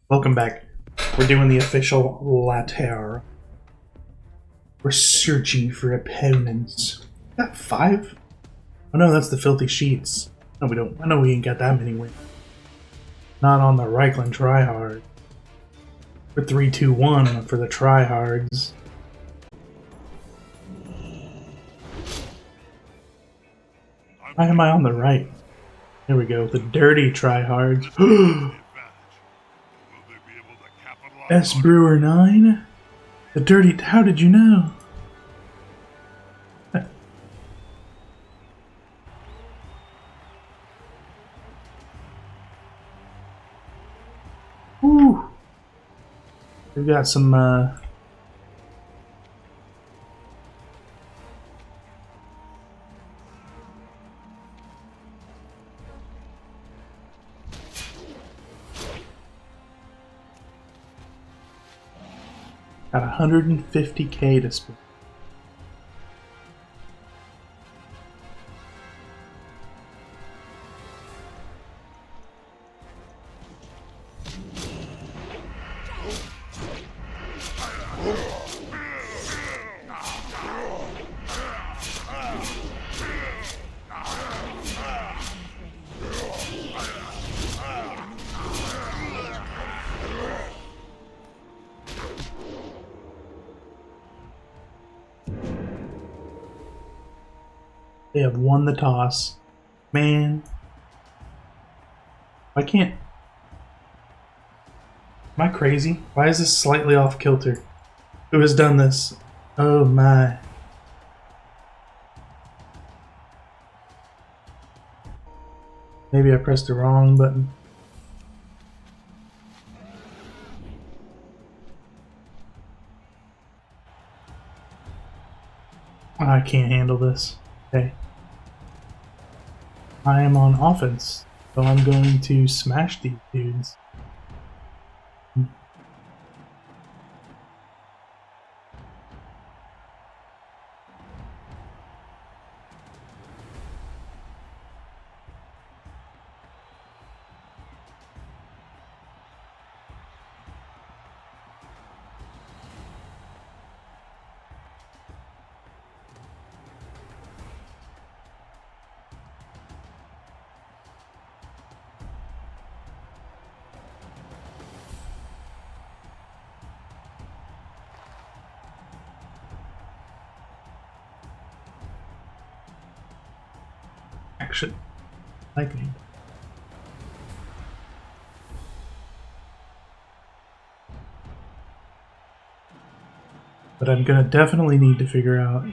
Welcome back. We're doing the official latte. We're searching for opponents. Got 5? Oh no, that's the filthy sheets. No, we don't. I know we ain't got that many wins. Not on the Reikland Tryhards. For 3-2-1 for the Tryhards. Why am I on the right? Here we go. The dirty Tryhards. S Brewer 9? The dirty... How did you know? Woo! We've got some, got 150k to spend. They have won the toss. Man. I can't... Am I crazy? Why is this slightly off kilter? Who has done this? Oh my. Maybe I pressed the wrong button. I can't handle this. Okay. I am on offense, so I'm going to smash these dudes. Action. Lightning. But I'm gonna definitely need to figure out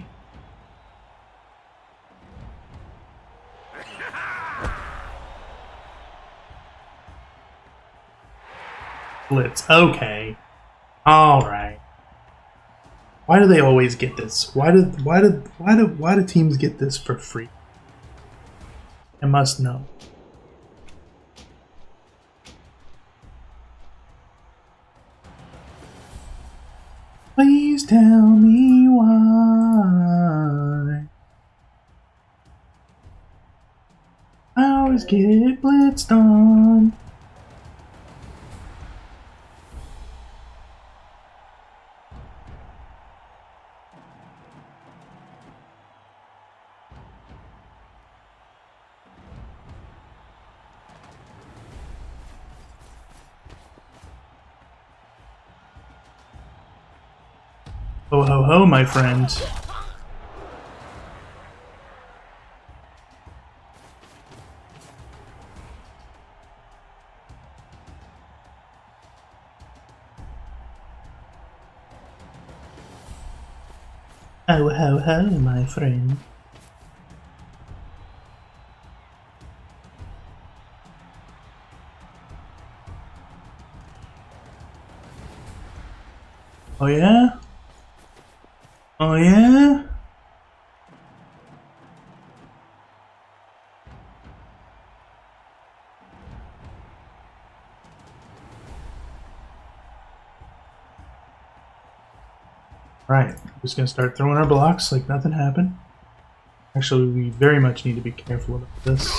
blitz. Okay. Alright. Why do they always get this? Why do teams get this for free? I must know. Please tell me why I always get blitzed on. Ho ho ho, my friend. Ho ho ho, my friend. Oh yeah? Oh yeah? Right, just gonna start throwing our blocks like nothing happened. Actually, we very much need to be careful about this.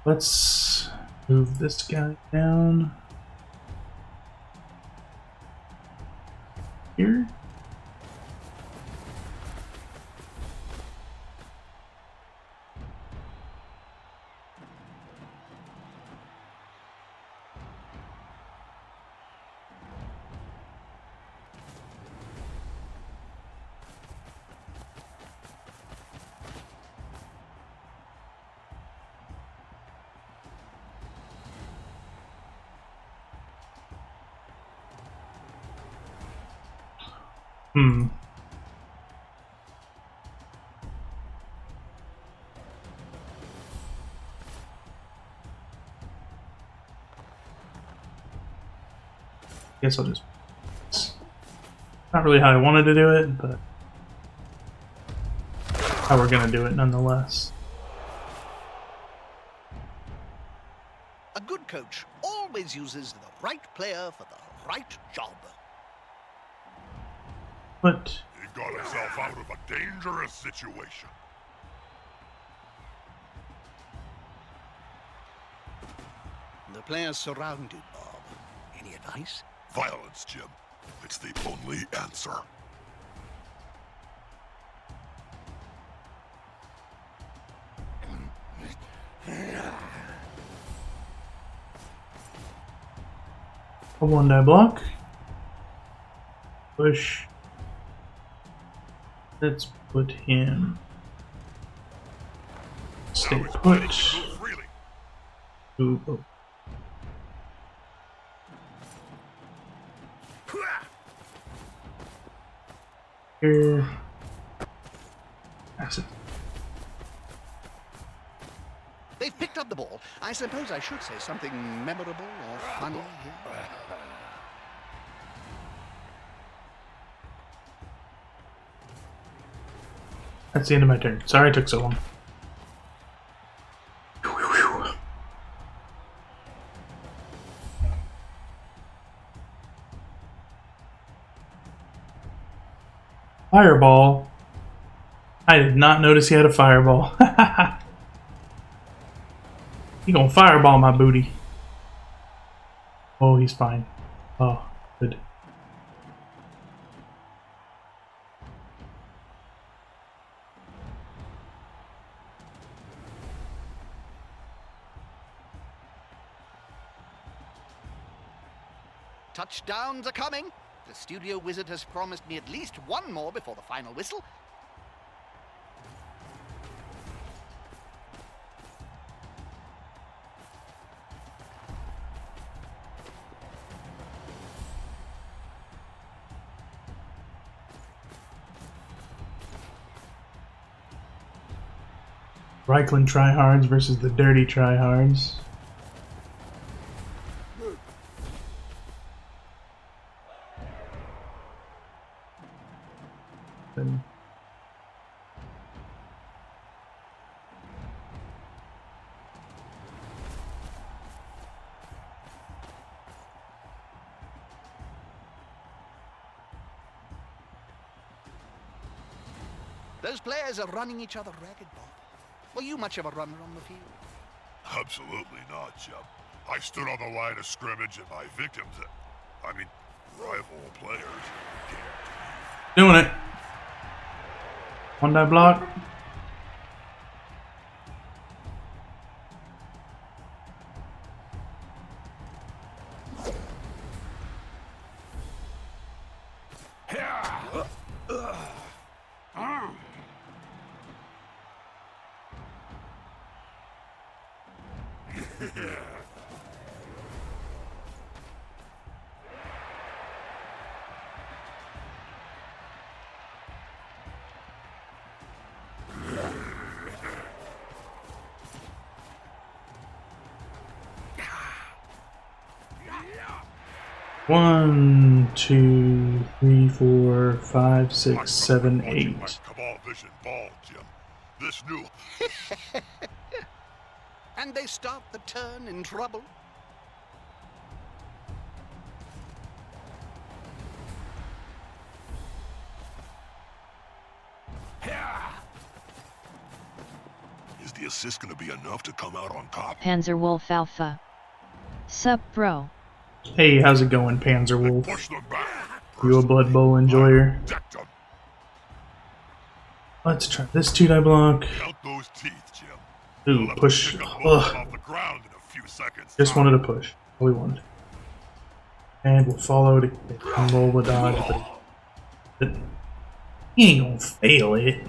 Let's move this guy down here. Guess I'll just... Not really how I wanted to do it, but how we're gonna do it nonetheless. A good coach always uses the right player for the right job. But He got himself out of a dangerous situation. The players surrounded, Bob. Any advice? Violence, Jim. It's the only answer. a 1-die block. Push. Let's put him. Stay put. Ooh, oh. Here. That's it. They've picked up the ball. I suppose I should say something memorable or funny here. That's the end of my turn. Sorry it took so long. Fireball? I did not notice he had a fireball. He gonna fireball my booty. Oh, he's fine. Oh, good. Touchdowns are coming. The studio wizard has promised me at least one more before the final whistle. Reikland Tryhards versus the dirty Tryhards. Then Those players are running each other ragged, Bob. Were you much of a runner on the field? Absolutely not, Jim. I stood on the line of scrimmage and my victims, I mean, rival players, can't. doing it. 1-die block. One, 2, 3, 4, 5, 6, 7, 8. Cabal vision ball, Jim. This new... And they start the turn in trouble. His the assist gonna be enough to come out on top? Panzerwolf Alpha. Sup, bro? Hey, how's it going, Panzerwolf? Push them back. You a Blood Bowl enjoyer? Decked 'em. Let's try this 2-die block. Count those teeth, Jim. Ooh, You'll have to push. pick 'em both Ugh. off the ground in a few seconds. Just wanted to push. All we wanted. And we'll follow to roll the dodge, but he ain't gonna fail it.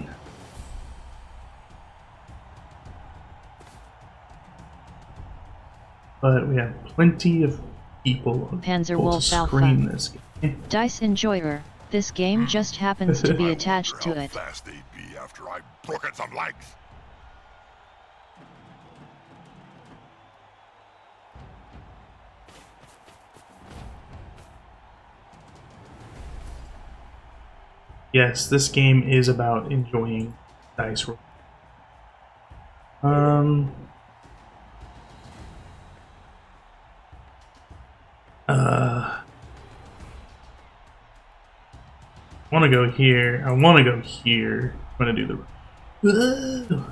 But we have plenty of people able Panzerwolf to Alpha. screen this game. Dice Enjoyer. This game just happens to be attached to How it. fast they'd be after I broken some legs. Yes, this game is about enjoying dice roll. I want to go here. I want to go here. I'm gonna do the.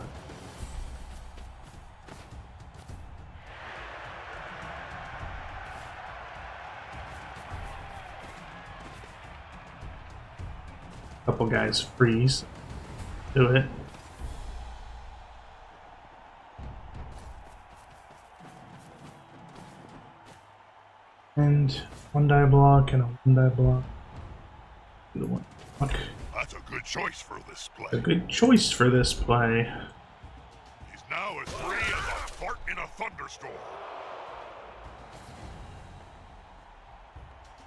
Couple guys freeze. Do it. And 1-die block and a 1-die block. Do the 1 block. That's a good choice for this A play. good choice for this play. He's now as free as a fart in a thunderstorm.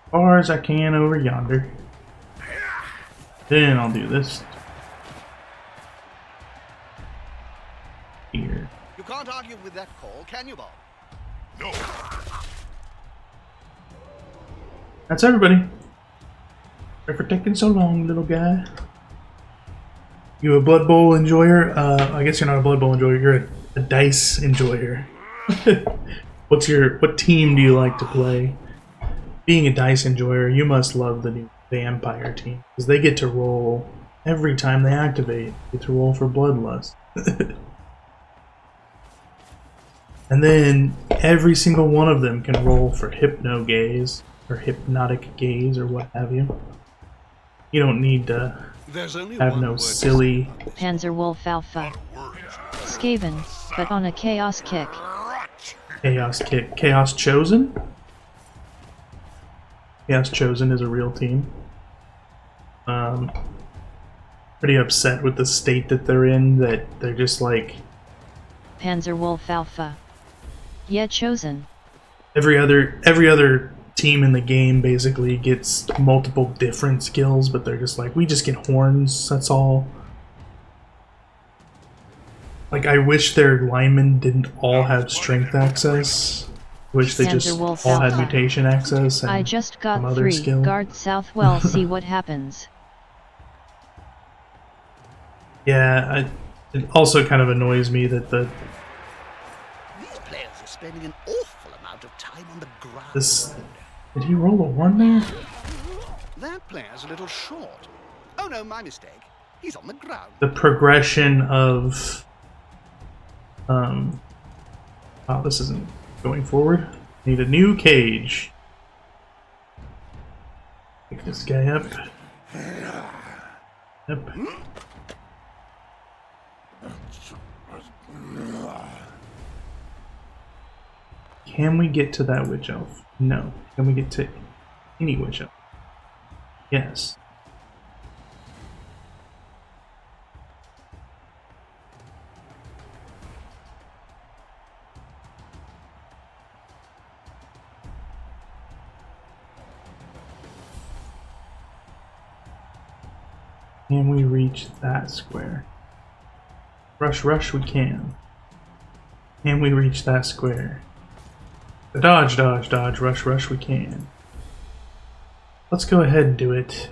Far as I can over yonder. Then I'll do this. Here. You can't argue with that call, can you, Bob? No, That's everybody. Sorry for taking so long, little guy. You a Blood Bowl enjoyer? I guess you're not a Blood Bowl enjoyer. You're a dice enjoyer. What team do you like to play? Being a dice enjoyer, you must love the new vampire team because they get to roll every time they activate. They get to roll for bloodlust. And then every single one of them can roll for hypno gaze or hypnotic gaze or what have you. You don't need to There's only have one no word to silly say about this. Panzerwolf Alpha. not a word. Skaven, but on a chaos kick. Rot. chaos kick. Chaos Chosen? Chaos Chosen is a real team. Pretty upset with the state that they're in, that they're just like Panzerwolf Alpha. Yeah, chosen. every other team in the game basically gets multiple different skills, but they're just like, we just get horns, that's all. Like, I wish their linemen didn't all have strength access. I wish they just Panzerwolf all had Alpha. mutation access and I just some got other 3. skill. Guard south well, see what happens. Yeah, it also kind of annoys me that These players are spending an awful amount of time on the ground. this. Did he roll a 1 there? That player's a little short. Oh no, my mistake. He's on the ground. The progression of wow, this isn't going forward. Need a new cage. Pick this guy up. Yep. Can we get to that witch elf? No. Can we get to any witch elf? Yes. Can we reach that square? Rush, rush, we can. Can we reach that square? Dodge, dodge, dodge, rush, rush, we can. Let's go ahead and do it.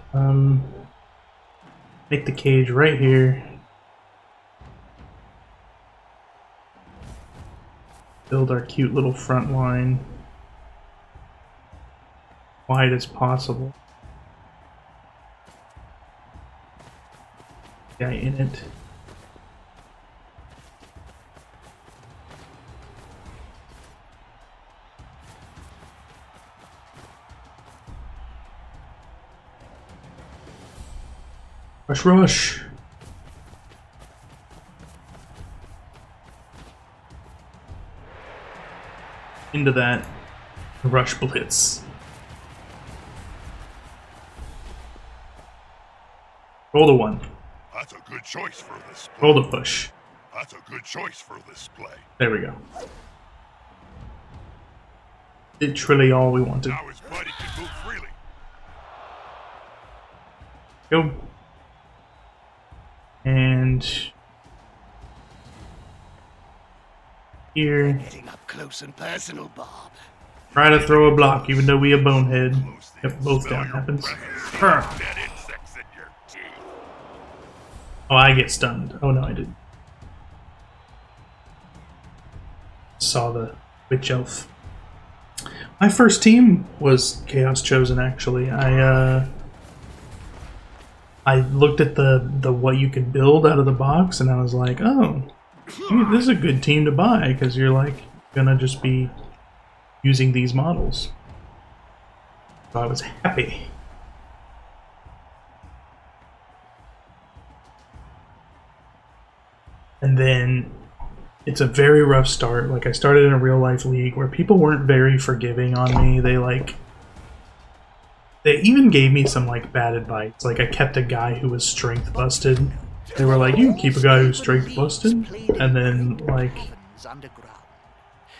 Make the cage right here. Build our cute little front line. Wide as possible. Guy in it. Rush, rush. Into that rush blitz. Roll the 1. That's a good choice for this play. Roll the push. That's a good choice for this play. There we go. Literally all we wanted. Now his buddy can move freely. Go. And here. Getting up close and personal, Bob. Try to throw a block, even though we a bonehead. Yep, both down happens. Dead insects in your teeth. Oh, I get stunned. Oh no, I didn't. Saw the witch elf. My first team was Chaos Chosen. Actually, I looked at the what you can build out of the box, and I was like, oh, this is a good team to buy because you're like gonna just be using these models. So I was happy. And then it's a very rough start. Like, I started in a real life league where people weren't very forgiving on me. They even gave me some like bad advice. Like, I kept a guy who was strength busted. They were like, you can keep a guy who's strength busted, and then like Underground.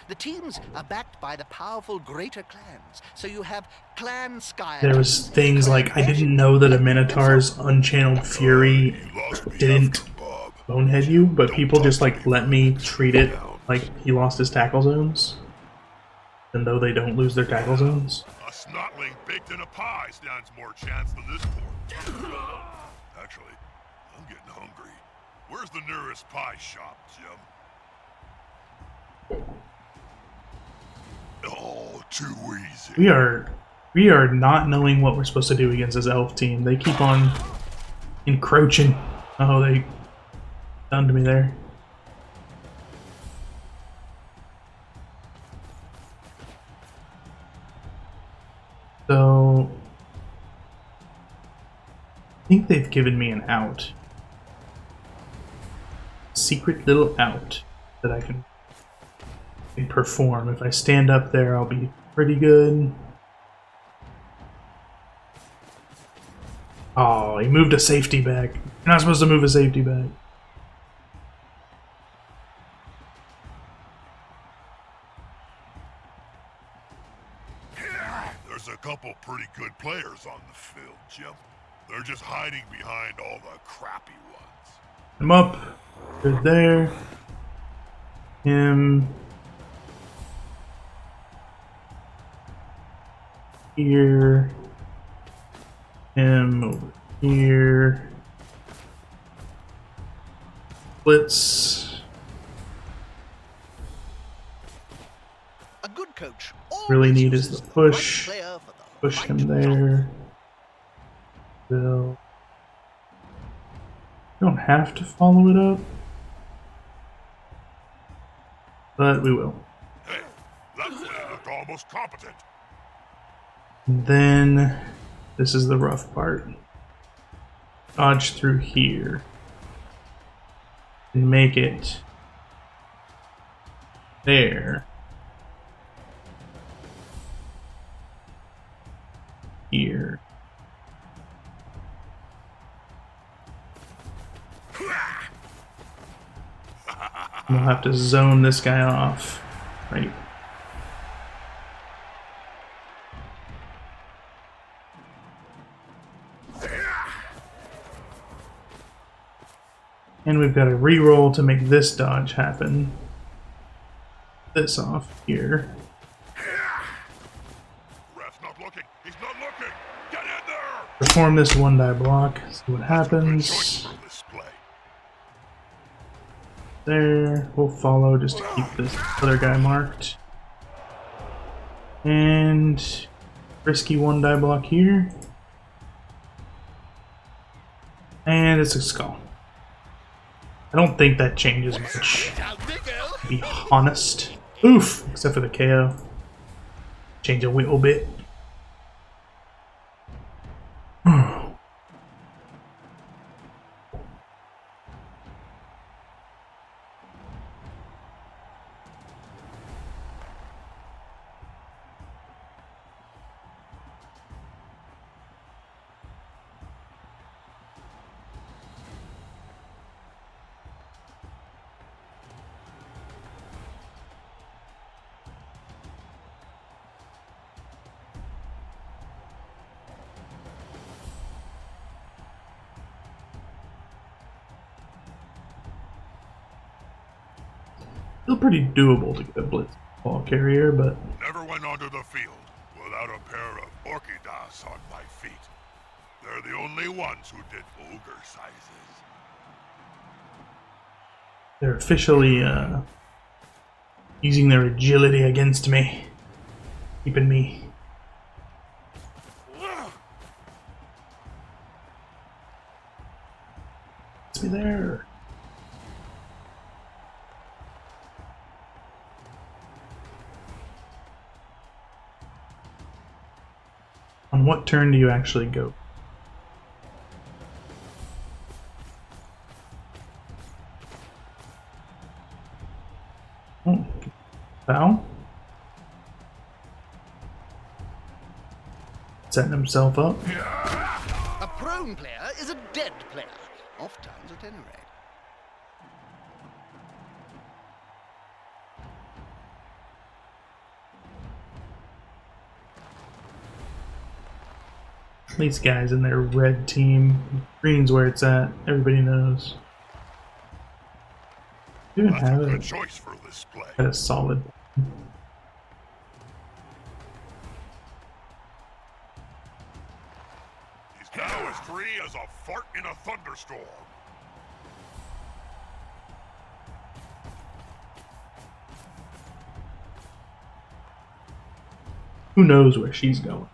The teams are backed by the powerful greater clans, so you have clan sky. there was things like I didn't know that a Minotaur's unchanneled fury didn't bonehead you, but people just like let me treat it like he lost his tackle zones, even though they don't lose their tackle zones. A snotling baked in a pie stands more chance than this poor. Actually, I'm getting hungry. Where's the nearest pie shop, Jim? Oh, too easy. We are not knowing what we're supposed to do against this elf team. They keep on encroaching. Oh, they done to me there. So I think they've given me an out. Secret little out that I can perform. If I stand up there, I'll be pretty good. Oh, he moved a safety back. You're not supposed to move a safety back. There's a couple pretty good players on the field, Jim. They're just hiding behind all the crappy ones. Him up. Good there. Him. Here. Him over here. Blitz. A good coach Really always need is uses the right push. player for the Push right him job. there. Bill. Don't have to follow it up, but we will. Hey, that player looked almost competent. And then this is the rough part. Dodge through here and make it there. Here. We'll have to zone this guy off, right? And we've got a reroll to make this dodge happen. This off here. Ref's not looking. He's not looking. Get in there. Perform this one die block. See what Good choice happens. for this play. There. We'll follow just to keep this other guy marked. And risky one die block here. And it's a skull. I don't think that changes much, to be honest. Oof! Except for the KO. Change a little bit. Still pretty doable to get a blitz ball carrier, but Never went onto the field without a pair of orchidas on my feet. They're the only ones who did ogre sizes. they're officially using their agility against me, keeping me. It's me there. On what turn do you actually go? Oh, foul? Setting himself up. A prone player is a dead player, oft times at any rate. These guys in their red team. Green's where it's at. Everybody knows. You even That's a have good it choice for this play. at a solid. He's now as free as a fart in a thunderstorm. Who knows where she's going?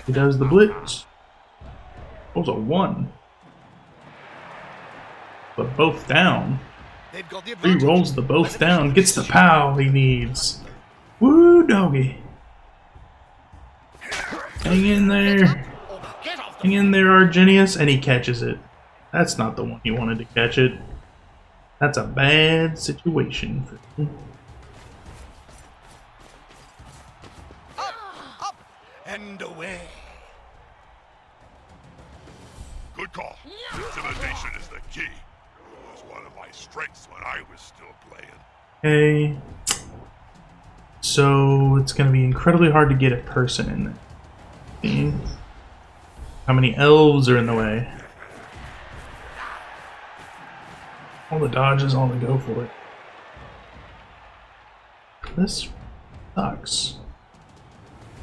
He does the blitz. That was a 1. But both down. They've got the Three advantage. rolls the both down. Gets the pow he needs. Woo doggy. Hang in there. Get off the Hang in there, Argenius. And he catches it. That's not the one he wanted to catch it. That's a bad situation for him. up and away. Good call. Intimidation is the key. It was one of my strengths when I was still playing. Okay. So it's going to be incredibly hard to get a person in there. See? How many elves are in the way? All the dodges, all the go for it. This sucks.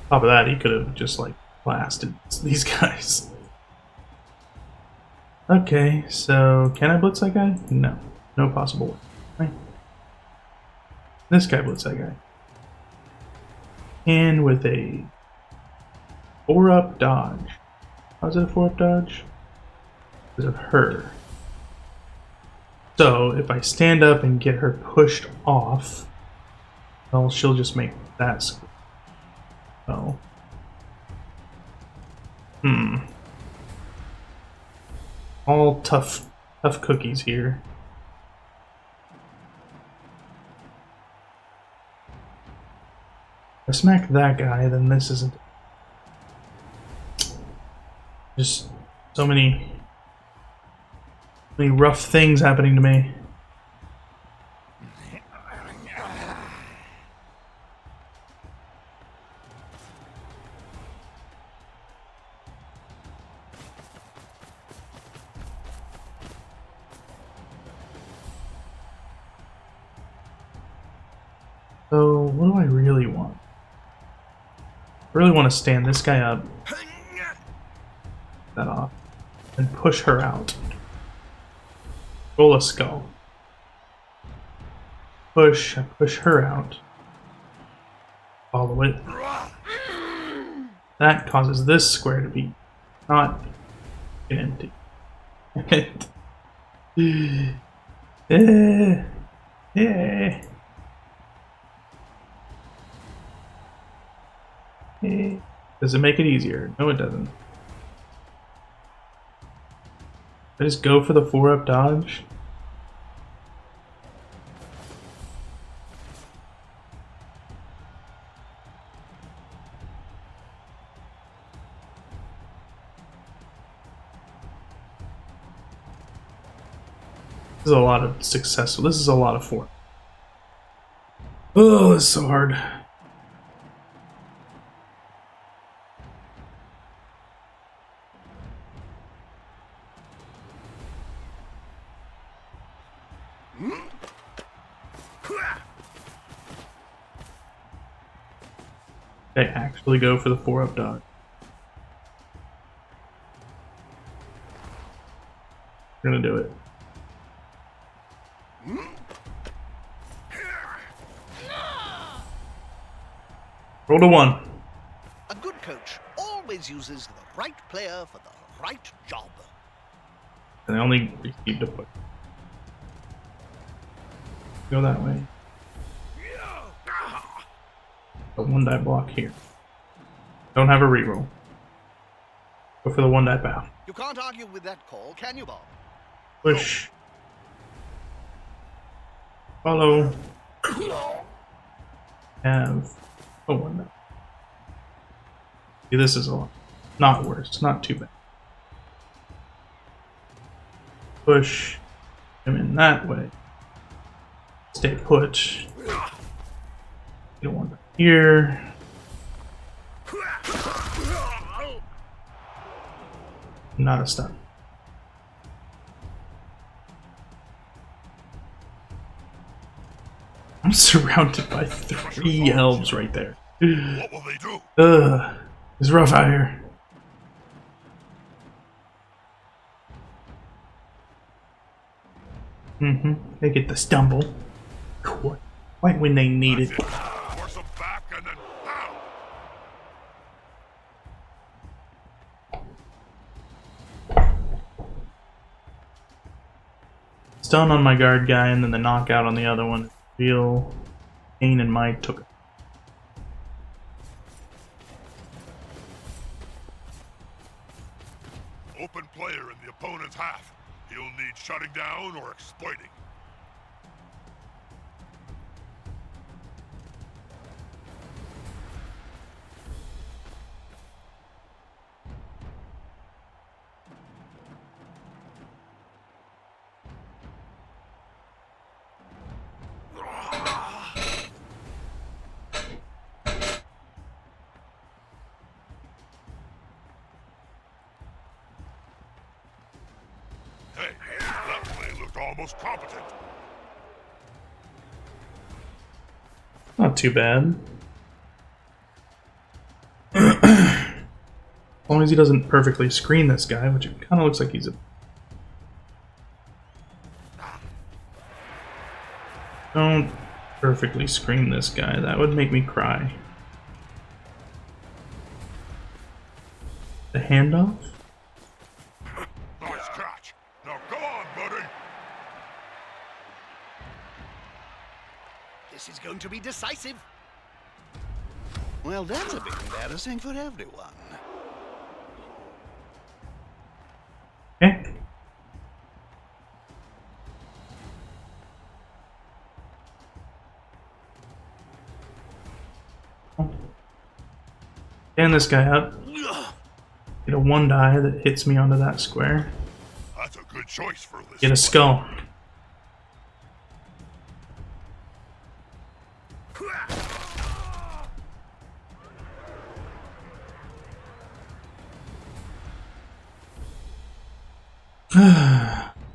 Top of that, he could have just like blasted these guys. Okay, so can I blitz that guy? No. No possible way. Right. This guy blitz that guy. And with a 4-up dodge. How's it a 4-up dodge? Because of her. So if I stand up and get her pushed off, well, she'll just make that square. Oh. All tough cookies here. If I smack that guy, then this isn't. Just so many rough things happening to me. So, what do I really want? I really want to stand this guy up, that off, and push her out. Roll a skull. Push, I push her out. Follow it. That causes this square to be not empty. Yeah. Does it make it easier? No, it doesn't. I just go for the 4-up dodge. This is a lot of successful. This is a lot of 4. Oh, this is so hard. They actually go for the 4-up dodge. We're gonna do it. Roll to 1. A good coach always uses the right player for the right job. And they only received a push. Go that way. A 1-die block here. Don't have a reroll. Go for the 1-die pow. You can't argue with that call, can you, Bob? Push. Follow. Have a 1-die. See, this is a lot. Not worse. Not too bad. Push him in that way. Stay put. You don't want that here. Not a stun. I'm surrounded by 3 elves right there. What will they do? Ugh. It's rough out here. They get the stumble. Right when they need it. Force them back and then pow! Stun on my guard guy and then the knockout on the other one. Real pain in my took it. Open player in the opponent's half. He'll need shutting down or exploiting. Hey, that play looked almost competent. Not too bad. As long as he doesn't perfectly screen this guy, which it kind of looks like he's a... Don't perfectly screen this guy. That would make me cry. The handoff? Nice catch. Now go on, buddy. This is going to be decisive. Well, that's a bit embarrassing for everyone. Okay. Stand this guy up. Get a 1-die that hits me onto that square. That's a good choice for this. Get a skull.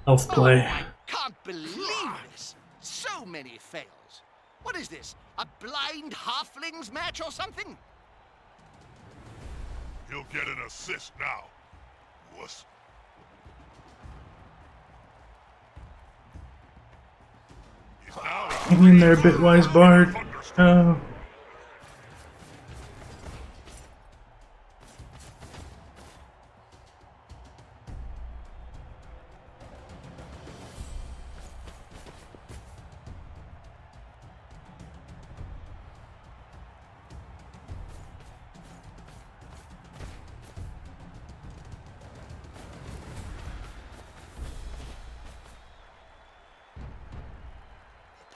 Elf play. Oh, I can't believe this. So many fails. What is this? A blind halflings match or something? He'll get an assist now. Wuss. He's now Hang in there, Bitwise Bard. Oh.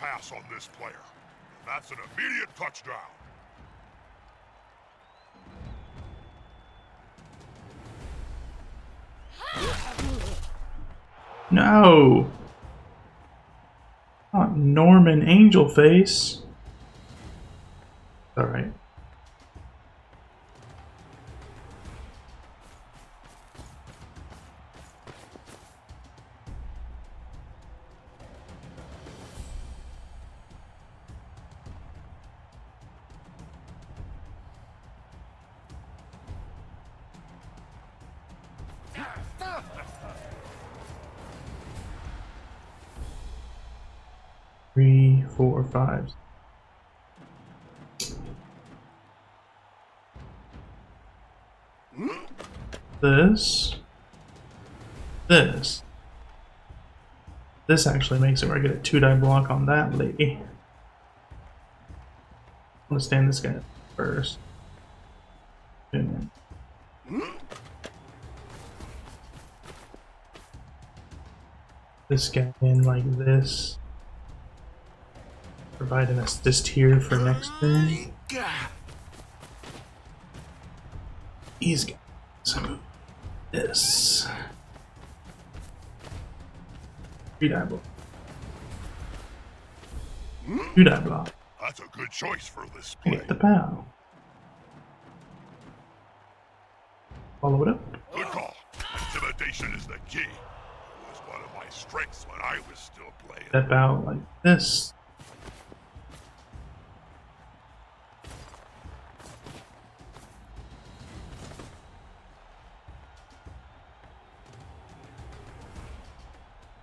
pass on this player. That's an immediate touchdown. No! Not Norman Angel Face. Alright. Three, four, five. This. This. This actually makes it where I get a 2-die block on that lady. I'm gonna stand this guy first. And this guy in like this. Provide an assist here for next turn. These guys. This. 3-die block. 2-die block. That's a good choice for this play. Get the pow. Follow it up. Good call. Intimidation is the key. It was one of my strengths when I was still playing. Step out like this.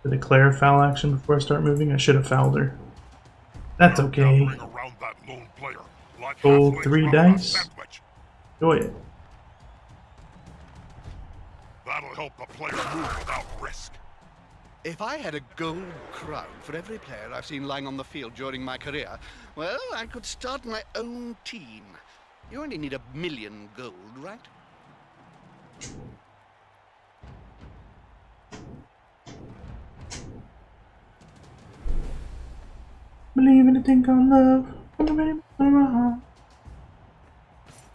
To declare foul action before I start moving, I should have fouled her. That's okay. Gathering around that lone player, like Roll halflings 3 around a dice. sandwich. Enjoy it. That'll help the player move without risk. If I had a gold crown for every player I've seen lying on the field during my career, well, I could start my own team. You only need 1,000,000 gold, right? Believe in a thing called love.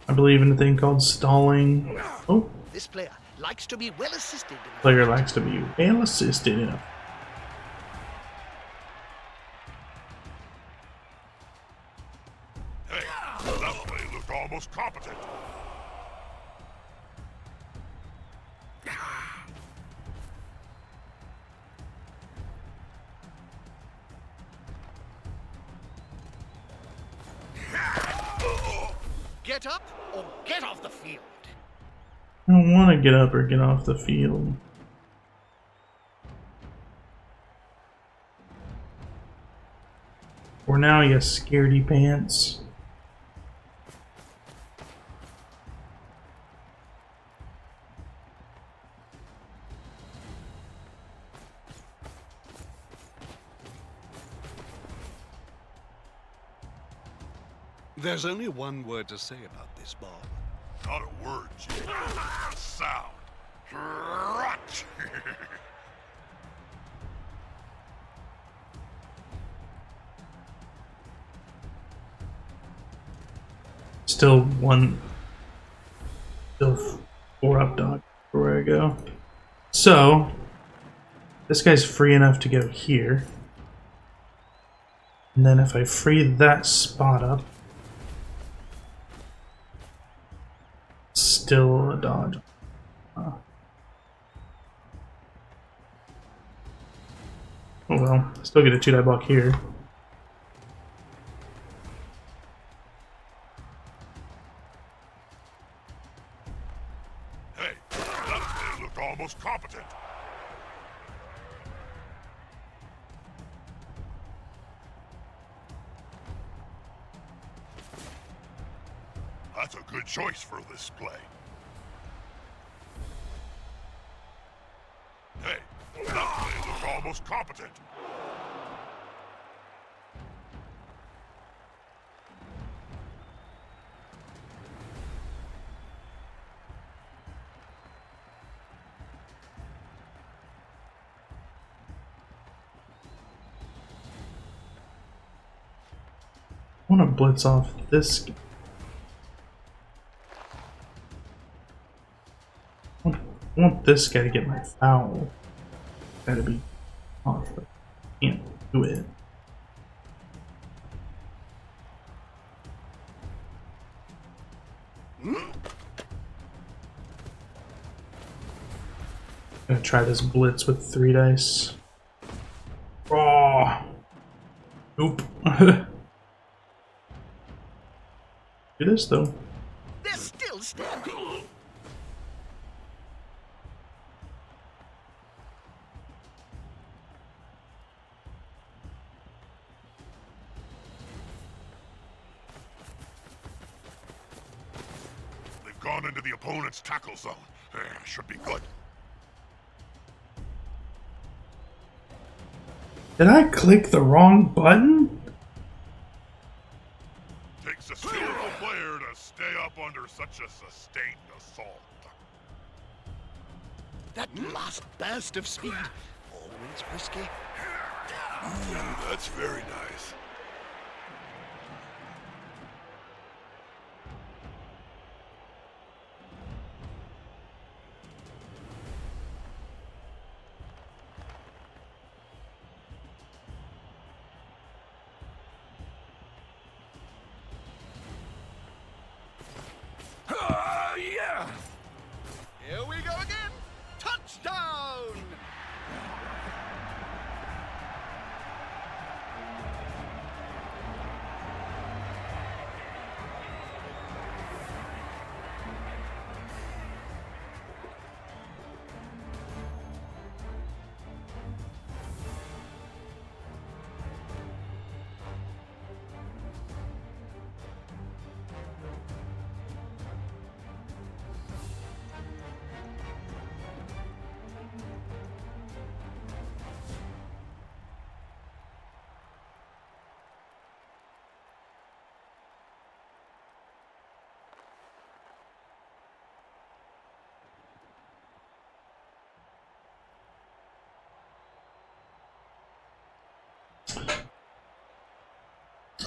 I believe in a thing called stalling. Oh, This player likes to be well assisted. player likes to be well assisted in a Hey, that play looked almost competent. Get up or get off the field. I don't want to get up or get off the field. For now, you scaredy pants. There's only one word to say about this, Bob. Not a word, Jim. A sound. Rot. Still 4 up dog for where I go. So, this guy's free enough to go here. And then if I free that spot up, still a dodge. Oh well, still get a 2-die block here. Hey, that play looked almost competent. That's a good choice for this play. Hey, that play looked almost competent. I want to blitz off this. I want this guy to get my foul. Gotta be off, but can't do it. Gonna try this blitz with 3 dice. Oh, nope. Do this though. They're still standing. on into the opponent's tackle zone. Should be good. Did I click the wrong button? Takes a skillful player to stay up under such a sustained assault. That last burst of speed, always risky. That's very nice. Yeah! Here we go again! Touchdown!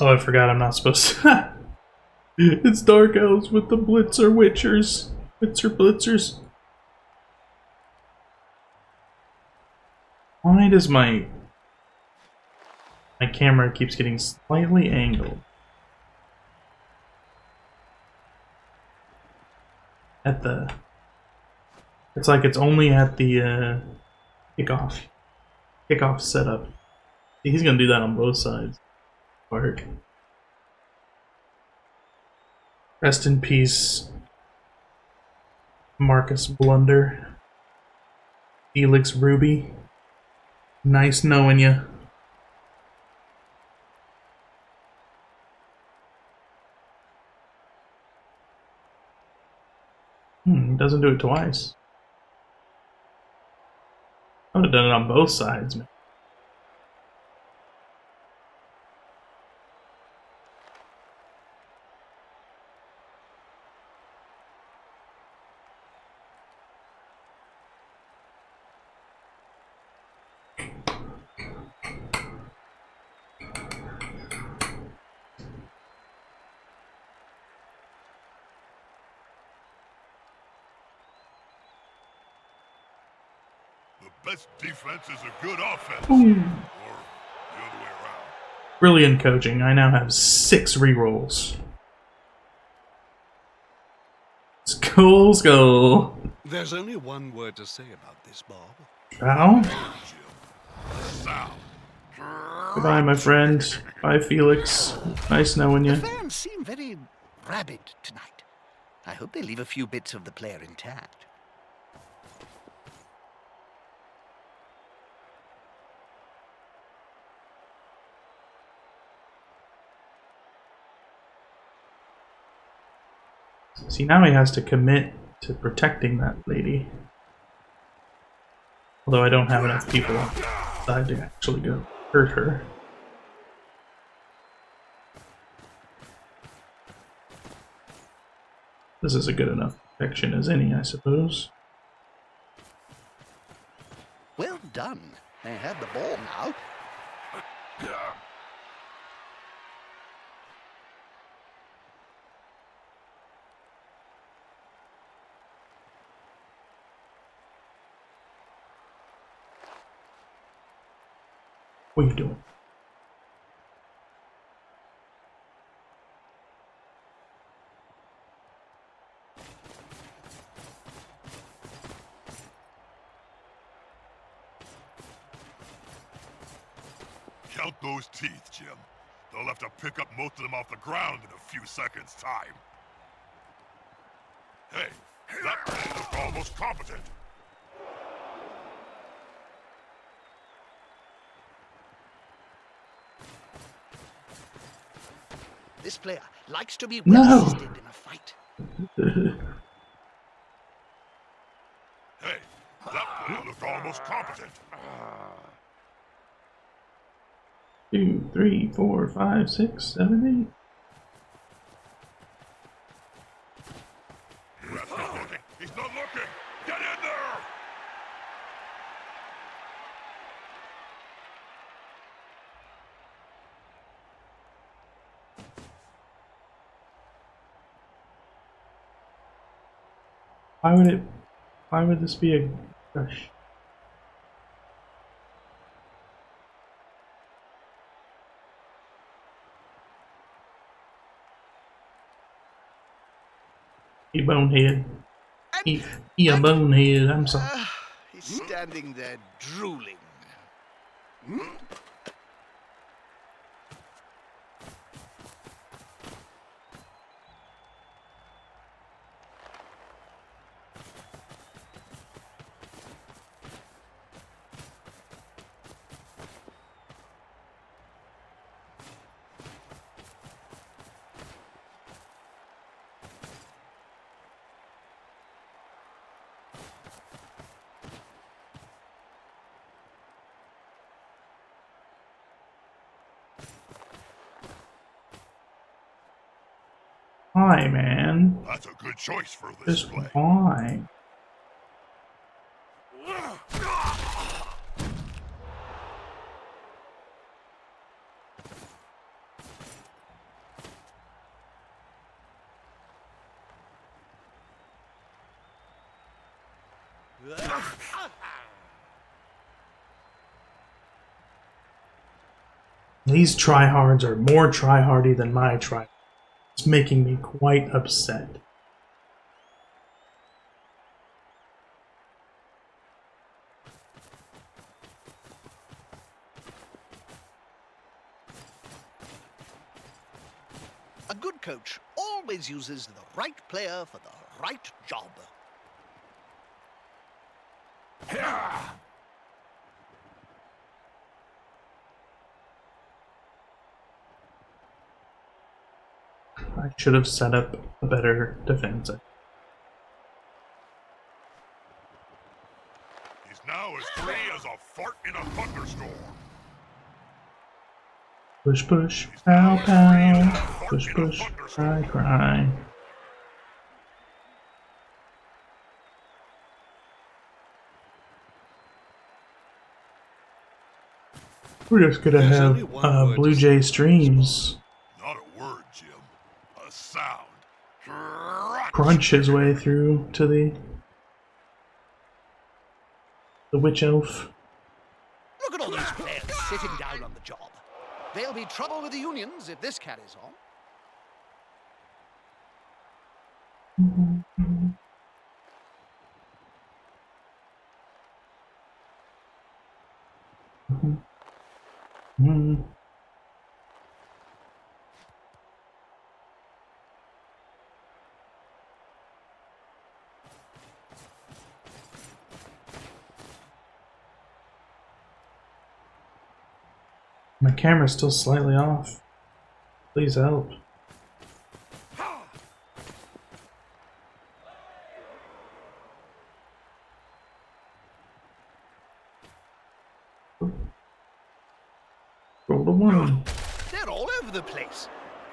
Oh, I forgot I'm not supposed to. It's Dark Elves with the Blitzer Witchers. Blitzer Blitzers. Why does my camera keeps getting slightly angled? At the... It's like it's only at the kickoff setup. He's gonna do that on both sides. Part. Rest in peace, Marcus Blunder. Felix Ruby. Nice knowing you. Doesn't do it twice. I would have done it on both sides, man. The best defense is a good offense. Ooh. Or the other way around. Brilliant coaching. I now have 6 rerolls. Skull. There's only one word to say about this, Bob. Ow. Sal. Goodbye, my friend. Bye, Felix. Nice knowing The you. fans seem very rabid tonight. I hope they leave a few bits of the player intact. See, now he has to commit to protecting that lady. Although I don't have enough people inside to actually go hurt her. This is a good enough protection as any, I suppose. Well done. They have the ball now. What are you doing? Count those teeth, Jim. They'll have to pick up most of them off the ground in a few seconds' time. Hey, that man looked almost competent. This player likes to be well assisted in a fight. most competent. 2, 3, 4, 5, 6, 7, 8. Ref's not looking. He's not looking. Get in there. Why would this be a crush? He bonehead. He a bonehead, I'm sorry. He's standing there drooling. Why, man? That's a good choice for this Just play. why? These tryhards are more tryhardy than my try. It's making me quite upset. A good coach always uses the right player for the right job. I should have set up a better defense. He's now as free as a fart in a thunderstorm. Push, push, pow, pow. Push, push, cry, cry. We're just gonna There's have only one word Blue to Jay say. streams Not a word, Jim. A sound. crunch his way through to the witch elf. Look at all those players sitting down on the job. There'll be trouble with the unions if this carries on. My camera's still slightly off. Please help. Roll the one. They're all over the place.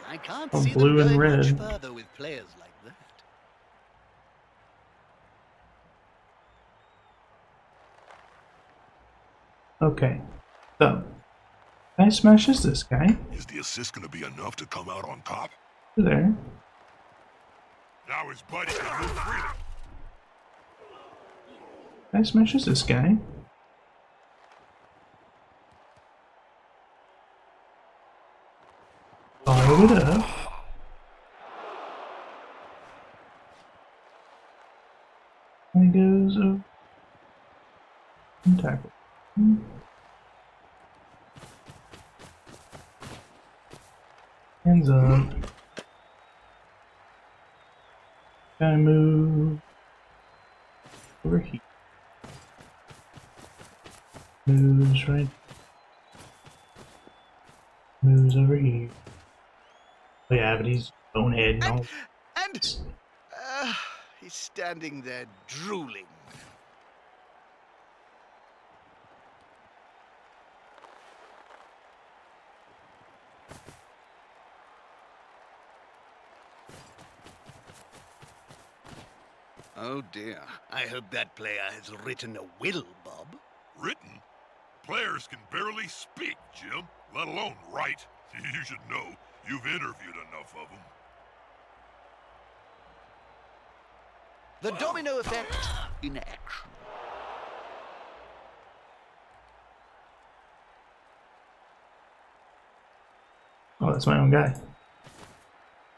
I can't Oh, see blue them and going much red. further with players like that. Okay. So, guy smashes this guy. Is the assist going to be enough to come out on top? There. Now his buddy can move freely. Guy smashes this guy. Follow it up. And he goes over and tackle. Hands up. Guy move over here. Moves right. Moves over here. Oh yeah, but he's bonehead and all. And he's standing there drooling. Oh dear. I hope that player has written a will, Bob. Written? Players can barely speak, Jim, let alone write. You should know. You've interviewed enough of them. The domino effect in action. Oh, that's my own guy.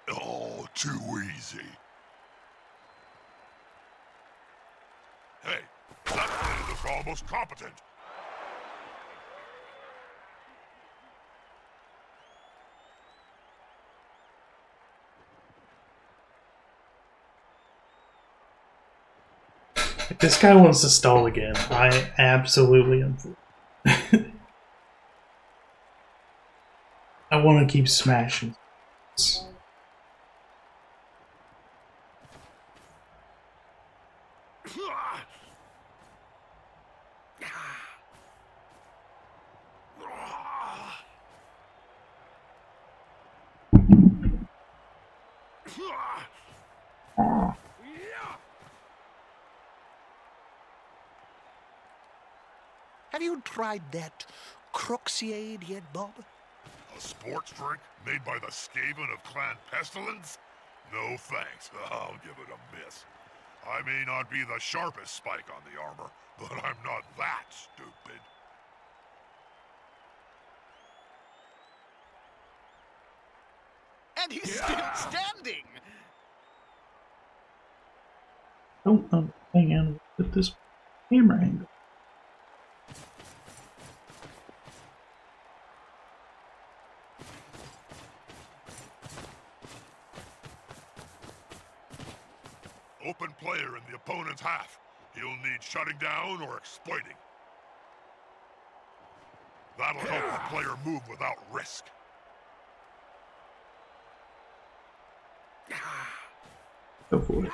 Oh, too easy. Hey, that player looks almost competent. If this guy wants to stall again, I absolutely am for it. I want to keep smashing. Have you tried that Croxiade yet, Bob? A sports drink made by the Skaven of Clan Pestilence? No thanks, I'll give it a miss. I may not be the sharpest spike on the armor, but I'm not that stupid. And he's still standing! Oh, hang on. Put this camera angle. Open player in the opponent's half. He'll need shutting down or exploiting. That'll help the player move without risk. Go for it.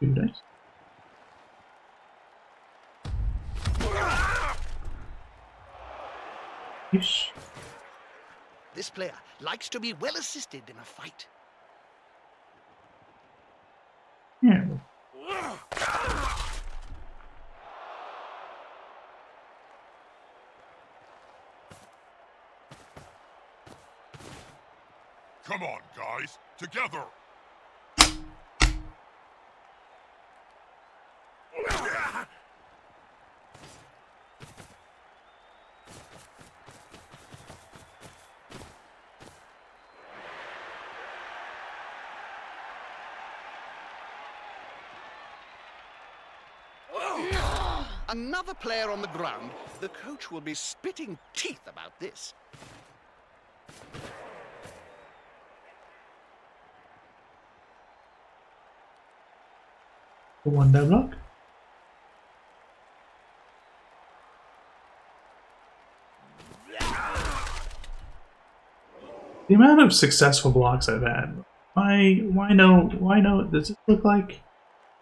Nice. Yes. This player likes to be well assisted in a fight. Yeah. Come on, guys, together! Another player on the ground. The coach will be spitting teeth about this. One down block. The amount of successful blocks I've had. Why no? Does it look like?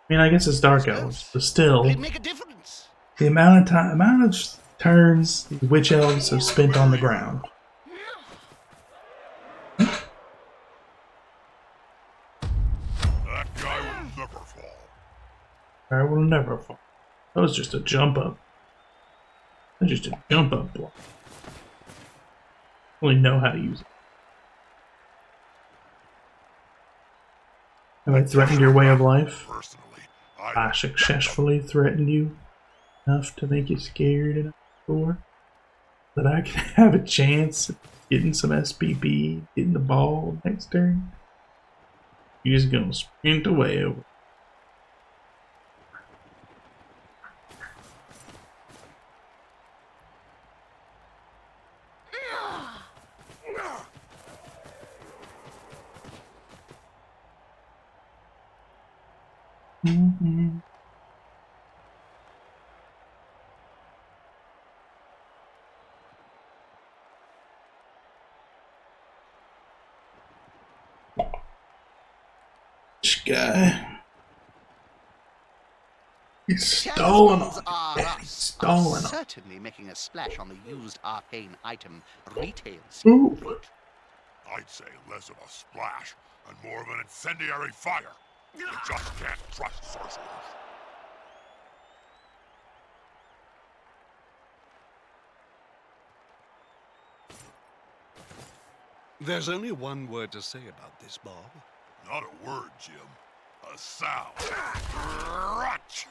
I mean, I guess it's Dark Elves, but still, Will it make a difference? the amount of turns the Witch Elves have spent on the ground. That guy will never fall. I will never fall. That was just a jump up. That's just a jump up block. Only know how to use it. Have I threatened your way of life? Personally, I successfully threatened you enough to make you scared enough for that I can have a chance at getting some SPP, getting the ball next turn. You're just gonna sprint away over. Mm-hmm. This guy. He's stolen Talismans are He's stolen stolen certainly making a splash on the used arcane item retail Ooh. scene. I'd say less of a splash and more of an incendiary fire. You just can't trust sorcerers. There's only one word to say about this, Bob. Not a word, Jim. A sound. Crunch!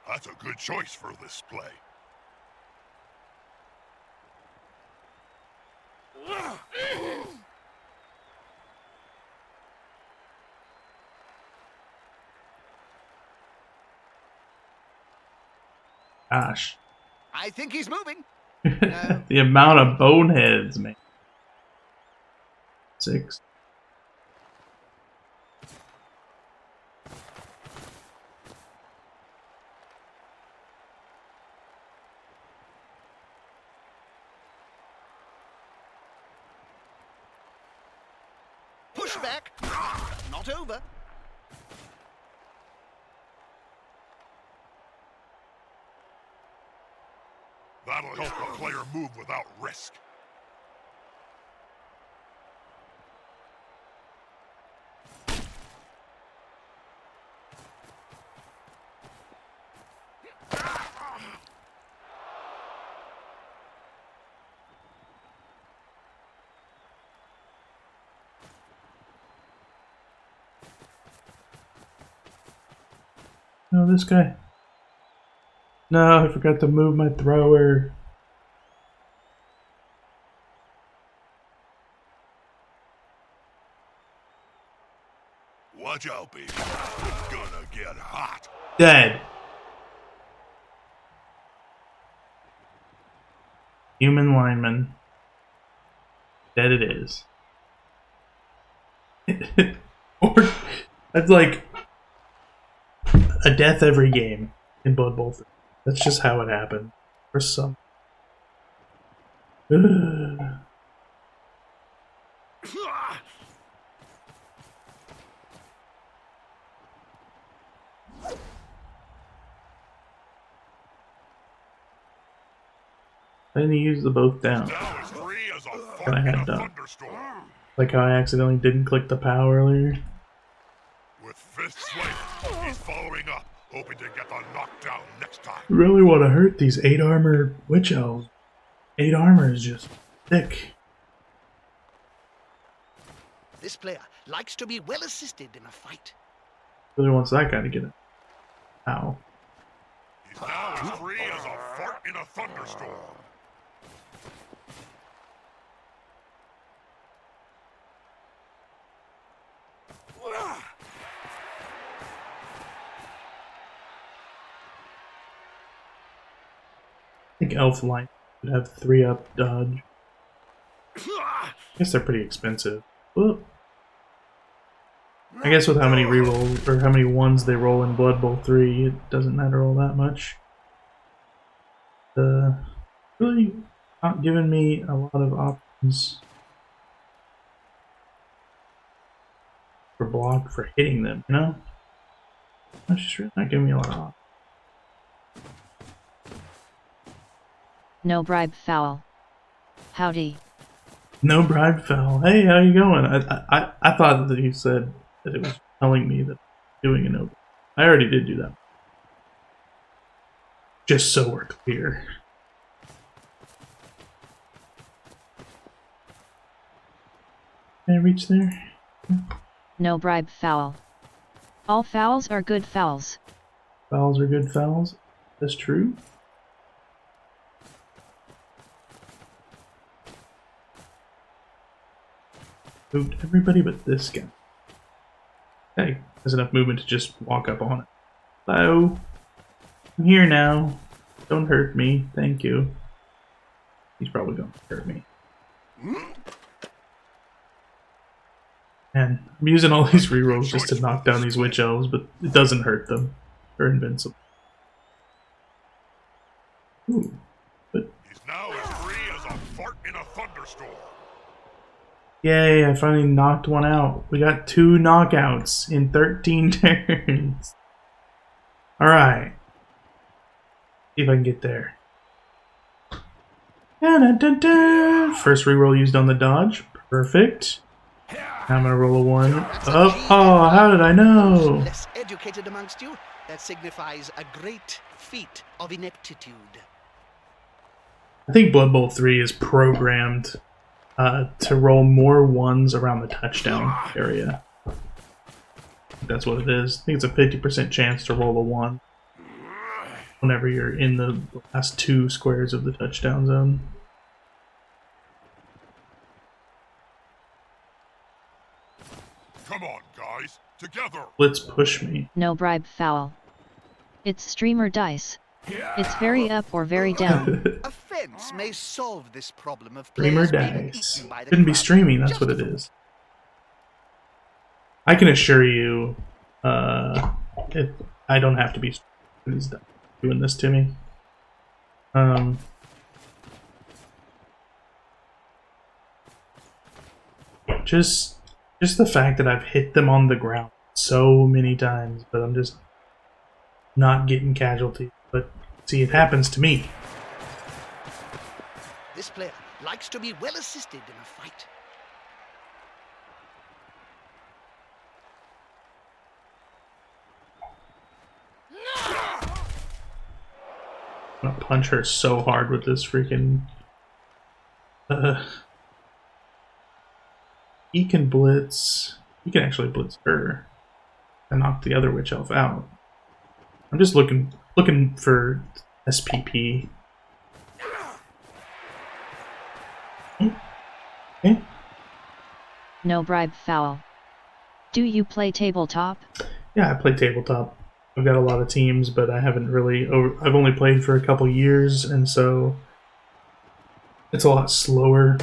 That's a good choice for this play. Gosh. I think he's moving. The amount of boneheads, man. 6. Pushback. Not over. That'll help the player move without risk. No, this guy. No, I forgot to move my thrower. Watch out, baby. It's gonna get hot. Dead. Human lineman. Dead it is. Or that's like a death every game in Blood Bowl 3. That's just how it happened. For some. I didn't use the both down. Now as free as a I fart in had a done. thunderstorm. Like how I accidentally didn't click the POW earlier. With fist swing, he's following up, hoping to get the knockdown next time. I really want to hurt these 8 armor witch elves. 8 armor is just thick. This player likes to be well assisted in a fight. Really wants that guy to get it. Ow. He's now as free as a fart in a thunderstorm. I think Elf Line would have 3-up dodge. I guess they're pretty expensive. Whoop. I guess with how many rerolls or how many ones they roll in Blood Bowl 3, it doesn't matter all that much. Really not giving me a lot of options for block for hitting them, you know? That's just really not giving me a lot of options. No bribe foul. Howdy. No bribe foul. Hey, how you going? I thought that you said that it was telling me that I'm doing a no. I already did do that. Just so we're clear. Can I reach there? No bribe foul. All fouls are good fouls. Fouls are good fouls. That's true. Moved everybody but this guy. Okay, there's enough movement to just walk up on it. Hello? I'm here now. Don't hurt me. Thank you. He's probably going to hurt me. And I'm using all these rerolls just to knock down these witch elves, but it doesn't hurt them. They're invincible. Ooh. But He's now as free as a fart in a thunderstorm. yay, I finally knocked one out. We got 2 knockouts in 13 turns. Alright. See if I can get there. Da-da-da-da. First reroll used on the dodge. Perfect. Now I'm gonna roll a 1. Oh, how did I know? Less educated amongst you, that signifies a great feat of ineptitude. I think Blood Bowl 3 is programmed to roll more 1s around the touchdown area. I think that's what it is. I think it's a 50% chance to roll a 1 whenever you're in the last 2 squares of the touchdown zone. Come on, guys. Together. Let's push me. No bribe foul. It's streamer dice. It's very up or very down. A fence may solve this problem of Streamer players being dice. eaten by the Shouldn't be crowd. streaming, that's Just what it for- is. I can assure you, I don't have to be he's doing this to me. Just the fact that I've hit them on the ground so many times, but I'm just not getting casualties. But see, it happens to me. This player likes to be well assisted in a fight. I'm gonna punch her so hard with this freaking. He can blitz. He can actually blitz her and knock the other witch elf out. I'm just looking for SPP. Okay. No bribe foul. Do you play tabletop? Yeah, I play tabletop. I've got a lot of teams, but I haven't really. I've only played for a couple years, and so it's a lot slower.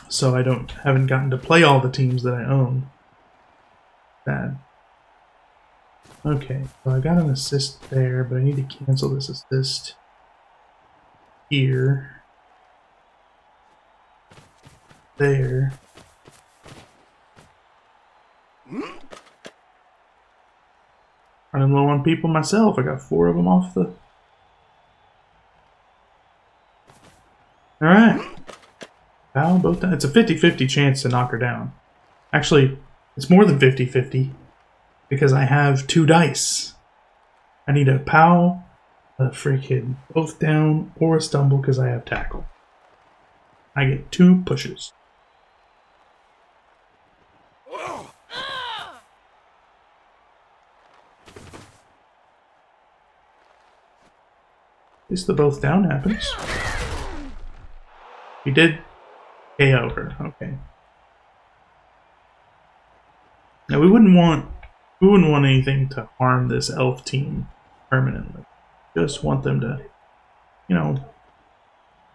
So I haven't gotten to play all the teams that I own. Bad. Okay, so I got an assist there, but I need to cancel this assist here. There. Running low on people myself. I got 4 of them off the. Alright. Foul both times. It's a 50-50 chance to knock her down. Actually, it's more than 50-50 because I have 2 dice. I need a pow, a freaking both down, or a stumble because I have tackle. I get 2 pushes. At least the both down happens. We did KO her. Okay. Now we wouldn't want anything to harm this elf team permanently. Just want them to,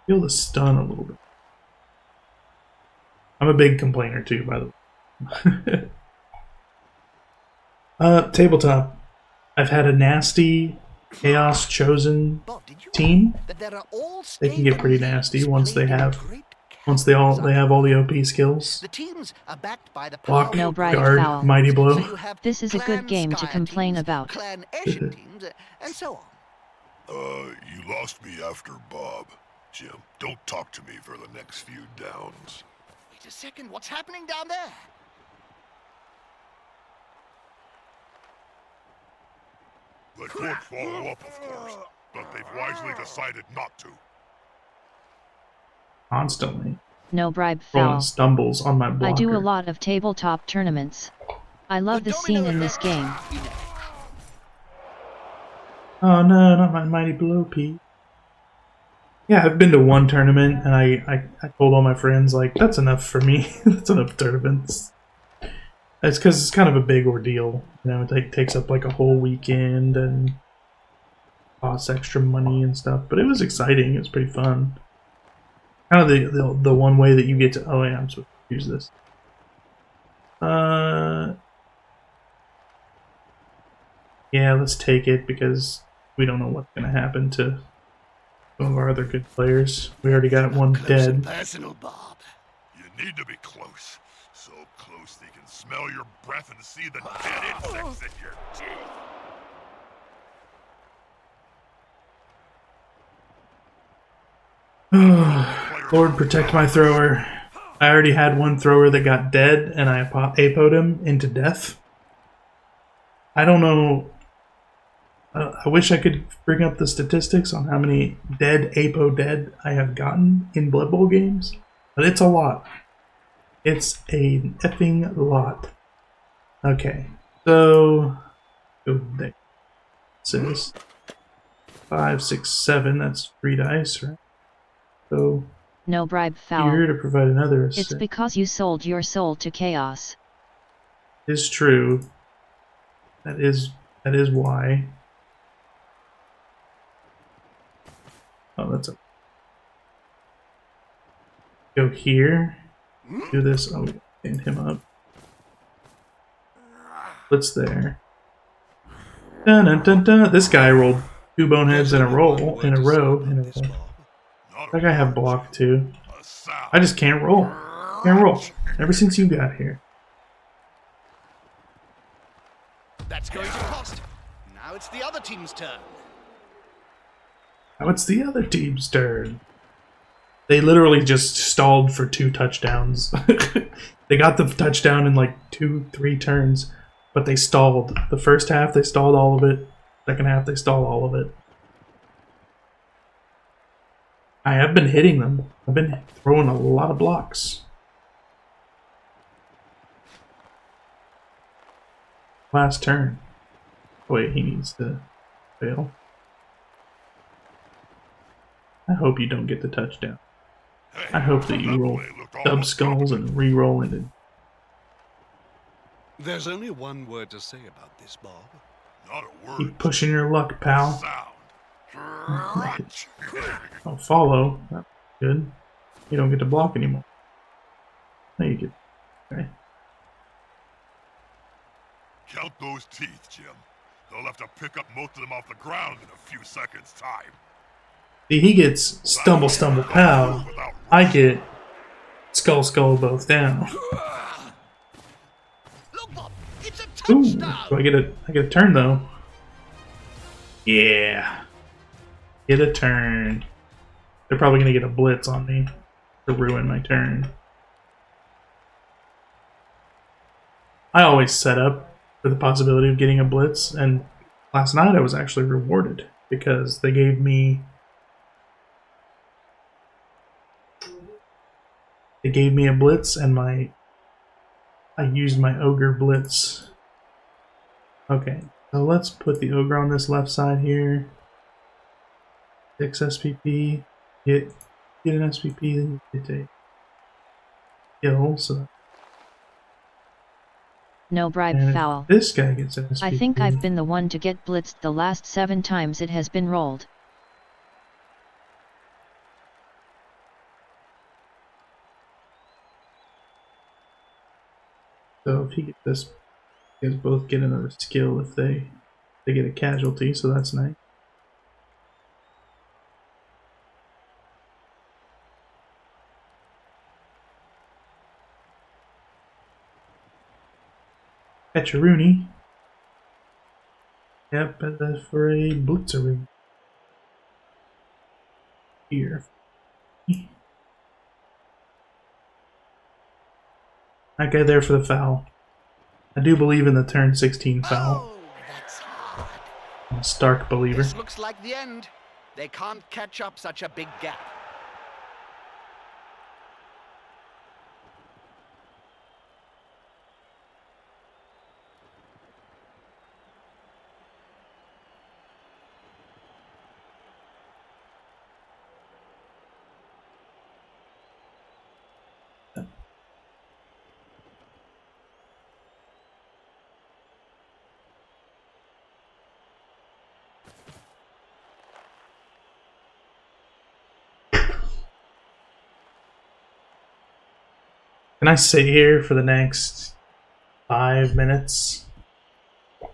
feel the stun a little bit. I'm a big complainer too, by the way. Tabletop. I've had a nasty Chaos chosen Bob, did you team. know that there are all They can get pretty stable nasty leagues once they played in have great they castles have all the OP skills. The teams are backed by the Block, power No of bribe guard, foul. mighty So blow. you have This is a good Clan game to Skye complain teams, about. Clan Eshin teams, and so on. You lost me after Bob. Jim, don't talk to me for the next few downs. Wait a second, what's happening down there? They could follow up, of course, but they've wisely decided not to. Constantly. No bribe Rolling foul. stumbles on my blocker. I do a lot of tabletop tournaments. I love the scene in this game. Oh no, not my mighty blow, Pete. Yeah, I've been to one tournament, and I told all my friends, like, that's enough for me. That's enough tournaments. It's because it's kind of a big ordeal. You know, it takes up like a whole weekend and costs extra money and stuff. But it was exciting. It was pretty fun. Kind of the one way that you get to... Oh, yeah, I'm supposed to use this. Yeah, let's take it because we don't know what's going to happen to some of our other good players. We already got one dead. Personal, Bob. You need to be close. So close they can smell your breath and see the dead insects in your teeth. Lord, protect my thrower. I already had one thrower that got dead, and I APO'd him into death. I don't know. I wish I could bring up the statistics on how many APO dead I have gotten in Blood Bowl games, but it's a lot. It's a effing lot. Okay, so go there. It says 5, 6, 7. That's 3 dice, right? So No bribe foul. here to provide another assist. It's because you sold your soul to chaos. Is true. That is why. Oh, that's a... Go here. Do this. Oh, stand him up. What's there? Dun, dun, dun, dun. This guy rolled 2 boneheads in a row. That guy have block too. I just can't roll. Can't roll. Ever since you got here. That's going to cost. Now it's the other team's turn. Now it's the other team's turn. They literally just stalled for 2 touchdowns. They got the touchdown in like 2-3 turns, but they stalled. The first half, they stalled all of it. Second half, they stalled all of it. I have been hitting them. I've been throwing a lot of blocks. Last turn. Wait, he needs to fail. I hope you don't get the touchdown. I hope that you roll dub skulls and re-roll into... There's only one word to say about this, Bob. Not a word. Keep pushing your luck, pal. Sound. Oh, follow. That's good. You don't get to block anymore. Now you get... Okay. Count those teeth, Jim. They'll have to pick up most of them off the ground in a few seconds' time. See, he gets stumble, stumble, pow. I get skull, skull, both down. Look, Bob, it's a Ooh, touchdown. do I get a turn though? Yeah. Get a turn. They're probably gonna get a blitz on me to ruin my turn. I always set up for the possibility of getting a blitz, and last night I was actually rewarded because they gave me a blitz, and I used my ogre blitz. Okay, so let's put the ogre on this left side here. 6 SPP. Get an SPP, then you get a kill. So No bribe and foul. this guy gets an SPP. I think I've been the one to get blitzed the last 7 times it has been rolled. So if he gets this, you guys both get another skill if they get a casualty, so that's nice. Catch a Rooney. Yep, and that's for a Blitzeroon. Here. That guy there for the foul. I do believe in the turn 16 foul. Oh, that's hard. I'm a stark believer. This looks like the end. They can't catch up such a big gap. Can I sit here for the next 5 minutes? Can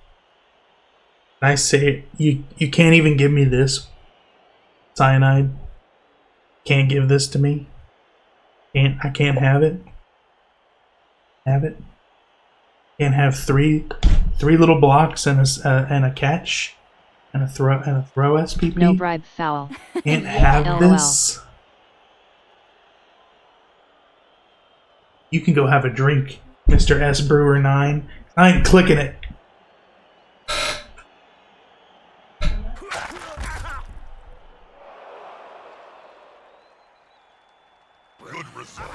I say you can't even give me this cyanide? Can't give this to me? I can't have it? Have it? Can't have three little blocks and a catch and a throw SPP? No bribe foul. Can't have this? You can go have a drink, Mr. S Brewer 9. I ain't clicking it. Good result.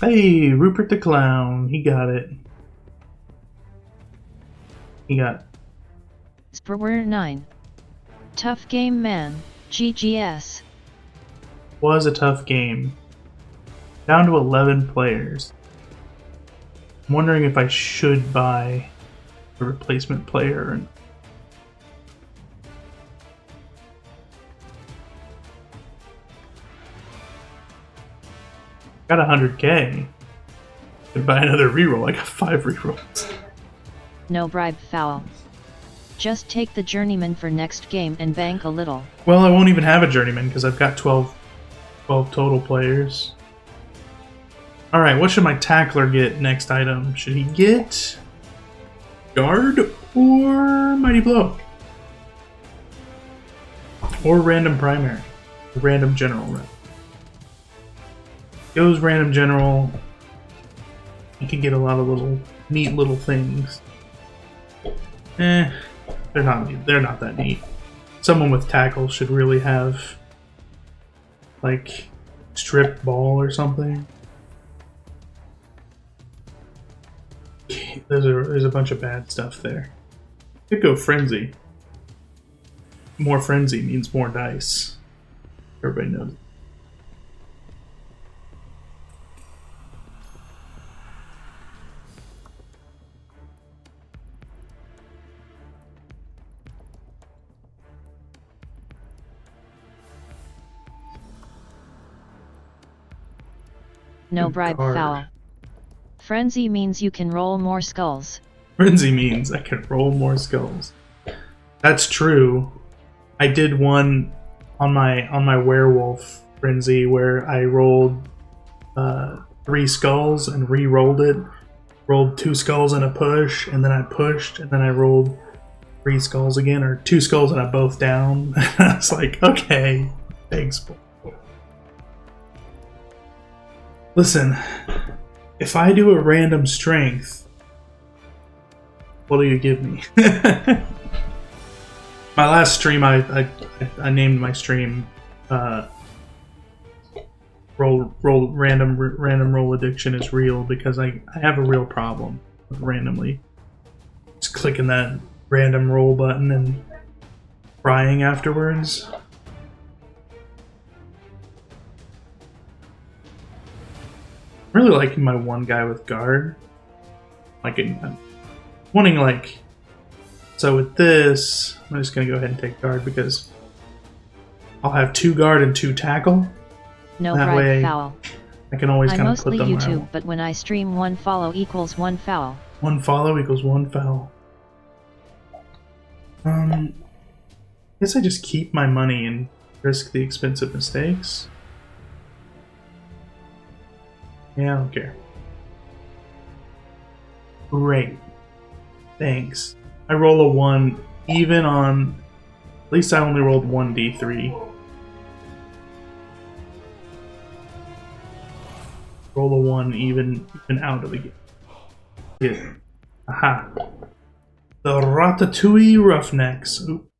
Hey, Rupert the Clown. He got it. He got Spurwer 9. Tough game, man. GGS. Was a tough game. Down to 11 players. I'm wondering if I should buy a replacement player. Got 100k. Could buy another reroll. I got 5 rerolls. No bribe foul. Just take the journeyman for next game and bank a little. Well, I won't even have a journeyman because I've got 12 total players. Alright, what should my tackler get next item? Should he get guard or mighty blow? Or random primary? Random general, right? Goes random general. You can get a lot of neat little things. They're not that neat. Someone with tackle should really have like strip ball or something. There's a bunch of bad stuff there. Could go frenzy. More frenzy means more dice. Everybody knows. No bribe foul. Frenzy means you can roll more skulls. Frenzy means I can roll more skulls. That's true. I did one on my werewolf frenzy where I rolled 3 skulls and re-rolled it. Rolled 2 skulls and a push, and then I pushed, and then I rolled 3 skulls again, or 2 skulls and I both down. I was like, okay, thanks. Listen, if I do a random strength, what do you give me? My last stream, I named my stream random roll addiction is real because I have a real problem with randomly just clicking that random roll button and crying afterwards. I'm really liking my one guy with guard. I'm wanting like. So with this, I'm just gonna go ahead and take guard because I'll have 2 guard and 2 tackle. No that bribe way foul. I can always kind of put mostly them YouTube, out. but when I stream 1 follow equals 1 foul. 1 follow equals 1 foul. Guess I just keep my money and risk the expensive mistakes. Yeah, I don't care. Great. Thanks. I roll a 1 even on... At least I only rolled 1 D3. Roll a 1 even out of the game. Yeah. Aha. The Ratatouille Roughnecks. Oop.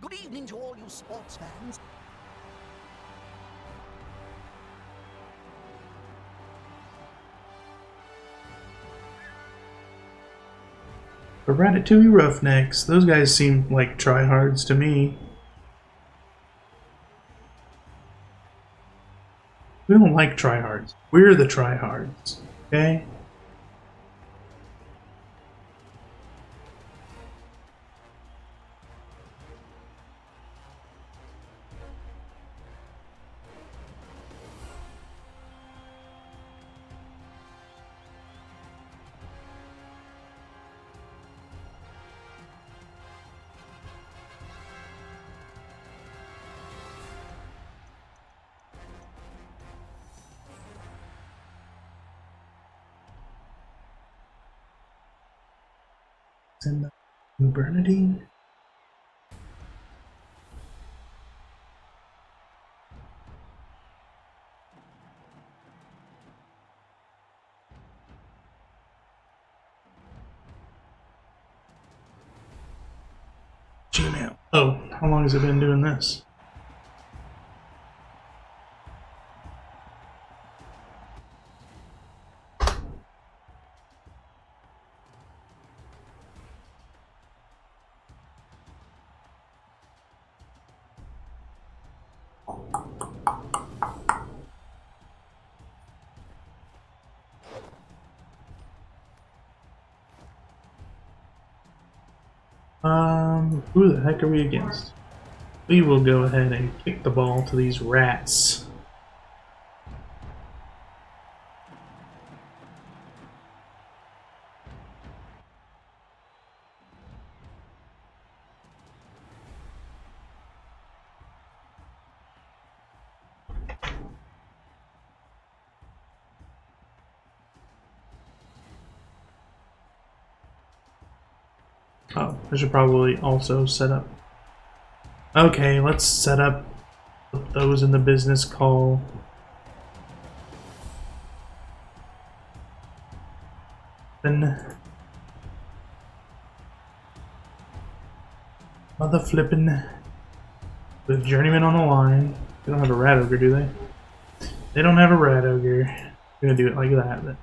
Good evening to all you sports fans. The Ratatouille Roughnecks. Those guys seem like tryhards to me. We don't like tryhards. We're the tryhards. Okay? in the New Bernadine. Gmail. Oh, how long has it been doing this? Who the heck are we against? We will go ahead and kick the ball to these rats. Oh, I should probably also set up. Okay, let's set up those in the business call. Then mother flippin' with Journeyman on the line. They don't have a rat ogre, do they? They don't have a rat ogre. We're gonna do it like that. Then.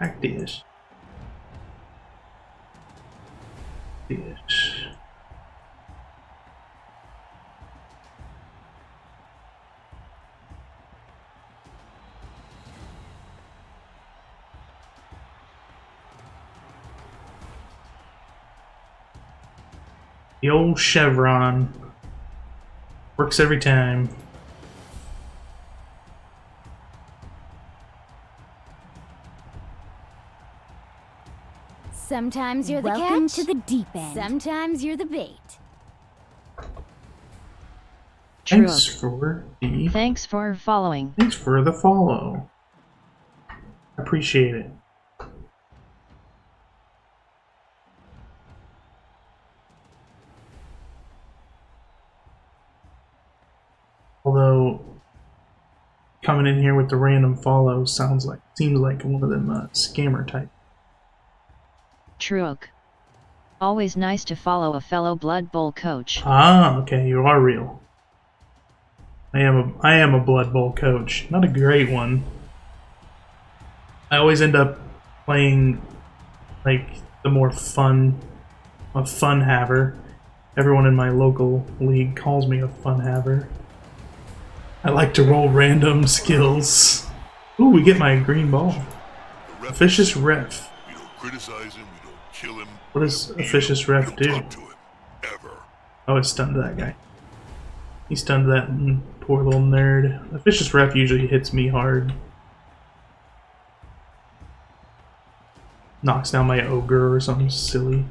Like this. This. The old chevron works every time. Sometimes you're the Welcome catch. to the deep end. Sometimes you're the bait. Thanks True. for Thanks for following. Thanks for the follow. Appreciate it. Although coming in here with the random follow seems like one of them scammer type. Truok. Always nice to follow a fellow Blood Bowl coach. Ah, okay, you are real. I am a Blood Bowl coach. Not a great one. I always end up playing like the more fun haver. Everyone in my local league calls me a fun haver. I like to roll random skills. Ooh, we get my green ball. Officious ref. We don't criticize him, we don't kill him. What does officious ref do? Talk to him, ever. Oh, it stunned that guy. He stunned that poor little nerd. Officious ref usually hits me hard. Knocks down my ogre or something silly.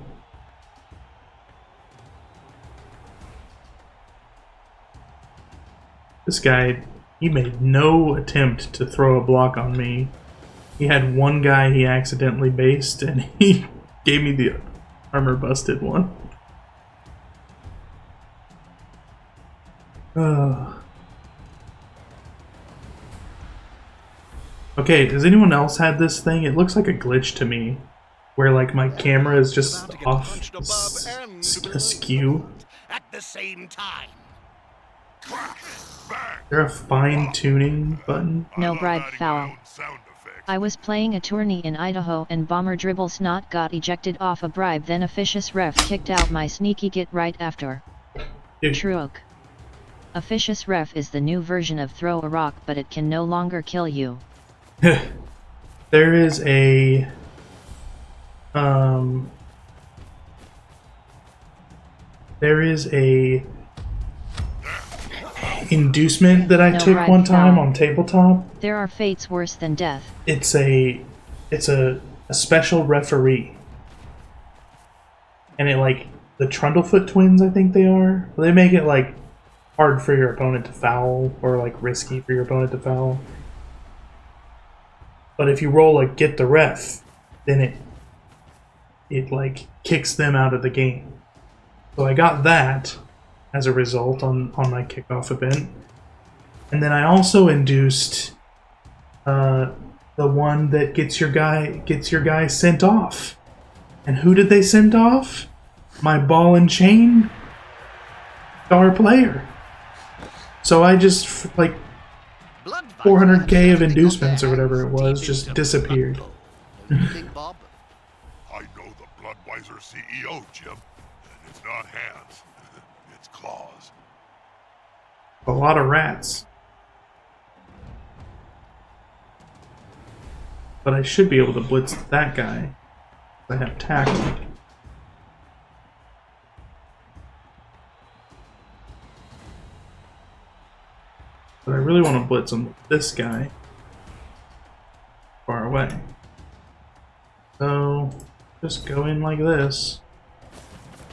This guy, he made no attempt to throw a block on me. He had one guy he accidentally based, and he gave me the armor busted one. Okay, does anyone else had this thing? It looks like a glitch to me, where like my camera is just off askew. At the same time. Is there a fine-tuning button? No bribe foul. I was playing a tourney in Idaho and Bomber Dribble Snot got ejected off a bribe, then Officious Ref kicked out my sneaky git right after. Truok. Officious Ref is the new version of Throw a Rock, but it can no longer kill you. There is a inducement that I took one time on tabletop. There are fates worse than death. It's a special referee, and it like the Trundlefoot twins, I think they are. They make it like hard for your opponent to foul, or like risky for your opponent to foul. But if you roll like get the ref, then it like kicks them out of the game. So I got that as a result on my kickoff event. And then I also induced the one that gets your guy sent off. And who did they send off? My ball and chain star player. So I just like 400k of inducements or whatever it was just disappeared. Don't you think, Bob? I know the Bloodweiser CEO, Jim. And it's not hands. It's claws. A lot of rats. But I should be able to blitz that guy. I have tackle. But I really want to blitz him with this guy. Far away. So, just go in like this.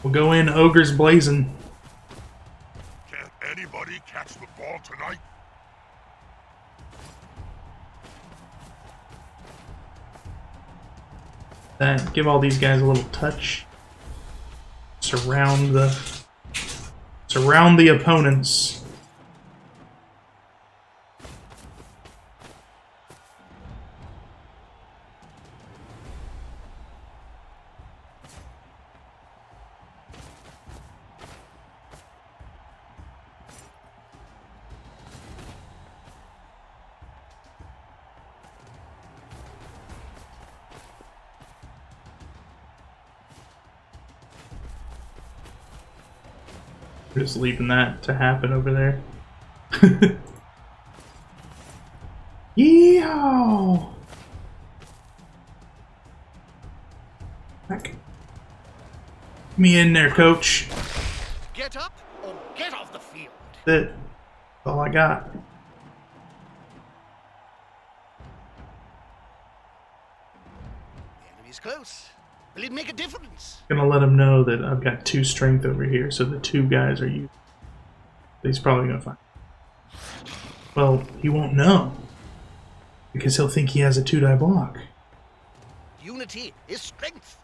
We'll go in ogres blazing. Can't anybody catch the ball tonight? That give all these guys a little touch. Surround the opponents. We're just leaving that to happen over there. Yeehaw! Back. Me in there, coach. Get up or get off the field. That's all I got. The enemy's close. Will it make a difference? Gonna let him know that I've got 2 strength over here, so the 2 guys are you. He's probably gonna find. Well, he won't know. Because he'll think he has a 2-die block. Unity is strength.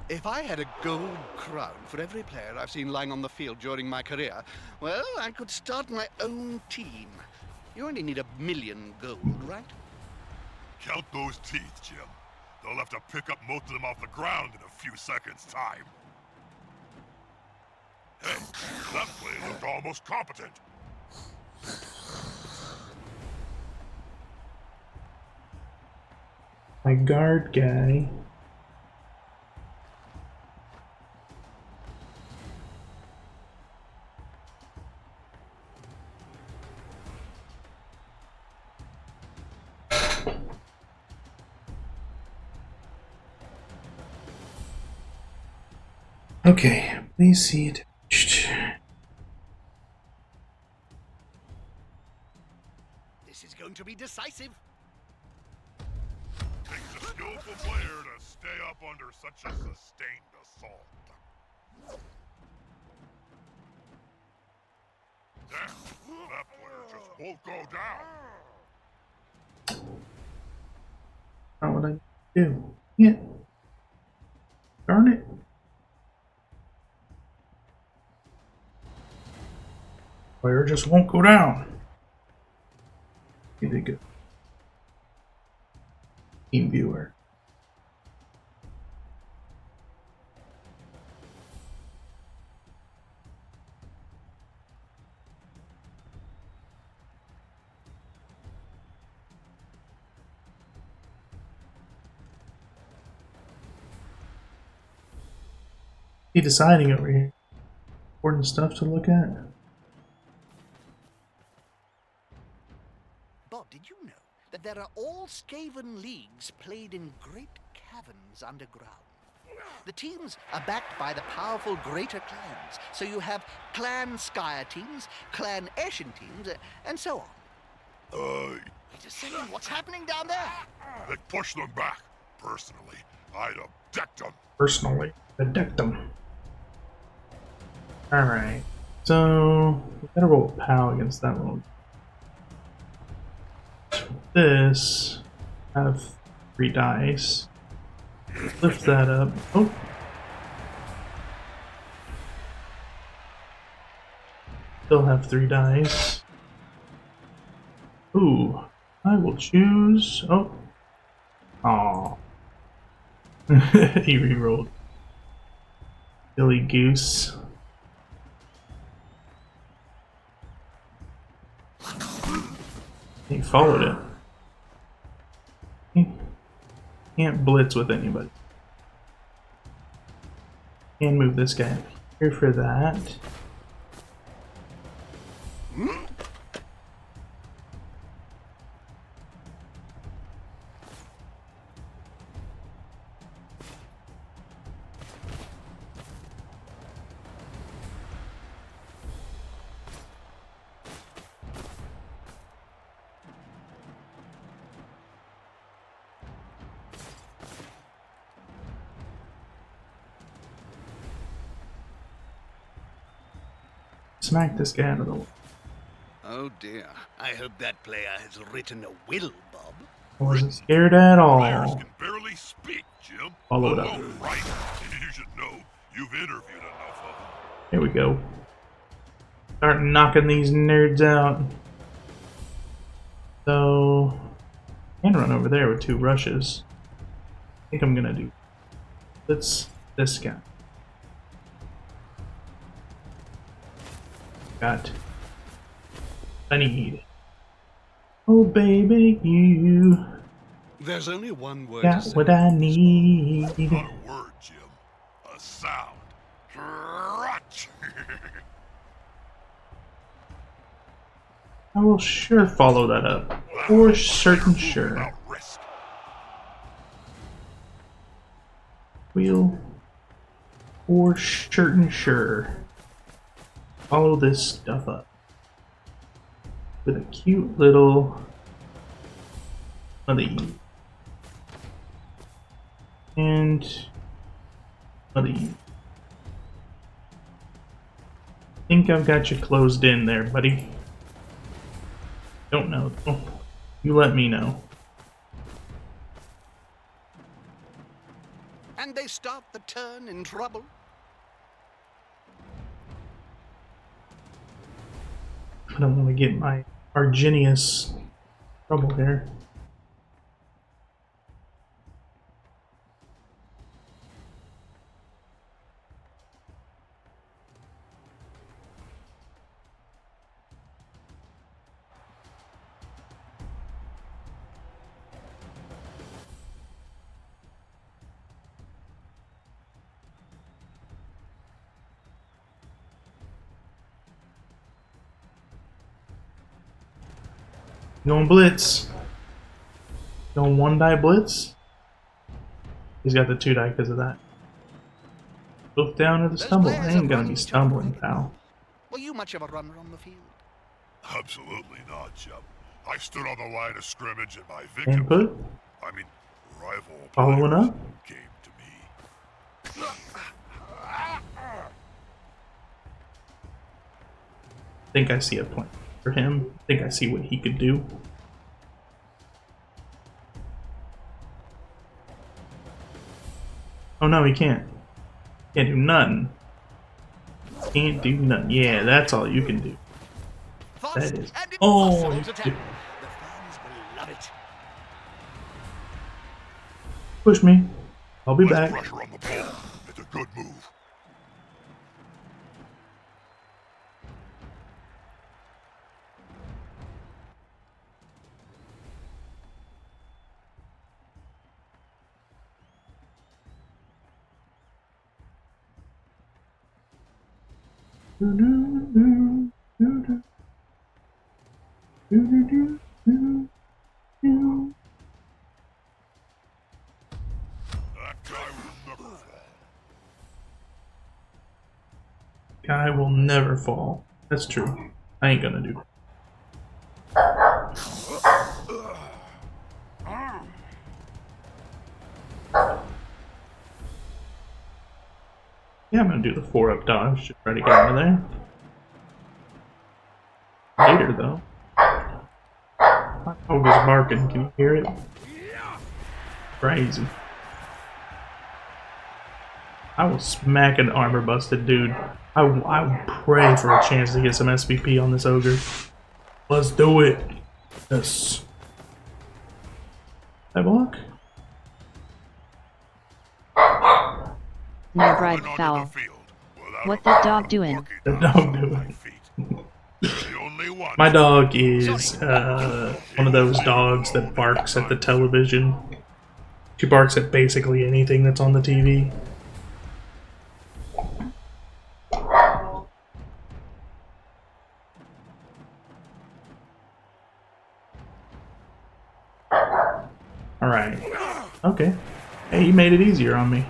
If I had a gold crown for every player I've seen lying on the field during my career, well, I could start my own team. You only need 1,000,000 gold, right? Count those teeth, Jim. They'll have to pick up most of them off the ground in a few seconds' time. Hey, that play looked almost competent. My guard guy. Okay, please see it. This is going to be decisive. Takes a skillful player to stay up under such a sustained assault. Damn, that player just won't go down. Not what I do. Yeah. Darn it. Player just won't go down. Here they go. Team viewer. He deciding over here. Important stuff to look at. Bob, did you know that there are all Skaven leagues played in great caverns underground? The teams are backed by the powerful greater clans, so you have Clan Skyer teams, Clan Ashen teams, and so on. Wait a second, what's happening down there? They push them back. Personally, I'd have decked them. Personally, I decked them. Alright. So we gotta roll a POW against that little. This have 3 dice. Lift that up. Oh. Still have 3 dice. Ooh. I will choose. Oh. Aw. He rerolled. Silly goose. He followed it. He can't blitz with anybody. Can't move this guy here for that. Smack this guy out of the way. Oh dear. I hope that player has written a will, Bob. I wasn't scared at Players all. can barely speak, Jim. Follow it up. Oh, right. You should know. You've interviewed enough of them. Here we go. Start knocking these nerds out. So, I can run over there with 2 rushes. I think I'm gonna do this guy. Got I need. Oh baby, you There's only one word got to say. what I need. Not a word, Jim. A sound. Crotch. I will sure follow that up. For certain sure. Without risk. We'll for certain sure follow this stuff up with a cute little muddy and muddy. Think I've got you closed in there, buddy. Don't know. Oh, you let me know. And they start the turn in trouble. I don't want to get my Arginius trouble here. Going blitz. Going 1-die blitz. He's got the 2-die because of that. Both down or the stumble. I ain't gonna be stumbling, pal. Were you much of a runner on the field? Absolutely not, Jim. I stood on the line of scrimmage and my And victim, put. rival Following players up. came to me. Think I see a plan for him. Think I see what he could do. Oh no, he can't. Can't do nothing. Can't do nothing. Yeah, that's all you can do. That is. Oh, The you- fans will love it. push me. I'll be Less back. pressure on the ball. It's a good move. That guy will never fall. Guy will never fall. That's true. I ain't gonna do. Yeah, I'm gonna do the 4-up dodge to try to get out of there. Later, though. My dog was barking. Can you hear it? Crazy. I will smack an armor busted dude. I would pray for a chance to get some SVP on this ogre. Let's do it. Yes. I block? No bribe foul. What that dog doing? The dog doing. My dog is one of those dogs that barks at the television. She barks at basically anything that's on the TV. Alright. Okay. Hey, he made it easier on me.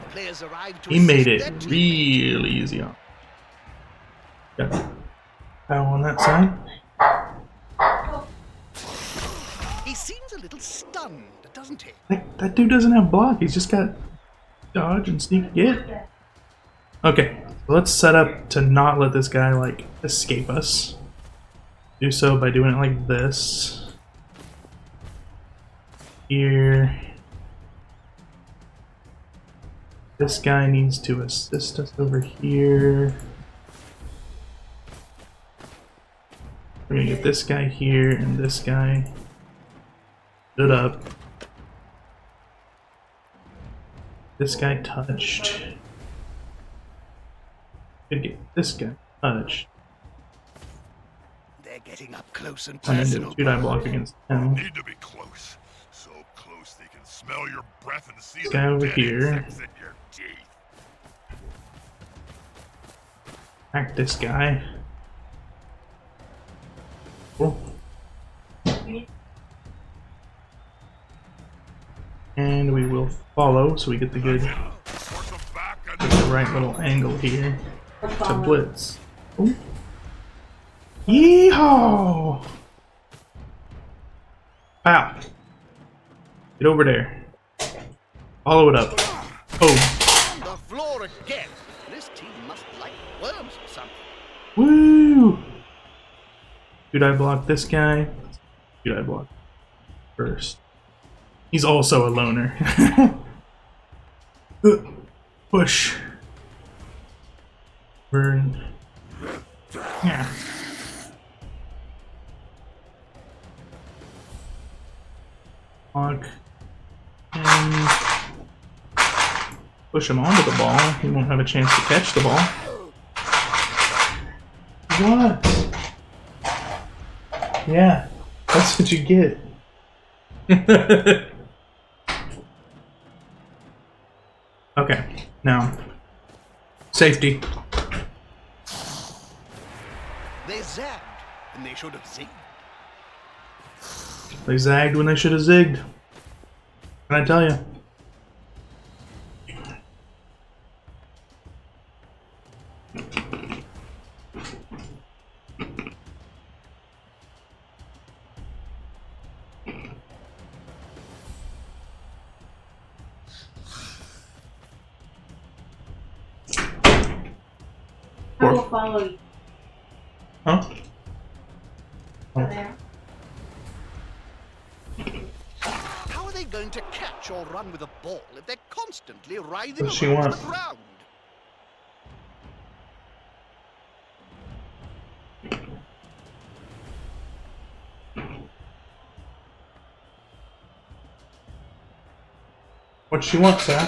He made it real easy on me. Got power on that side. He seems a little stunned, doesn't he? That dude doesn't have block. He's just got dodge and sneak get. Okay, so let's set up to not let this guy, like, escape us. Do so by doing it like this. Here. This guy needs to assist us over here. We're gonna get this guy here and this guy stood up. This guy touched. Gonna get this guy touched. They're getting up close and And then personal. do 2-die block against him. Need to be close. So close they can smell your breath and see This the guy over dead here. insects in your teeth. Hack this guy. Cool. And we will follow so we get the good, the right little angle here to blitz. Ooh. Yeehaw! Pow! Get over there. Follow it up. Oh. On the floor again. This team must like worms or something. Woo! 2-die block this guy. 2-die block first. He's also a loner. Push. Burn. Yeah. Block. And push him onto the ball. He won't have a chance to catch the ball. What? Yeah, that's what you get. Okay, now, safety. They zagged, and they should have zigged. They zagged when they should have zigged. Can I tell you? I will follow you. Huh? There. How are they going to catch or run with a ball if they're constantly writhing What does she around want? the ground? What she wants, Sam?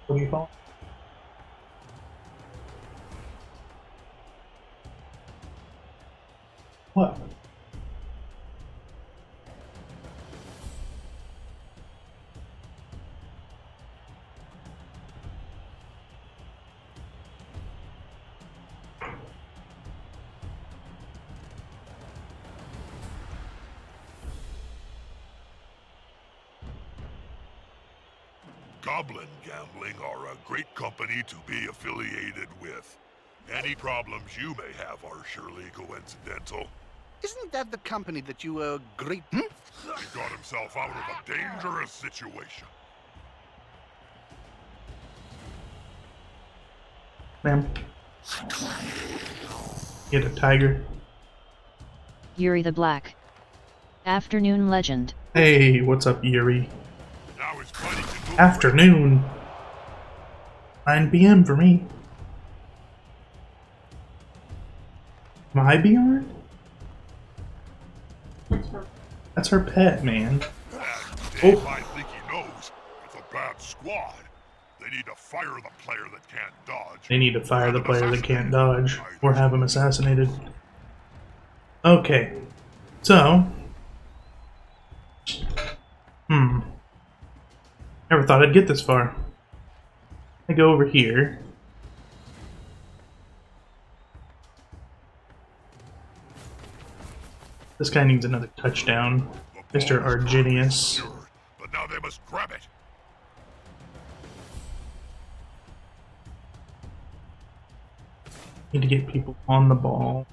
What do you call? What? Goblin Gambling are a great company to be affiliated with. Any problems you may have are surely coincidental. Isn't that the company that you great? He got himself out of a dangerous situation. Ma'am. Get a tiger. Yuri the Black. Afternoon legend. Hey, what's up, Yuri? Now is plenty to move. Afternoon. 9 p.m. for me. Am I beyond? That's her pet, man. Dave might think he knows. It's a bad squad. They need to fire the player that can't dodge. They need to fire the player that can't dodge, or have him assassinated. Okay, so... Never thought I'd get this far. I go over here. This guy needs another touchdown. Mr. Arginius. But now they must grab it. Need to get people on the ball.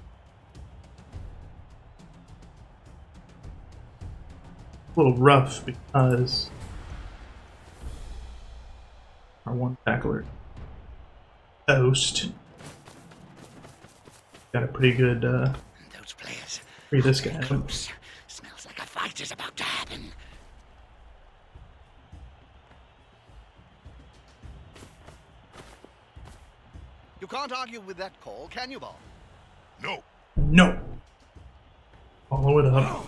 A little rough because our one tackler, Toast, got a pretty good Those players. free this guy. Close. Smells like a fight is about to happen. You can't argue with that call, can you, Bob? No. No. Follow it up.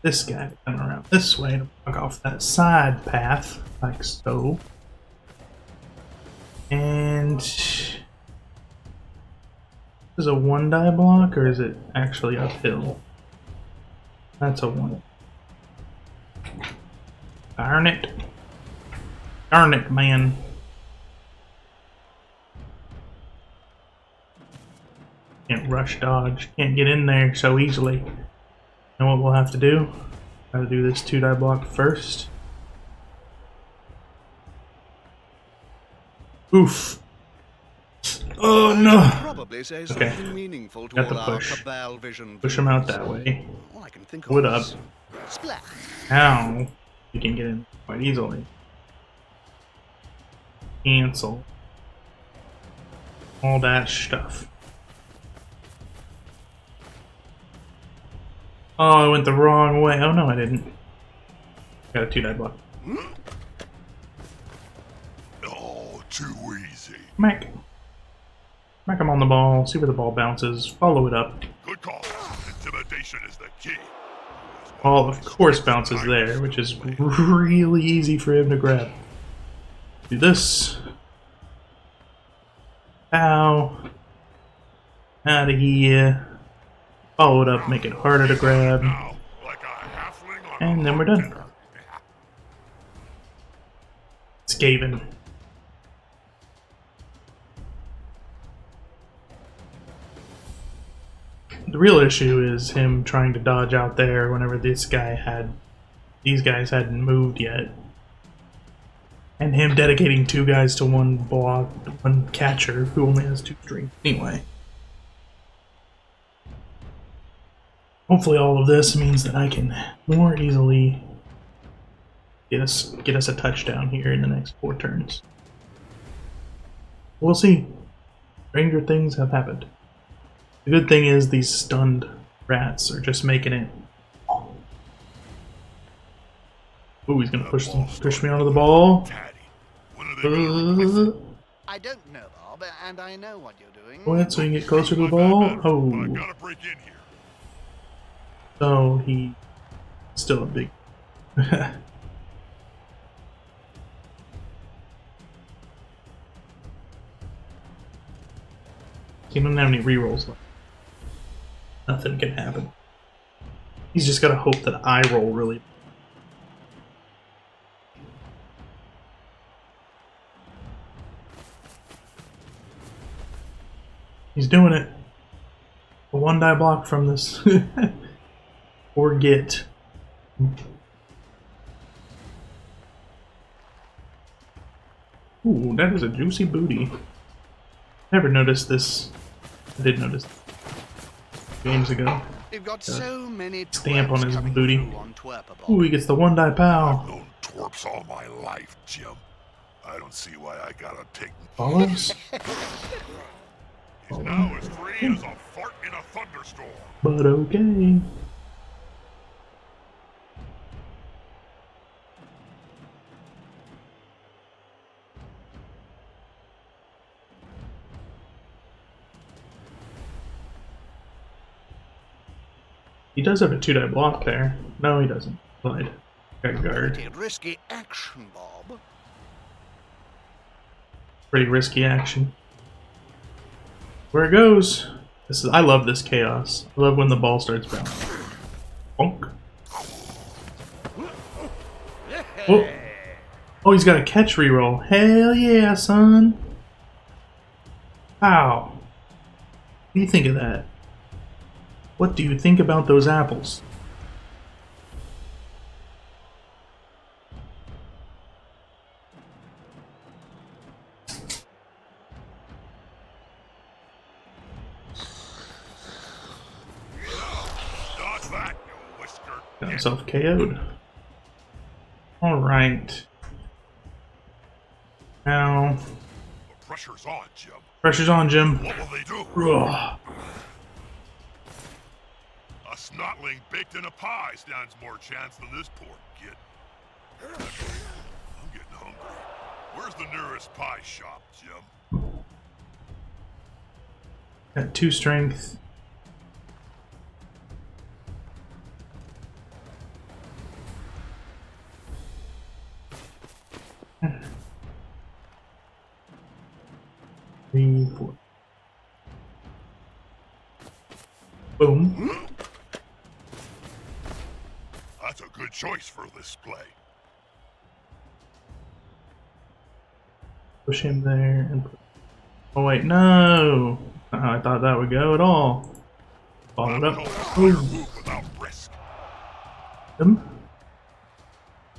This guy coming around this way to block off that side path, like so. And is a 1-die block, or is it actually uphill? That's a 1. Darn it. Darn it, man. Can't rush dodge. Can't get in there so easily. You know what we'll have to do? Gotta do this 2-die block first. Oof. Oh no. Probably say Okay. something meaningful to Got the all our push. Cabal vision. Push him out that way. All I can think Pull it of up. is Splash. Now you can get in quite easily. Cancel. All that stuff. Oh, I went the wrong way. Oh no, I didn't. Got a 2-die block. Oh, too easy. Smack. Smack him on the ball. See where the ball bounces. Follow it up. Good call. Intimidation is the key. Ball, of course, bounces there, which is really easy for him to grab. Do this. Ow. Out of here. Follow it up, make it harder to grab. Now, like a halfling on And a then we're hot done. dinner. Skaven. The real issue is him trying to dodge out there whenever these guys hadn't moved yet. And him dedicating 2 guys to 1 block, 1 catcher who only has 2 strength anyway. Hopefully all of this means that I can more easily get us a touchdown here in the next 4 turns. We'll see. Stranger things have happened. The good thing is these stunned rats are just making it. Ooh, he's gonna push me onto the ball. Daddy, when are they gonna I don't know, Bob, and I know what you're doing. Go ahead so you can get closer to the ball. But I Oh, gotta break in here. so he still a big. He doesn't have any rerolls left. Nothing can happen. He's just gotta hope that I roll really. He's doing it. A 1-die block from this. Or get. Ooh, that is a juicy booty. Never noticed this. I did notice games ago. We've got so many Stamp on twerps his coming booty. through on Twerp, Bob. Ooh, he gets the 1-die I've pow. known twerps all my life, Jim. I don't see why I gotta take... Follows? He's now as free as a fart in a thunderstorm. But okay. He does have a 2-die block there. No, he doesn't. Lied. Got guard. Pretty risky action, Bob. Pretty risky action. Where it goes. This is. I love this chaos. I love when the ball starts bouncing. Bonk. Oh. Oh, he's got a catch reroll. Hell yeah, son. Wow. What do you think of that? What do you think about those apples? Got himself KO'd. Alright. Now... The pressure's on, Jim. Pressure's on, Jim. What will they do? Ugh. A snotling baked in a pie stands more chance than this poor kid. I'm getting hungry. Where's the nearest pie shop, Jim? Got 2 strength. Three, 4. Boom. That's a good choice for this play. Push him there and put... Oh wait, no! I thought that would go at all. Followed up. Boom. Without risk.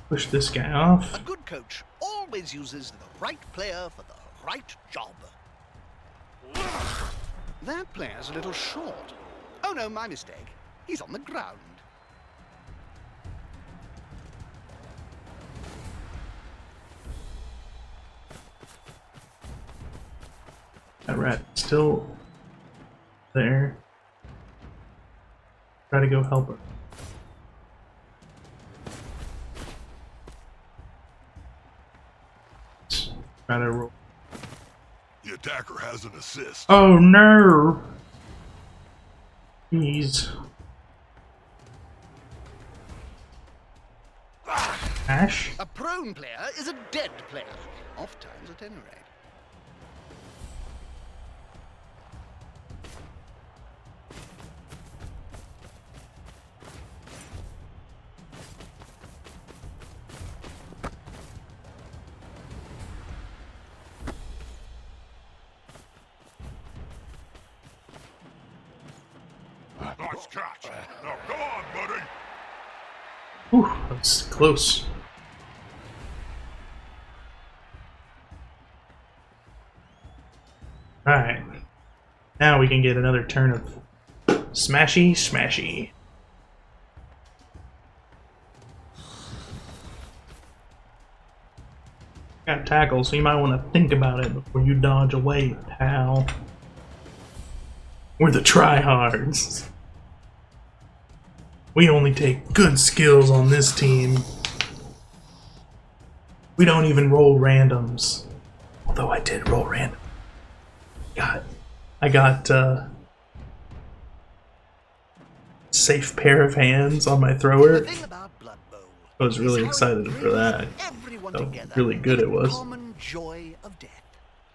Push this guy off. A good coach always uses the right player for the right job. That player's a little short. Oh no, my mistake. He's on the ground. That rat still there. Try to go help her. Try to roll. The attacker has an assist. Oh no! Jeez. Ash? A prone player is a dead player. Oft times at any rate. Nice catch. Now go on, buddy. Whew, that's close. Alright. Now we can get another turn of smashy smashy. Got tackle, so you might want to think about it before you dodge away, pal. We're the Tryhards. We only take good skills on this team. We don't even roll randoms. Although I did roll random. I got safe pair of hands on my thrower. The thing about Blood Bowl I was really is how excited it for that. brings everyone How together really good it in was. the common joy of death.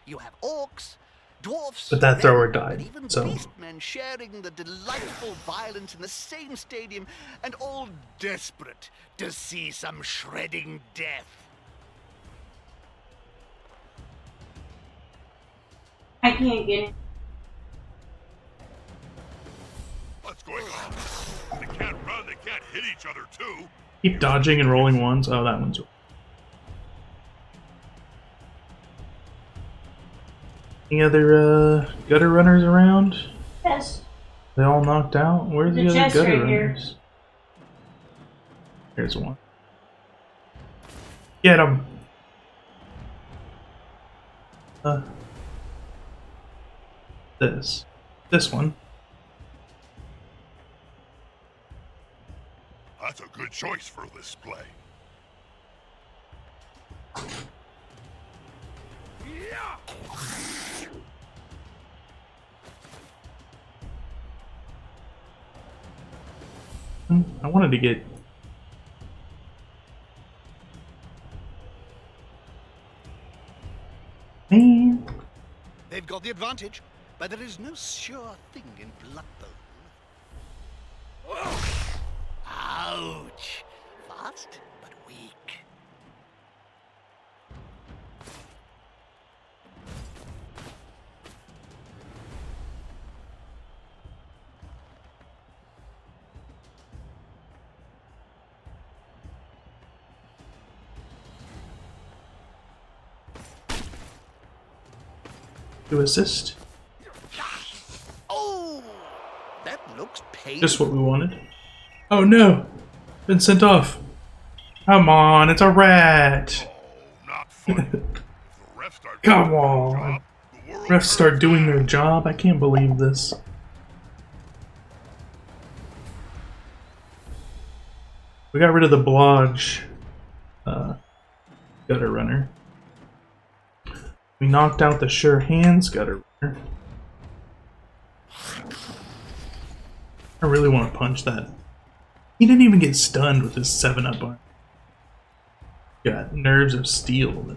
You have orcs, dwarfs, But that thrower men, died, and even so- beastmen sharing the delightful violence in the same stadium, and all desperate to see some shredding death. I can't get it. What's going on? They can't run, they can't hit each other too. Keep dodging and rolling ones. Oh, that one's... Any other gutter runners around? Yes. They all knocked out? Where's the The other chest gutter right here. runners? Here's one. Get him! this one. That's a good choice for this play. I wanted to get. Man. They've got the advantage, but there is no sure thing in Blood Bowl. Ouch! Fast, but weak. To assist. Oh! That looks painful. Just what we wanted. Oh no! Been sent off. Come on, it's a rat! Oh, not funny. If the refs start Come doing their on! job, the world Refs start turns doing out. their job? I can't believe this. We got rid of the Blodge gutter runner. We knocked out the Sure Hands gutter runner. I really want to punch that. He didn't even get stunned with his 7-up arm. Got nerves of steel.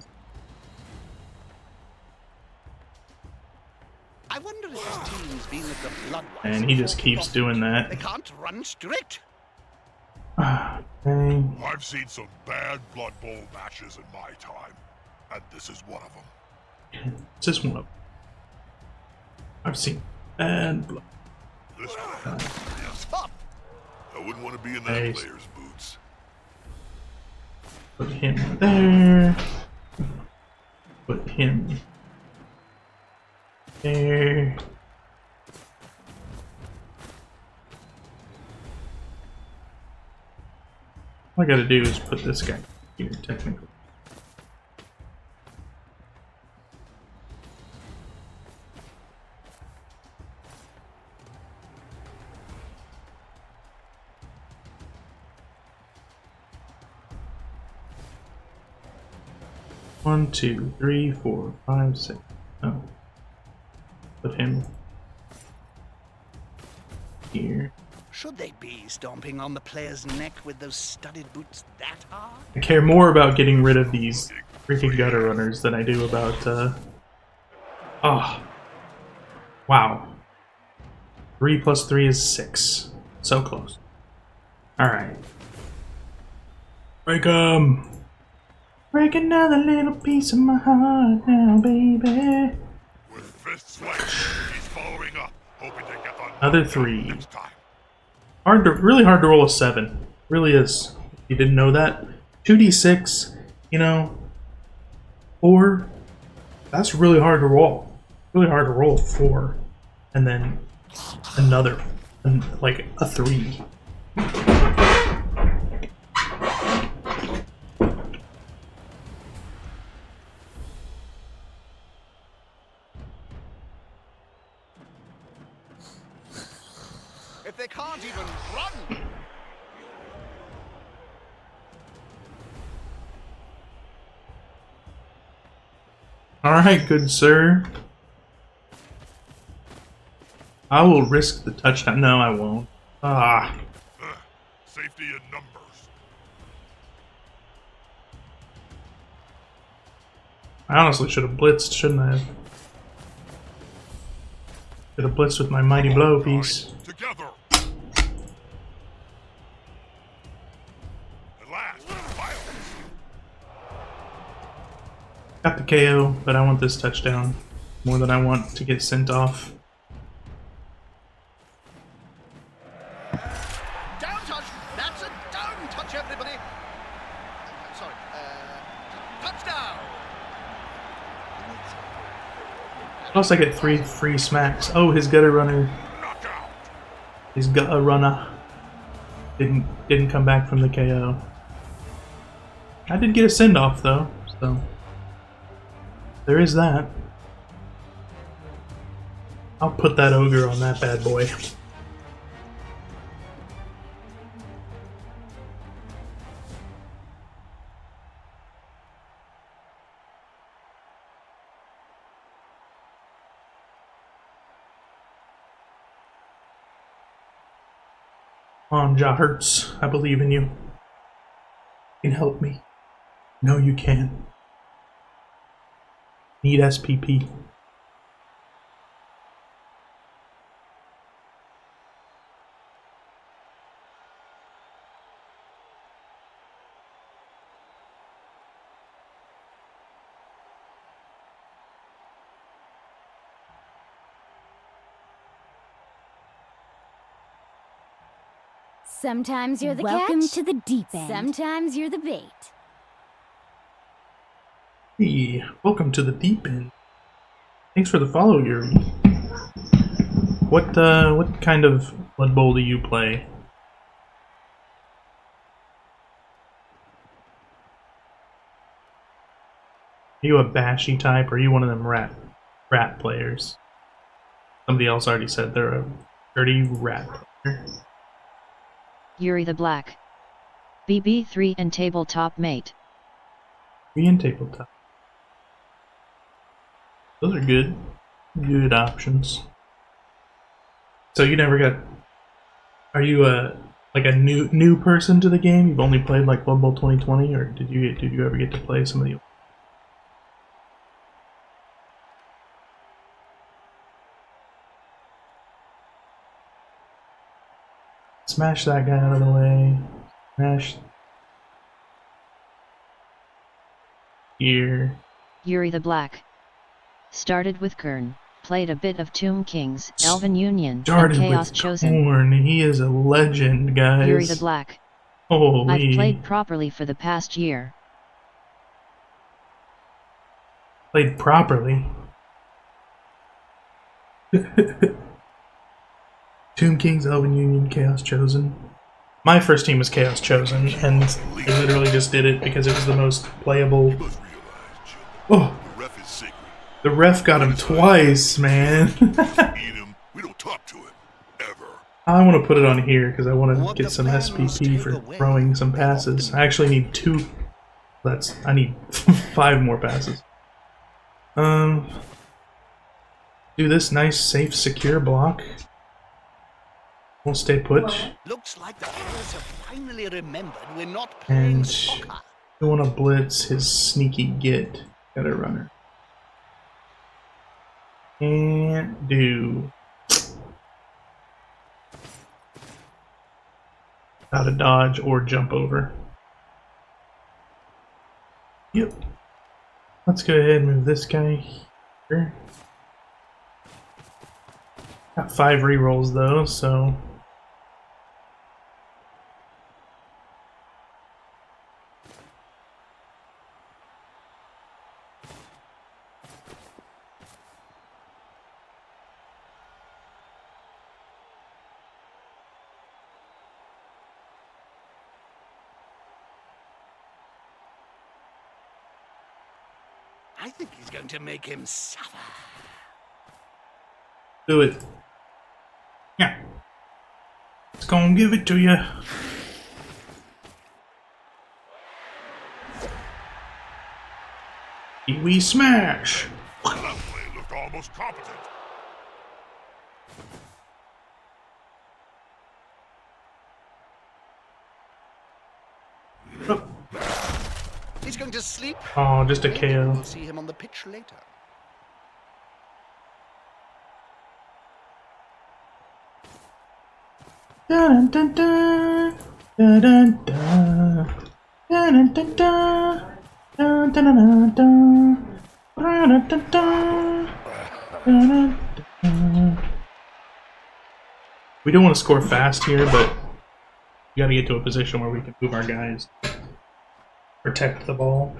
I wonder if this team's been at the Blood Ones And he just before. keeps doing They that. can't run straight. Okay. I've seen some bad Blood Bowl matches in my time, and this is one of them. It's just one of them. I've seen bad blood. This one, yes. Tough. I wouldn't want to be in that Nice. player's boots. Put him there. Put him there. All I gotta do is put this guy here, technically. One, two, three, 4, 5, 6. Oh. Put him here. Should they be stomping on the player's neck with those studded boots that hard? I care more about getting rid of these freaking gutter runners than I do about, Oh. Wow. 3 plus 3 is 6. So close. Alright. Break 'em! Break another little piece of my heart now, baby. With fists sweating, he's following up, hoping to get the Another knockout 3. next time. Really hard to roll a 7. Really is. You didn't know that? 2d6, you know, 4. That's really hard to roll. Really hard to roll 4. And then another, like a 3. If they can't even run! Alright, good sir. I will risk the touchdown. No, I won't. Ah. Safety in numbers. I honestly should have blitzed, shouldn't I have? Should have blitzed with my mighty blow piece. Together. At last, violence. Got the KO, but I want this touchdown more than I want to get sent off. Down touch! That's a down touch, everybody! Sorry, touchdown! Plus I get 3 free smacks. Oh, his gutter runner. Knockout. His gutter runner didn't come back from the KO. I did get a send off though, so there is that. I'll put that ogre on that bad boy. Come on, Tryhards. I believe in you. You can help me. No, you can. Need SPP. Sometimes you're the Welcome catch. to the deep end. Sometimes you're the bait. Hey, welcome to the deep end. Thanks for the follow, Yuri. What kind of Blood Bowl do you play? Are you a bashy type, or are you one of them rat players? Somebody else already said they're a dirty rat player. Yuri the Black. BB3 and tabletop mate. Me and tabletop. Those are good. Good options. So you never got... Are you like a new person to the game? You've only played like Blood Bowl 2020, or did you ever get to play some of the... Smash that guy out of the way. Smash... Here. Yuri the Black. Started with Kern. Played a bit of Tomb Kings, Elven Union, and Chaos Chosen. Corn. He is a legend, guys. Yuri the Black. Holy. I've played properly for the past year. Played properly. Tomb Kings, Elven Union, Chaos Chosen. My first team was Chaos Chosen, and I literally just did it because it was the most playable. Oh, The ref is sacred. the ref got him twice, man. Eat him. We don't talk to him. Ever. I want to put it on here because I want to What get the some fans SPP take for away, throwing some they passes. often I actually need 2. I need 5 more passes. Do this nice, safe, secure block. We'll stay put. Looks like the players have finally remembered we're not playing And soccer. we want to blitz his sneaky get at a runner. Can't do. Out of dodge or jump over. Yep. Let's go ahead and move this guy here. Got 5 rerolls though, so. I think he's going to make him suffer. Do it. Yeah. It's gonna give it to you. Kiwi smash. That play looked almost competent. He's going to sleep. Oh, just a Maybe KO. we'll see him on the pitch later. Dun dun dun dun dun dun dun dun dun dun dun dun dun dun dun dun dun. We do want to score fast here, but we gotta get to a position where we can move our guys, protect the ball.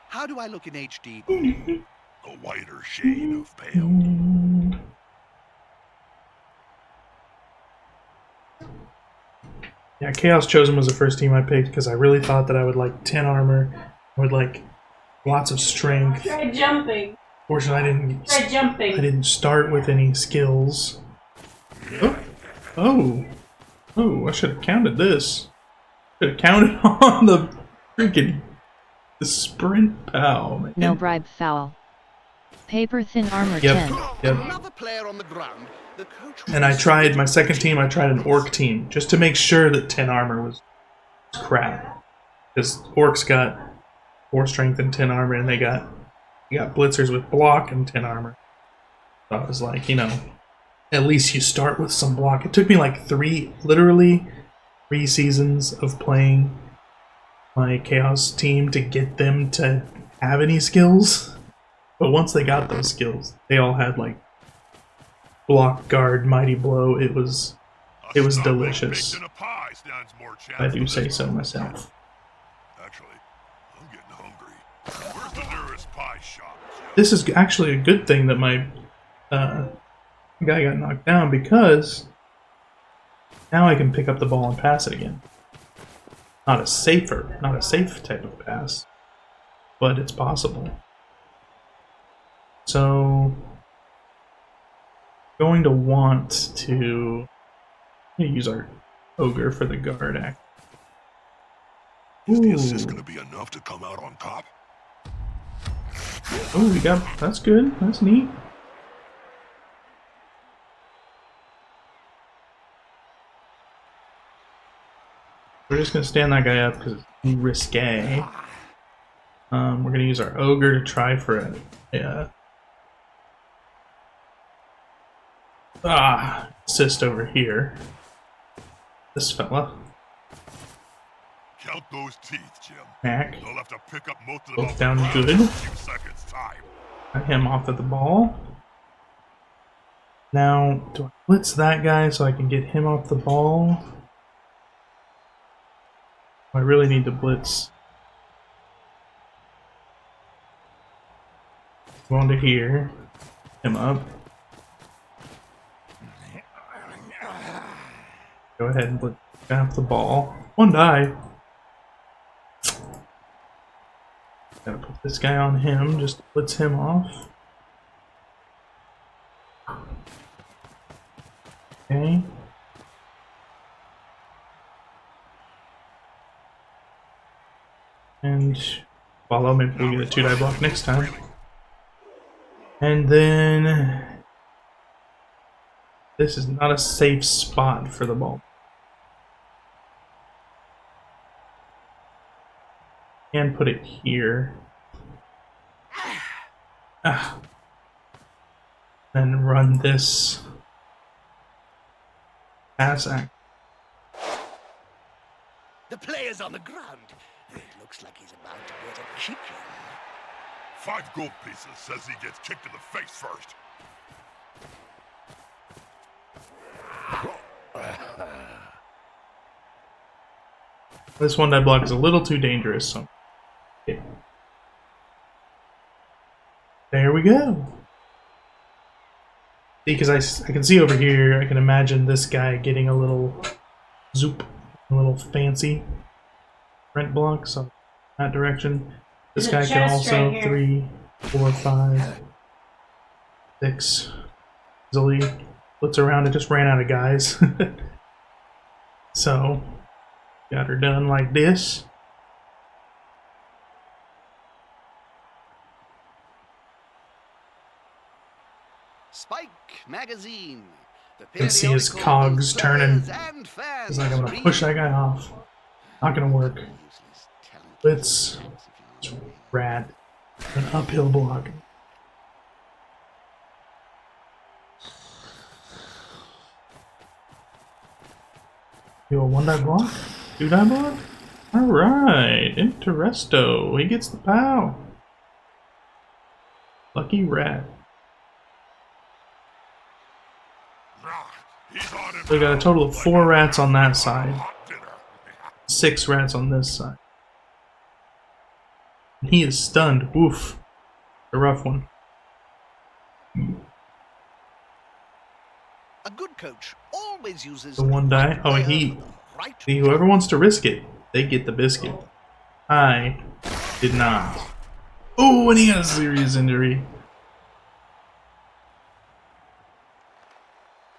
How do I look in HD? A whiter shade of pale. Yeah, Chaos Chosen was the first team I picked because I really thought that I would like 10 armor, I would like lots of strength. Try jumping. Fortunately, Try jumping. I didn't start with any skills. Oh, oh, oh! I should have counted this. Should have counted on the freaking the sprint pow. Man. No bribe foul. Paper thin armor Yep. 10. Yep. Another player on the ground. The coach And I tried my second team. I tried an orc team just to make sure that 10 armor was crap. Because orcs got 4 strength and 10 armor, and they got blitzers with block and 10 armor. So I was like, you know, at least you start with some block. It took me like literally 3 seasons of playing my Chaos team to get them to have any skills. But once they got those skills, they all had like block, guard, mighty blow. It was delicious. I do say so myself. Actually, I'm getting hungry. Where's the nearest pie shop, Jim? This is actually a good thing that my guy got knocked down, because now I can pick up the ball and pass it again. Not a safe type of pass, but it's possible. So, going to want to use our ogre for the guard act. Is the assist going to be enough to come out on top? Oh, that's good. That's neat. We're just gonna stand that guy up because it's risque. We're gonna use our ogre to try for a assist over here. This fella. Count those teeth, Jim. Mac. They'll have to pick up most of them Both down good. in a few seconds time. Got him off at the ball. Now, do I blitz that guy so I can get him off the ball? I really need to blitz. Go on to here. Him up. Go ahead and blitz off the ball. One die. Gotta put this guy on him just to blitz him off. Okay. And follow, maybe we'll get a 2-die block next time. And then this is not a safe spot for the ball. And put it here. Then run this pass act. The player's on the ground. It looks like he's about to get a kick in. 5 gold pieces says he gets kicked in the face first. This 1-die block is a little too dangerous, so okay. There we go. See, because I can see over here, I can imagine this guy getting a little zoop, a little fancy rent block, so that direction. This guy can also right 3, 4, 5, 6 easily blitz around. It just ran out of guys. So got her done like this. Spike Magazine. You can see his cogs turning. He's like, I'm gonna push that guy off. Not gonna work. Blitz. It's rad. An uphill block. You a 1-die block? 2-die block? Alright, Interesto. He gets the POW. Lucky rat. So we got a total of 4 rats on that side. 6 rats on this side. He is stunned. Oof. A rough one. coach always uses The one die? right Oh, player he... for the right See, whoever wants to risk it, they get the biscuit. I did not. Oh, and he got a serious injury.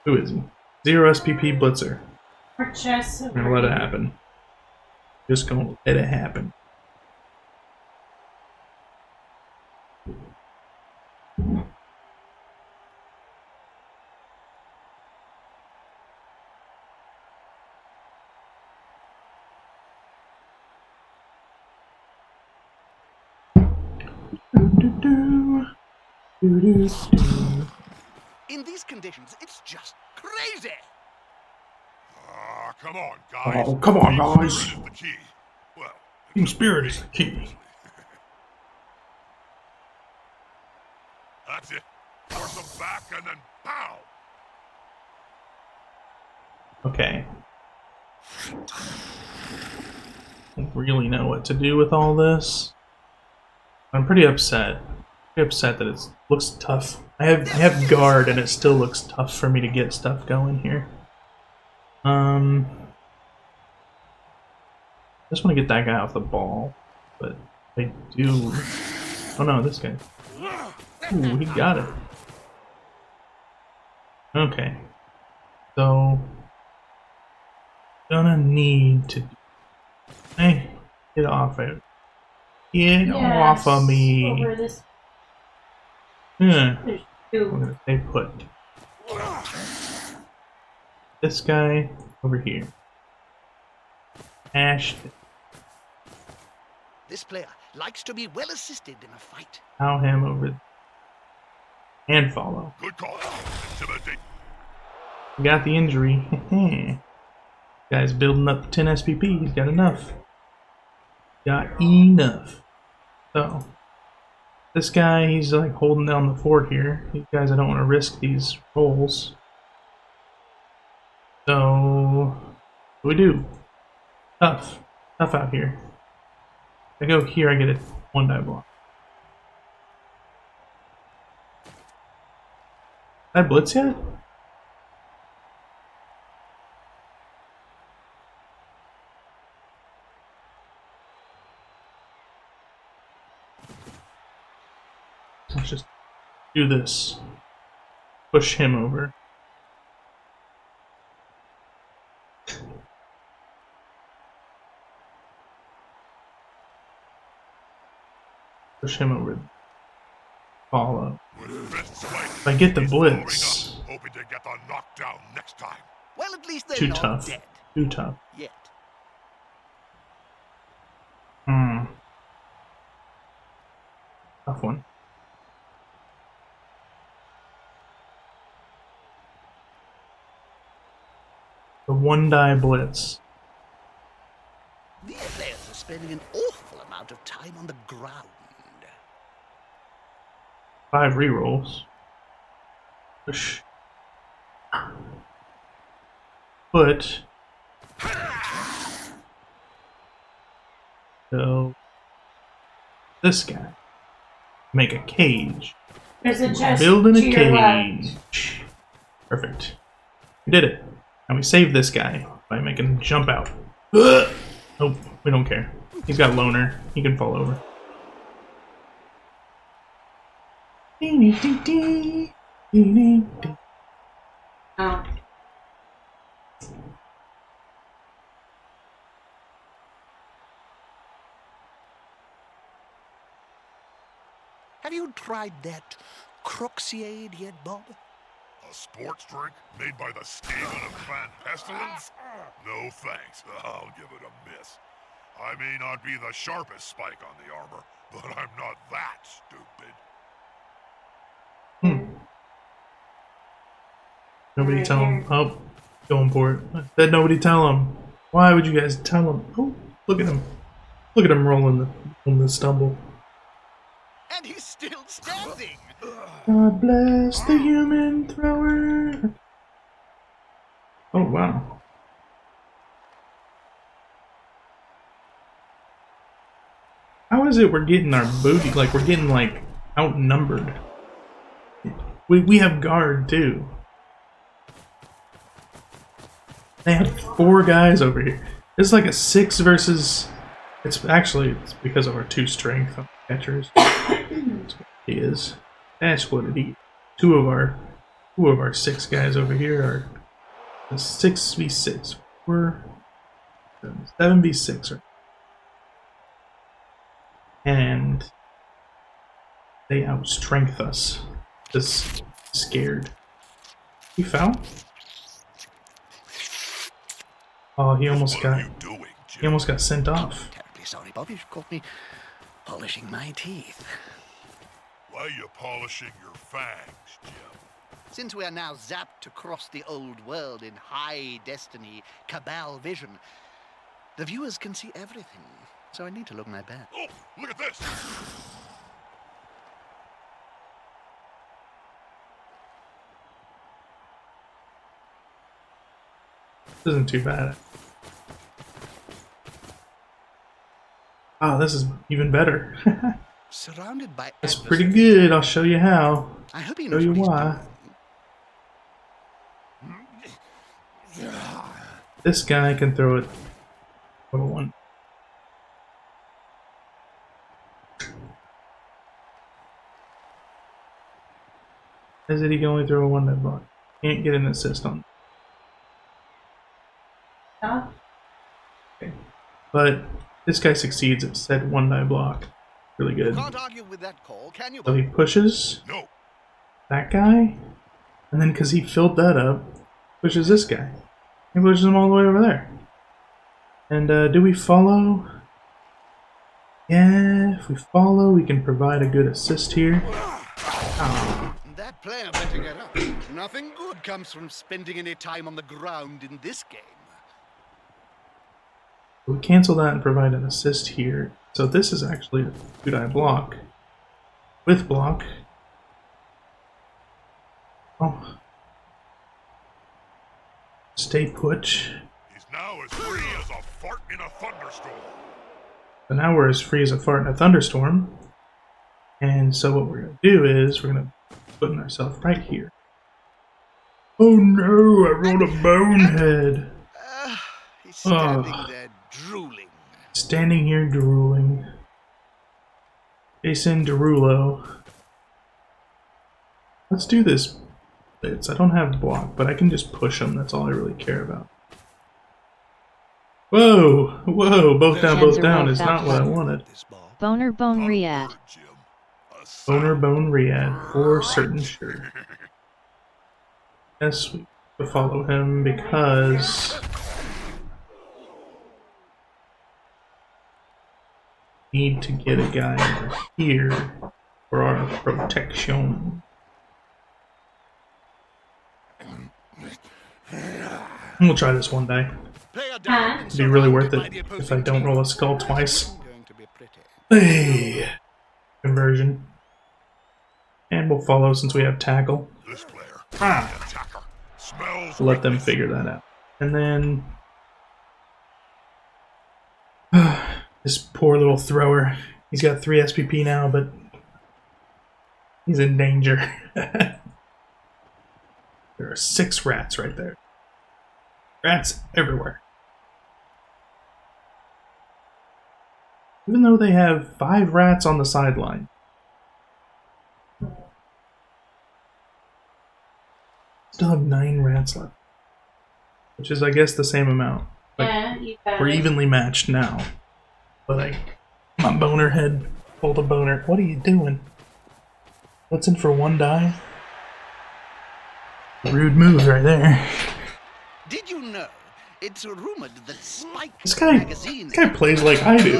Who is he? 0 SPP Blitzer. Our chests I'm gonna let it happen. Just gonna let it happen. In these conditions, it's just crazy. Ah, come on, guys. Oh, come on, Team guys. spirit is the key. Well, Team spirit is the key. that's it. Force them back and then pow! Okay. I don't really know what to do with all this. I'm pretty upset. Pretty upset that it looks tough. I have guard and it still looks tough for me to get stuff going here. I just want to get that guy off the ball, but I do. Oh no, this guy. Ooh, he got it. Okay. So gonna need to. Hey, get off it. Get off of me. Over this. Yeah. There's I'm two. gonna stay put. This guy over here. Ashton. This player likes to be well assisted in a fight. How him over there. And follow. Good call. Intimidate. We got the injury. Guy's building up 10 SPP. He's got enough. Got enough. So, this guy, he's like holding down the fort here. These guys, I don't want to risk these rolls. So, what do we do? Tough. Tough out here. If I go here, I get a 1-die block. Did I blitz yet? Let's just do this. Push him over. Push him over. Follow. With fists wide. If I get the He's blitz. powering up, hoping to get the knockdown next time. Well, at least they're Too not tough. dead Too tough. yet. Tough one. The 1-die blitz. These players are spending an awful amount of time on the ground. 5 rerolls. Push. Put. So. This guy. Make a cage. There's a chest Building to a your left. cage. Perfect. We did it. And we saved this guy by making him jump out. Nope, we don't care. He's got loner. He can fall over. Oh. Have you tried that Croxiade yet, Bob? A sports drink made by the Skaven of Clan Pestilence? No thanks. I'll give it a miss. I may not be the sharpest spike on the armor, but I'm not that stupid. Nobody tell him. Oh, going for it. I said nobody tell him. Why would you guys tell him? Oh, look at him. Look at him rolling the stumble. And he's still standing! God bless the human thrower. Oh, wow. How is it we're getting our booty, like we're getting like outnumbered? We have guard too. They have 4 guys over here. It's like a 6 versus. It's because of our 2 strength on catchers. That's what it is. That's what it is. Two of our 6 guys over here are the 6v6. We're 7v6, right? And they outstrength us. Just scared. He fell? Oh, he almost got sent off. Terribly sorry, Bob. You caught me polishing my teeth. Why are you polishing your fangs, Jim? Since we are now zapped to cross the old world in high destiny cabal vision, the viewers can see everything. So I need to look my best. Oh, look at this! This isn't too bad. Oh, this is even better. Surrounded by That's pretty good. I'll show you how. I hope he Show knows you what he's why. This guy can throw it. One. Is it he can only throw a 1-die block? Can't get an assist on. Okay. But this guy succeeds at said 1-die block. Really good. Can't argue with that call, can you? So he pushes No. that guy, and then because he filled that up, pushes this guy. He pushes him all the way over there. And do we follow? Yeah, if we follow, we can provide a good assist here. Oh. That player better get up. Nothing good comes from spending any time on the ground in this game. We cancel that and provide an assist here. So this is actually a 2-die block. With block. Oh. Stay put. He's now as free as a fart in a thunderstorm. So now we're as free as a fart in a thunderstorm. And so what we're going to do is we're going to put ourselves right here. Oh no, I rolled a bonehead. He's standing there drooling. Standing here drooling. Jason Derulo. Let's do this. I don't have block, but I can just push him. That's all I really care about. Whoa! Whoa! Both down is not what I wanted. Boner Bone Riyadh. Boner Bone Riyadh, for certain sure. Yes, we have to follow him because we need to get a guy over here for our protection. We'll try this 1-die. It'd be really worth it if I don't roll a skull twice. Hey, conversion. And we'll follow since we have tackle. This player, Ah. attacker, smells Let them weakness. figure that out. And then this poor little thrower. He's got 3 SPP now, but he's in danger. There are 6 rats right there. Rats everywhere. Even though they have 5 rats on the sideline. Still have 9 rats left. Which is, I guess, the same amount. Like, Yeah, you got we're it. evenly matched now. But my boner head pulled a boner. What are you doing? What's in for 1 die? Rude move right there. Did you know? It's rumored that Spike This guy magazine plays like I do.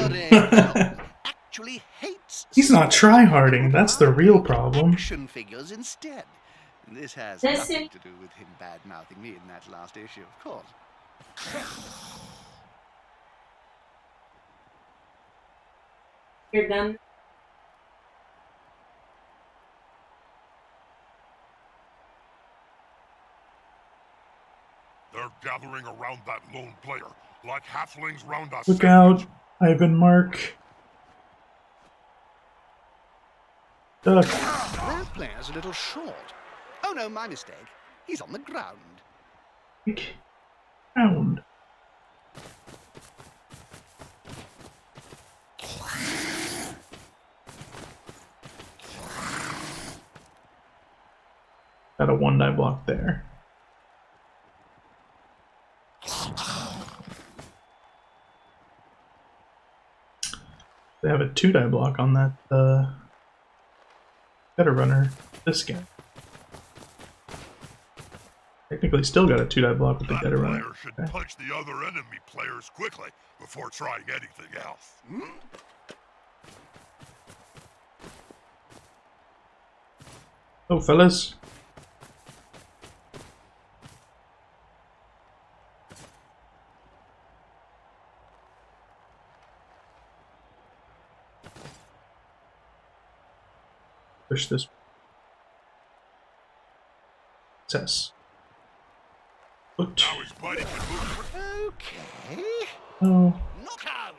actually hates He's not tryharding. That's the real problem. action figures instead. This has This nothing is- to do with him bad-mouthing me in that last issue, of course. You're done. They're gathering around that lone player, like halflings round a Look sandwich. out, Ivan Mark. Duck. That player's a little short. Oh no, my mistake. He's on the ground. Ow. Got a 1-die block there. They have a 2-die block on that gutter runner. This guy. Technically still got a 2-die block with the gutter runner. Player should punch the other enemy players quickly before trying anything else. Oh, fellas. Push this. Success. Looked. Now his buddy can move. Okay. Oh. Knockout.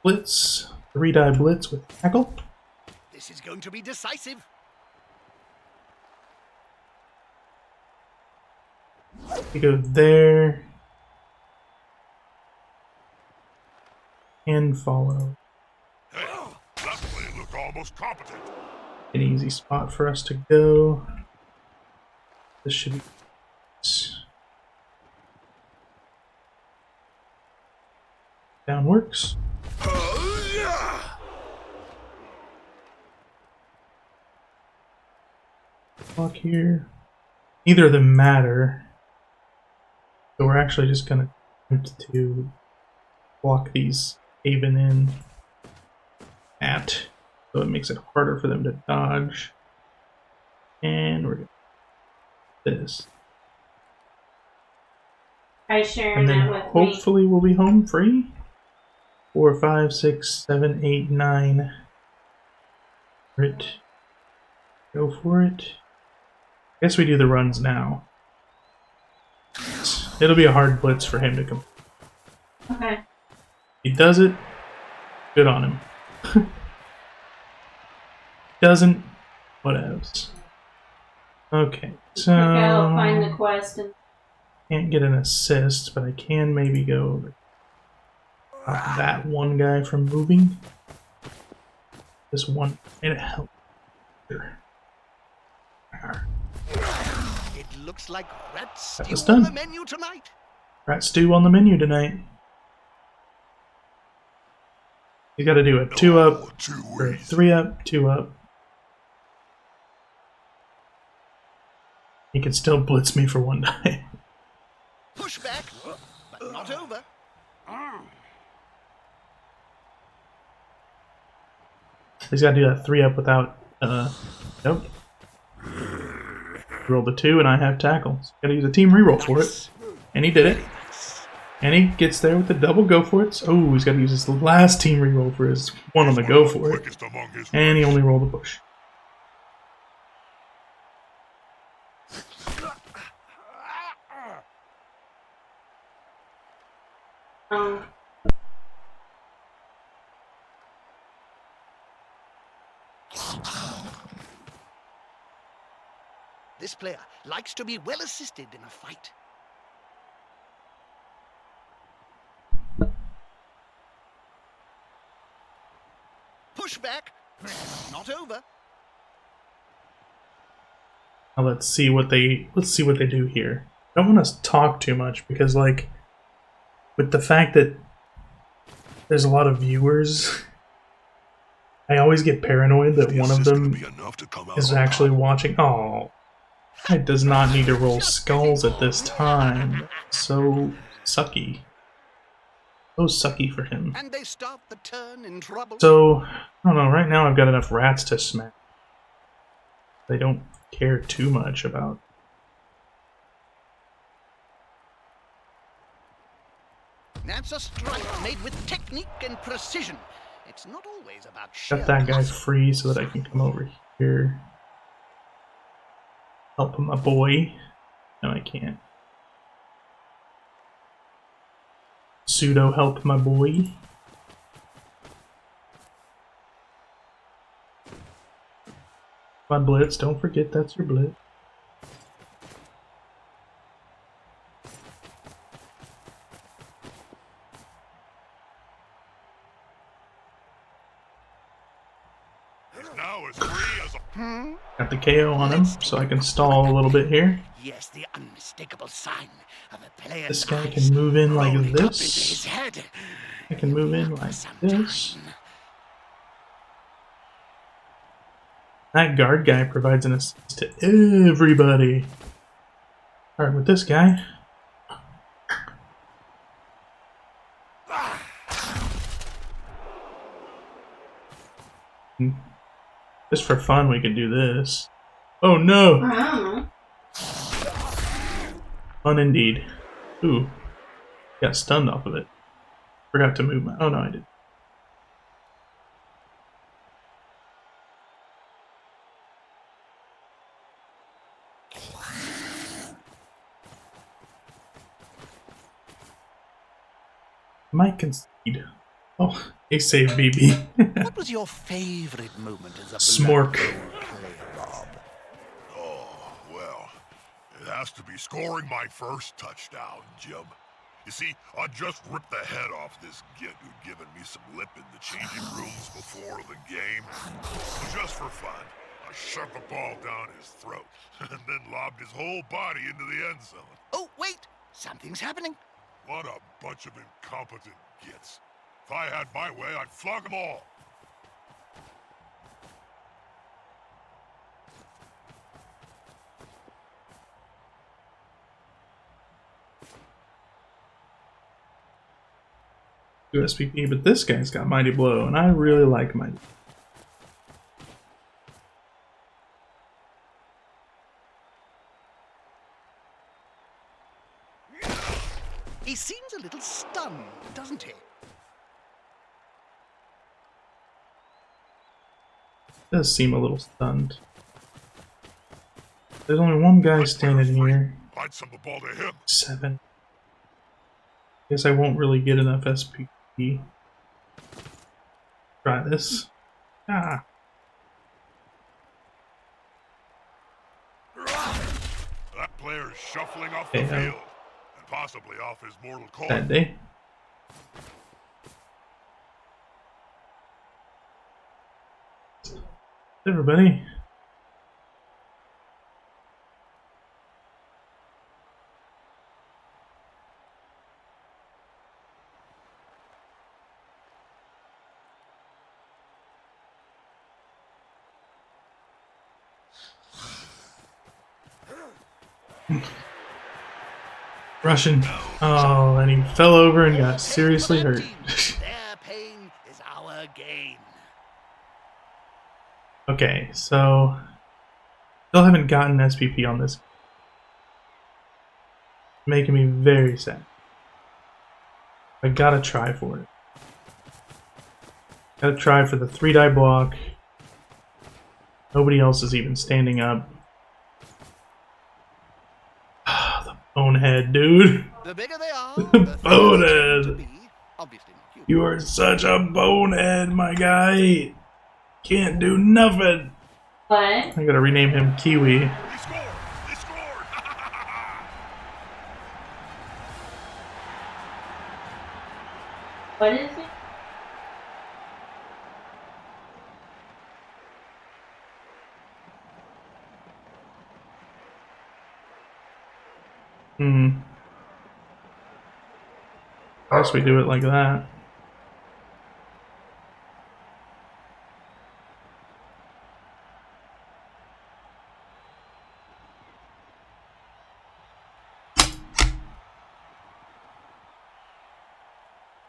Blitz. 3-die blitz with tackle. This is going to be decisive. You go there. And follow. Hey, that play looked almost competent. An easy spot for us to go. This should be. Down works. Block here. Neither of them matter. So we're actually just gonna attempt to block these Haven in at. So it makes it harder for them to dodge. And we're gonna do this. Try sharing And then that with me. hopefully we'll be home free. 4, 5, 6, 7, 8, 9. For it. Go for it. I guess we do the runs now. It'll be a hard blitz for him to come. Okay. He does it. Good on him. Doesn't. What else? Okay, so Okay, I'll find the quest and can't get an assist, but I can maybe go stop that one guy from moving. This one and it help. Sure. It looks like rat That was stew on the done. menu tonight. Rat stew on the menu tonight. You got to do a 2 up or a 3 up, 2 up. He can still blitz me for 1 die. Push back, but not over. He's got to do that 3 up without. Nope. Roll the 2 and I have tackle. So got to use a team reroll for it. And he did it. And he gets there with the double go for it. Oh, he's got to use his last team reroll for his one on the go for it. And he only rolled a push. This player likes to be well assisted in a fight. Push back, not over. Now let's see what they do here. I don't want to talk too much because, like, with the fact that there's a lot of viewers, I always get paranoid that one of them is actually watching. Oh, it does not need to roll skulls at this time. So sucky. So sucky for him. And they start the turn in trouble. So, I don't know, right now I've got enough rats to smack. They don't care too much about. That's a strike made with technique and precision. It's not always about sheer Got that guy muscle. free so that I can come over here. Help my boy. No, I can't. Pseudo help my boy. My blitz, don't forget that's your blitz. Now as free as a... Got the KO on him, so I can stall a little bit here. Yes, the unmistakable sign of a player's This guy eyes can move in like rolling up into this. his head. I can move in For like some this. time. That guard guy provides an assist to everybody. Alright, with this guy. Just for fun, we can do this. Oh no! I don't know. Fun indeed. Ooh. Got stunned off of it. Forgot to move my... Oh no, I did. Might concede. Oh, he saved BB. What was your favorite moment as a Smork. Blood Bowl player, Bob? Oh, well, it has to be scoring my first touchdown, Jim. You see, I just ripped the head off this git who'd given me some lip in the changing rooms before the game. Just for fun, I shoved the ball down his throat and then lobbed his whole body into the end zone. Oh, wait! Something's happening. What a bunch of incompetent gits. If I had my way, I'd flog them all. USPP, but this guy's got Mighty Blow, and I really like Mighty. He seems a little stunned, doesn't he? Does seem a little stunned. There's only one guy standing here. I'd send the ball to him. 7. Guess I won't really get enough SPP. Try this. Ah. That player's shuffling off the Okay, field, and possibly off his mortal coil. That day. Everybody. Russian. Oh, and he fell over and got seriously hurt. Their pain is our gain. Okay, so still haven't gotten SPP on this. Making me very sad. I gotta try for it. Gotta try for the 3-die block. Nobody else is even standing up. The bonehead, dude. The bigger they are, The the thicker they bonehead. tend to be. Obviously not human. You are such a bonehead, my guy. Can't do nothing. What? I gotta rename him Kiwi. He scored! He scored! What is it? I guess we do it like that.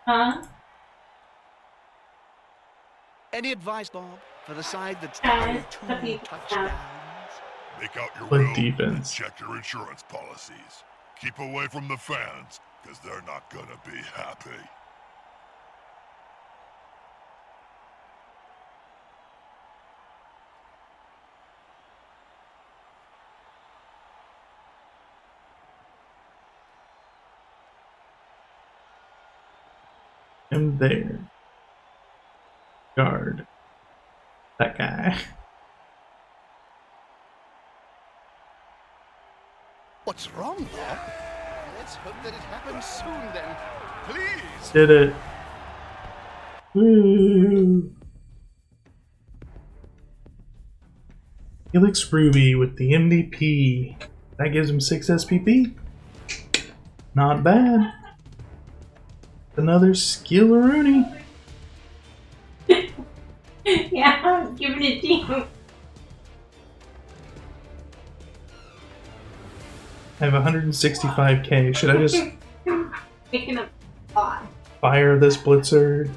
Huh? Any advice, Bob, for the side that's Yeah, down it's a 2 big touchdowns? Make out your Good will defense. and check your insurance policies. Keep away from the fans, because they're not gonna be happy. Him there. Guard. That guy. What's wrong, Bob? Let's hope that it happens soon then. Please! Did it. Woo. Helix Ruby with the MVP. That gives him 6 SPP. Not bad. Another skill-a-rooney. Yeah, I'm giving it to you. I have 165k. Should I just Picking up a lot. fire this blitzer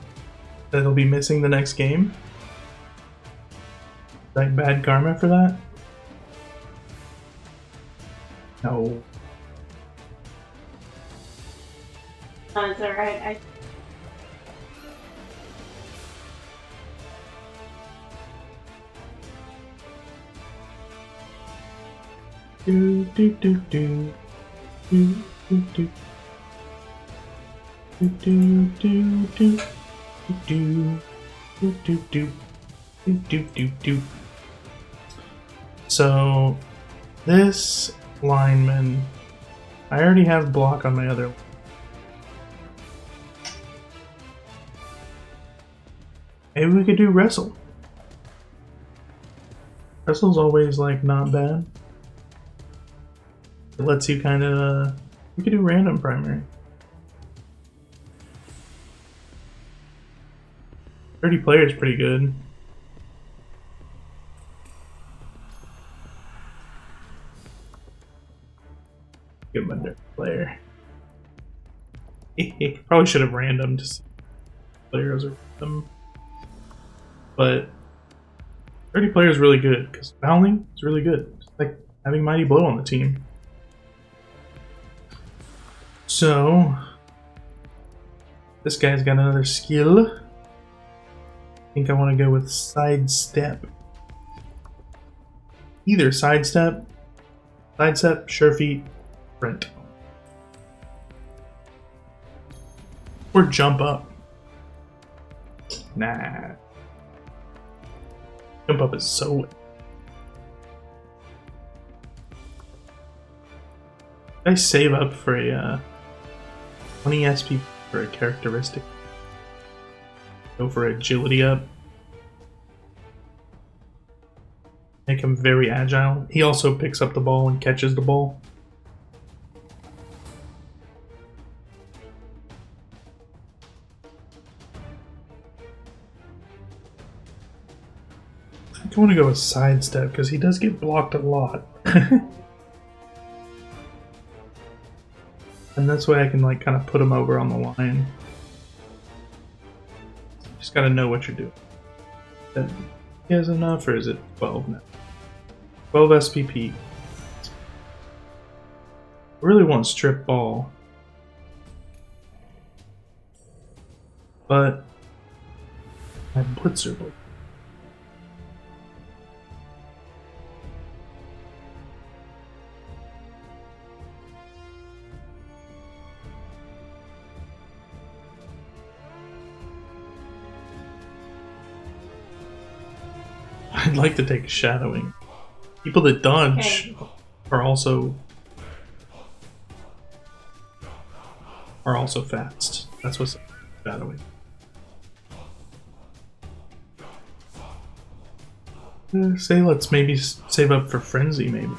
that'll be missing the next game? Like bad karma for that? No. Oh, it's alright. Do do do do do do do do do do do do do do do do. So this lineman, I already have block on my other. Maybe we could do wrestle. Wrestle's always like not bad. It lets you kind of. We could do random primary. 30 players pretty good. Good under player. Probably should have random to see players are random. But 30 players is really good because fouling is really good. It's like having Mighty Blow on the team. So this guy's got another skill. I think I want to go with sidestep. Either sidestep, sure feet, sprint, or jump up. Nah. Jump up is so. I save up for a 20 SP for a characteristic. Go for agility up. Make him very agile. He also picks up the ball and catches the ball. I want to go with sidestep because he does get blocked a lot. And that's why I can like kind of put him over on the line. Just gotta know what you're doing. He has enough, or is it 12 now? 12 SPP. I really want strip ball. But my blitzer book. I'd like to take shadowing. People that dodge are also fast. That's what's shadowing. Say let's maybe save up for frenzy, maybe.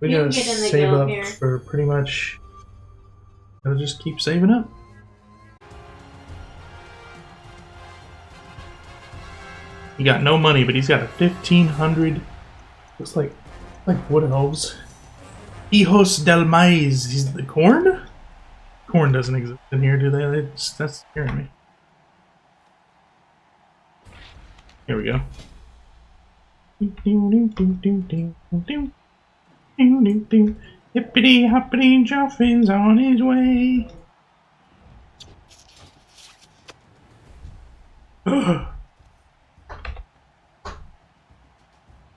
We gotta save up for pretty much. Gotta just keep saving up. He got no money, but he's got a 1500. Looks like wood elves. Hijos del Maíz. He's the corn? Corn doesn't exist in here, do they? That's scaring me. Here we go. Hippity hoppity Joffin's on his way.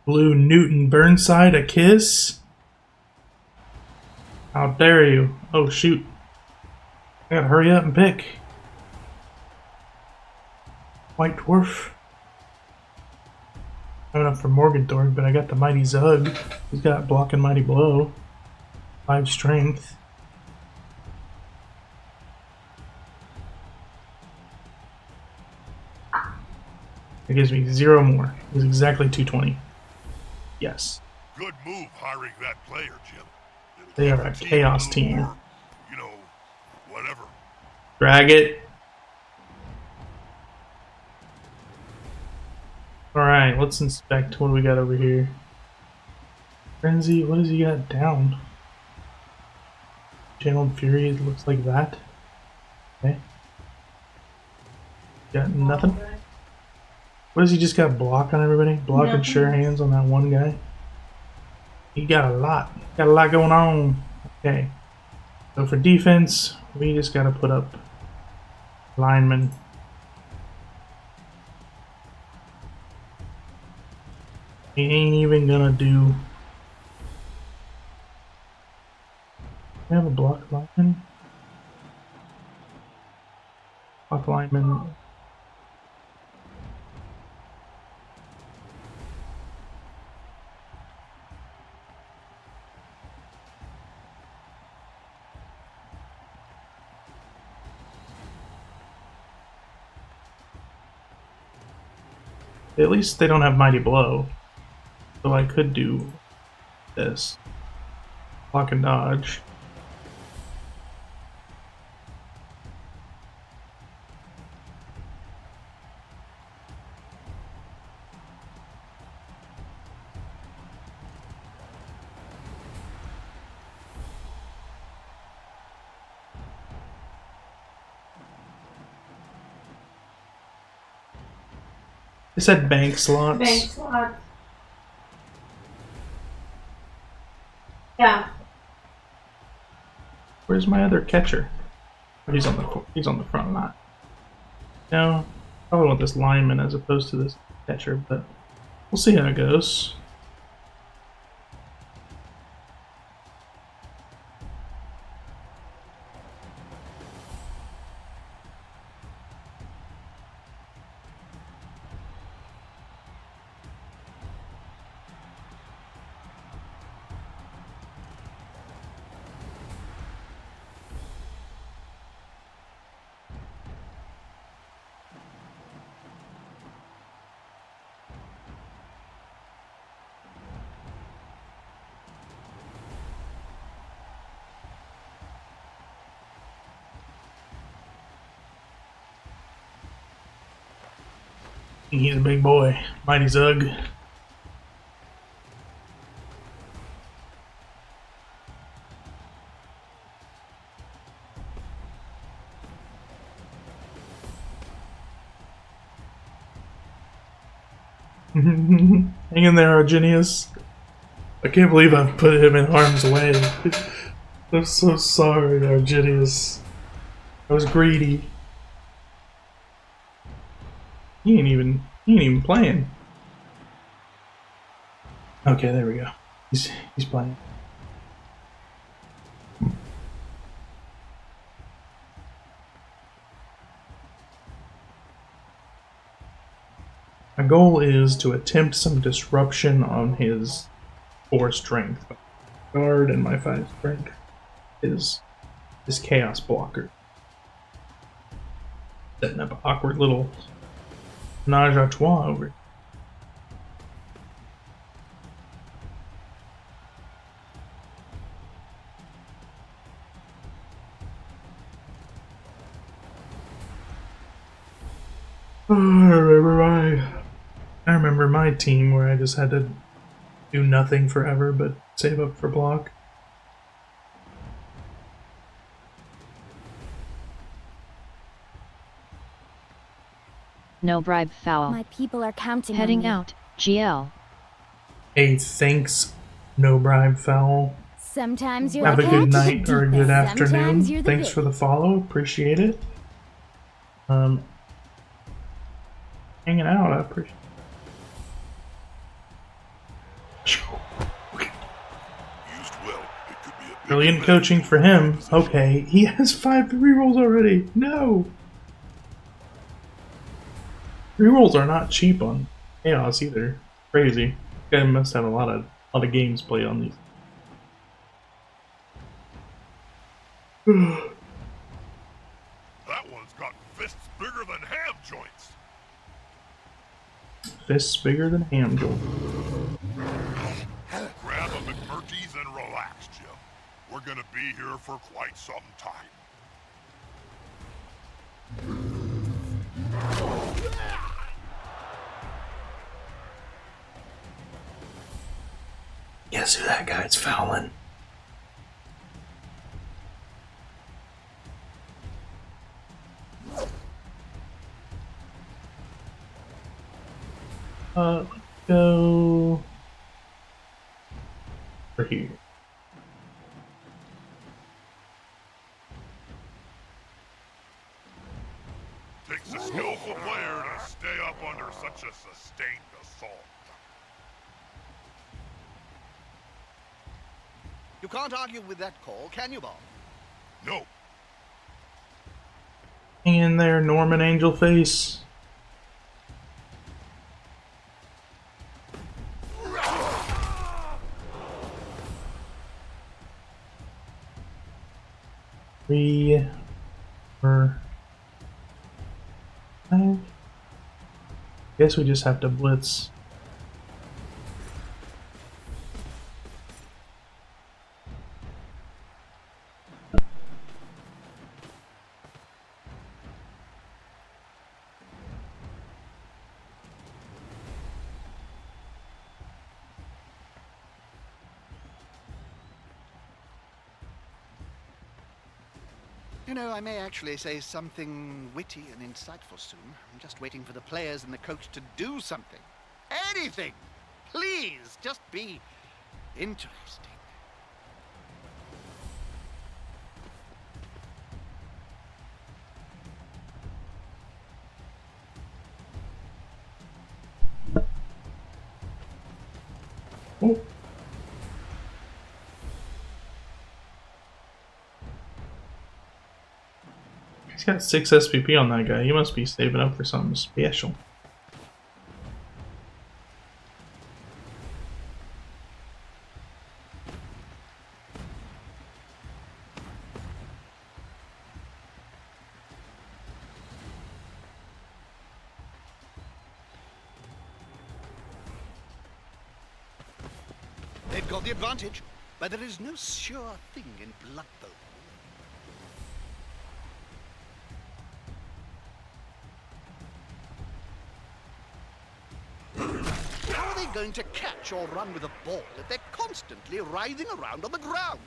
Blue Newton Burnside a kiss? How dare you? Oh shoot. I gotta hurry up and pick. White Dwarf. Not enough for Morgenthorpe, but I got the Mighty Zug. He's got block and Mighty Blow. 5 strength. It gives me 0 more. It's exactly 220. Yes. Good move hiring that player, Jim. It'll They give are your a team chaos little team. more, you know, whatever. Drag it. Alright, let's inspect what do we got over here. Frenzy, what does he got down? Channeled Fury, it looks like that. Okay. Got nothing? What does he just got block on everybody? Block and sure hands on that one guy? He got a lot. Got a lot going on. Okay. So for defense, we just gotta put up linemen. He ain't even gonna do. We have a block lineman. Block lineman. At least they don't have Mighty Blow. So I could do this. Block and dodge. It said bank slots. Bank slots. Yeah. Where's my other catcher? Oh, he's on the front line. No, probably want this lineman as opposed to this catcher, but we'll see how it goes. He's a big boy. Mighty Zug. Hang in there, Arginius. I can't believe I've put him in harm's way. I'm so sorry, Arginius. I was greedy. He ain't even playing. Okay, there we go. He's playing. My goal is to attempt some disruption on his 4 strength. Guard and my 5 strength is this chaos blocker. Setting up an awkward little menage a trois over. I remember my team where I just had to do nothing forever but save up for block. No bribe foul. My people are counting Heading on me. out, GL. Hey, thanks, no bribe foul. Sometimes you're Have the a good catch, night or a good sometimes afternoon. you're the Thanks bait. for the follow, appreciate it. Hanging out, I appreciate it. Used well, it could be a big Brilliant advantage coaching for in him. position. Okay, he has 5 rerolls already. No! Rerolls are not cheap on Chaos either. Crazy. This guy must have a lot of games played on these. That one's got fists bigger than ham joints. fists bigger than handle. Grab a McMurphy's and relax, Jim. We're gonna be here for quite some time. Guess who that guy's fouling? Let's go over here. Takes a skillful player to stay up under such a sustained assault. You can't argue with that call, can you, Bob? No, Hang in there, Norman Angel Face. Three, 4, 5. Guess we just have to blitz. You know, I may actually say something witty and insightful soon. I'm just waiting for the players and the coach to do something. Anything! Please, just be interesting. Oh. He's got 6 SPP on that guy. He must be saving up for something special. They've got the advantage, but there is no sure thing in Blood Bowl. How are they going to catch or run with a ball if they're constantly writhing around on the ground?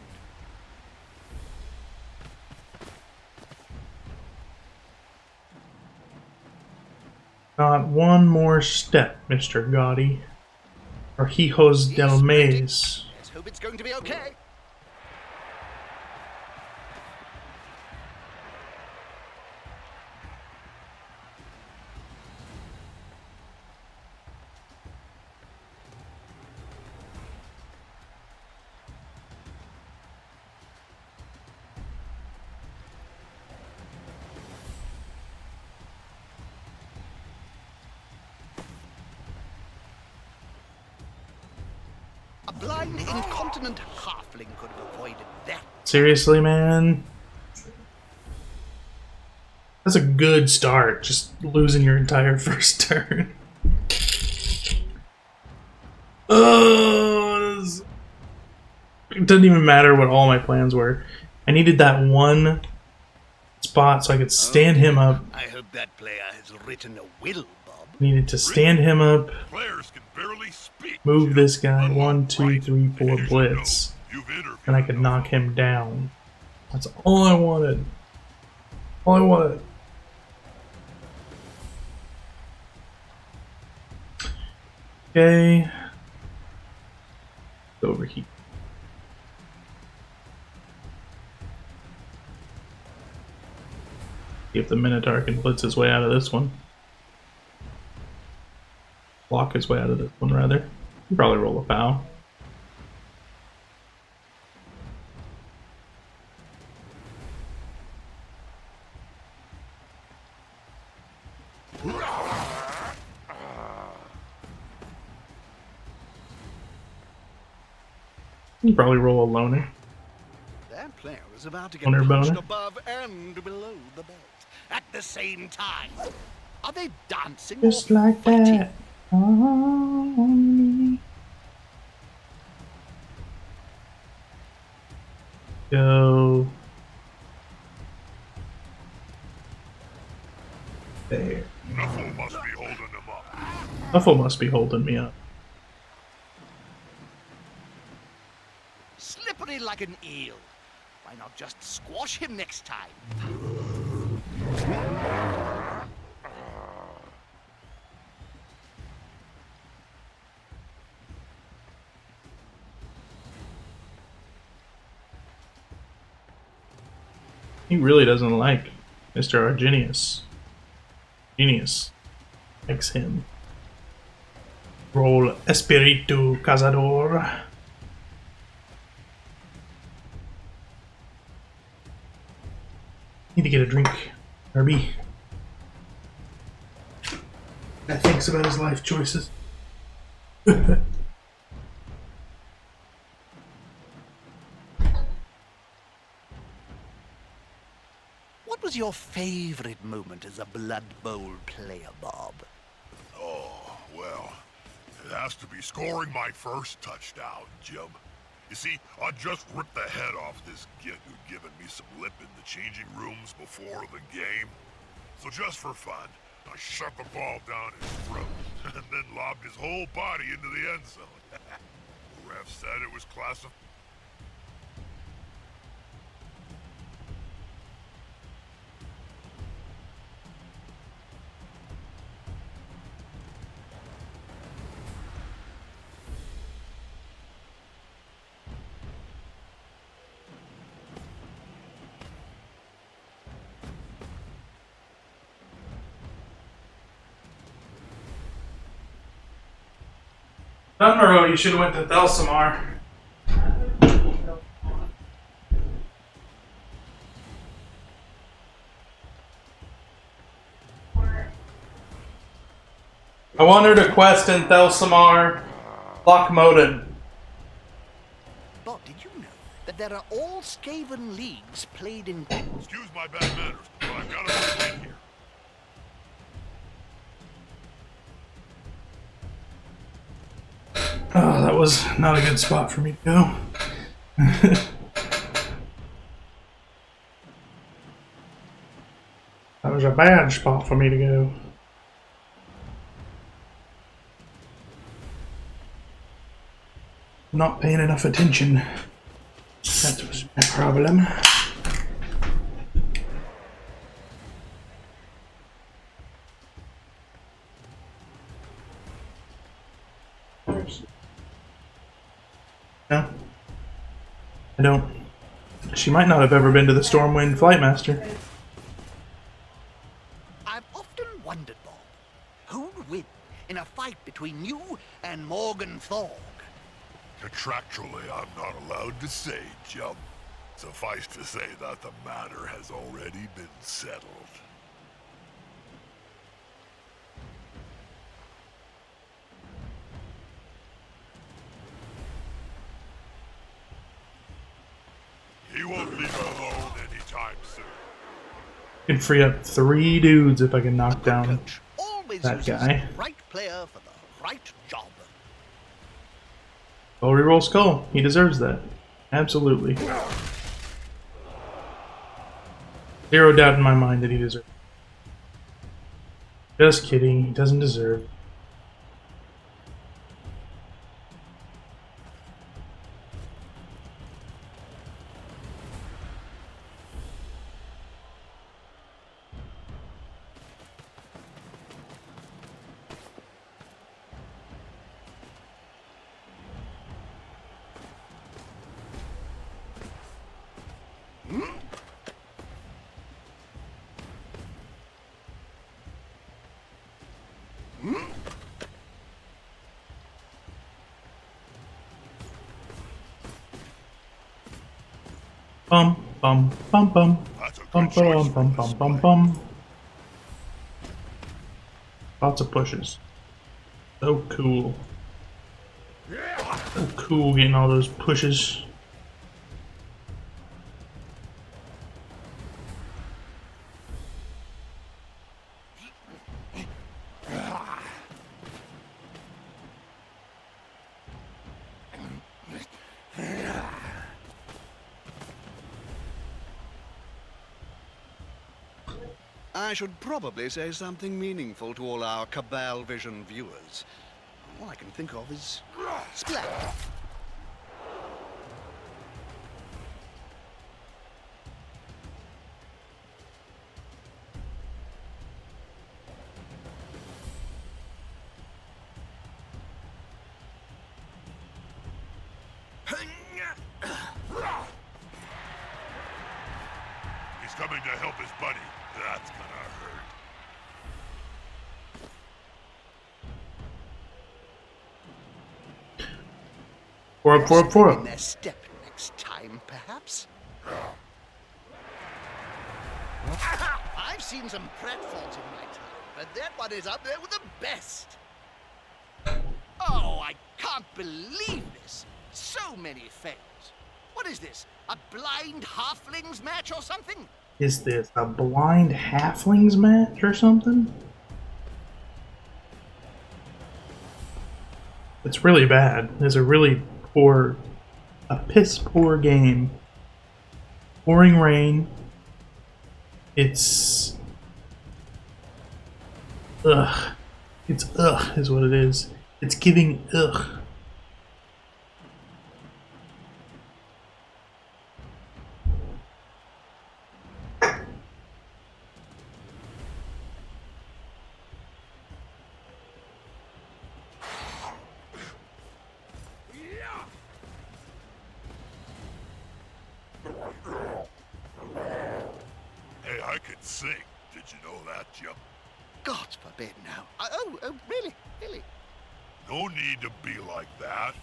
Not one more step, Mr. Gotti. Or Hijos del Maze. Let's hope it's going to be okay. A blind, incontinent halfling could have avoided that. Seriously, man? That's a good start, just losing your entire first turn. It doesn't even matter what all my plans were. I needed that one spot so I could stand him up. I hope that player has written a will, Bob. Needed to stand him up, players can barely speak. move this guy, Unlock 1, 2, right. 3, 4 And as you blitz, know, you've interviewed and I could enough knock of them. him down. That's all I wanted. All I wanted. Okay. Over here. See if the Minotaur can blitz his way out of this one. Block his way out of this one, rather. He'll probably roll a foul. He'll probably roll a loner. That player is about to get Boner punched boner. above and below the belt at the same time. Are they dancing Just or like fighting? that. on me. Go. There. Nuffle must be holding him up. Nuffle must be holding me up. Slippery like an eel. Why not just squash him next time? He really doesn't like Mr. Argenius. Genius likes him. Roll Espiritu Cazador. Need to get a drink, Herbie. Guy thinks about his life choices. What was your favorite moment as a Blood Bowl player, Bob? Oh, well, it has to be scoring my first touchdown, Jim. You see, I just ripped the head off this git who'd given me some lip in the changing rooms before the game. So just for fun, I shoved the ball down his throat and then lobbed his whole body into the end zone. The ref said it was classified. Dunmaro, you should have went to Thelsamar. I wanted a quest in Thelsamar, Lochmoden. Bob, did you know that there are all Skaven leagues played in... Excuse my bad manners, but I've got to move in here. Oh, that was not a good spot for me to go. That was a bad spot for me to go. Not paying enough attention. That was my problem. No, I don't. She might not have ever been to the Stormwind Flightmaster. I've often wondered, Bob, who'd win in a fight between you and Morgan Thorg? Contractually, I'm not allowed to say, Jim. Suffice to say that the matter has already been settled. He won't leave alone anytime soon. Can free up 3 dudes if I can knock down Coach always that uses guy. the right player for the right job. Oh, reroll skull. He deserves that. Absolutely. 0 doubt in my mind that he deserves it. Just kidding. He doesn't deserve it. Bum bum bum bum That's a bum good choice bum bum for this bum bum fight. bum. Lots of pushes. So cool. So cool getting all those pushes. I should probably say something meaningful to all our Cabal Vision viewers. All I can think of is splat. He's coming to help his buddy. That's gonna hurt. Four In up. their step next time, perhaps. I've seen some pratfalls in my time, but that one is up there with the best. Oh, I can't believe this. So many fails. What is this? A blind halflings match or something? Is this a blind halflings match or something? It's really bad. It's a really poor, a piss poor game. Pouring rain. It's ugh. It's ugh is what it is. It's giving ugh. Hey, I can sing. Did you know that, Jim? God forbid now. Oh, really? Really? No need to be like that.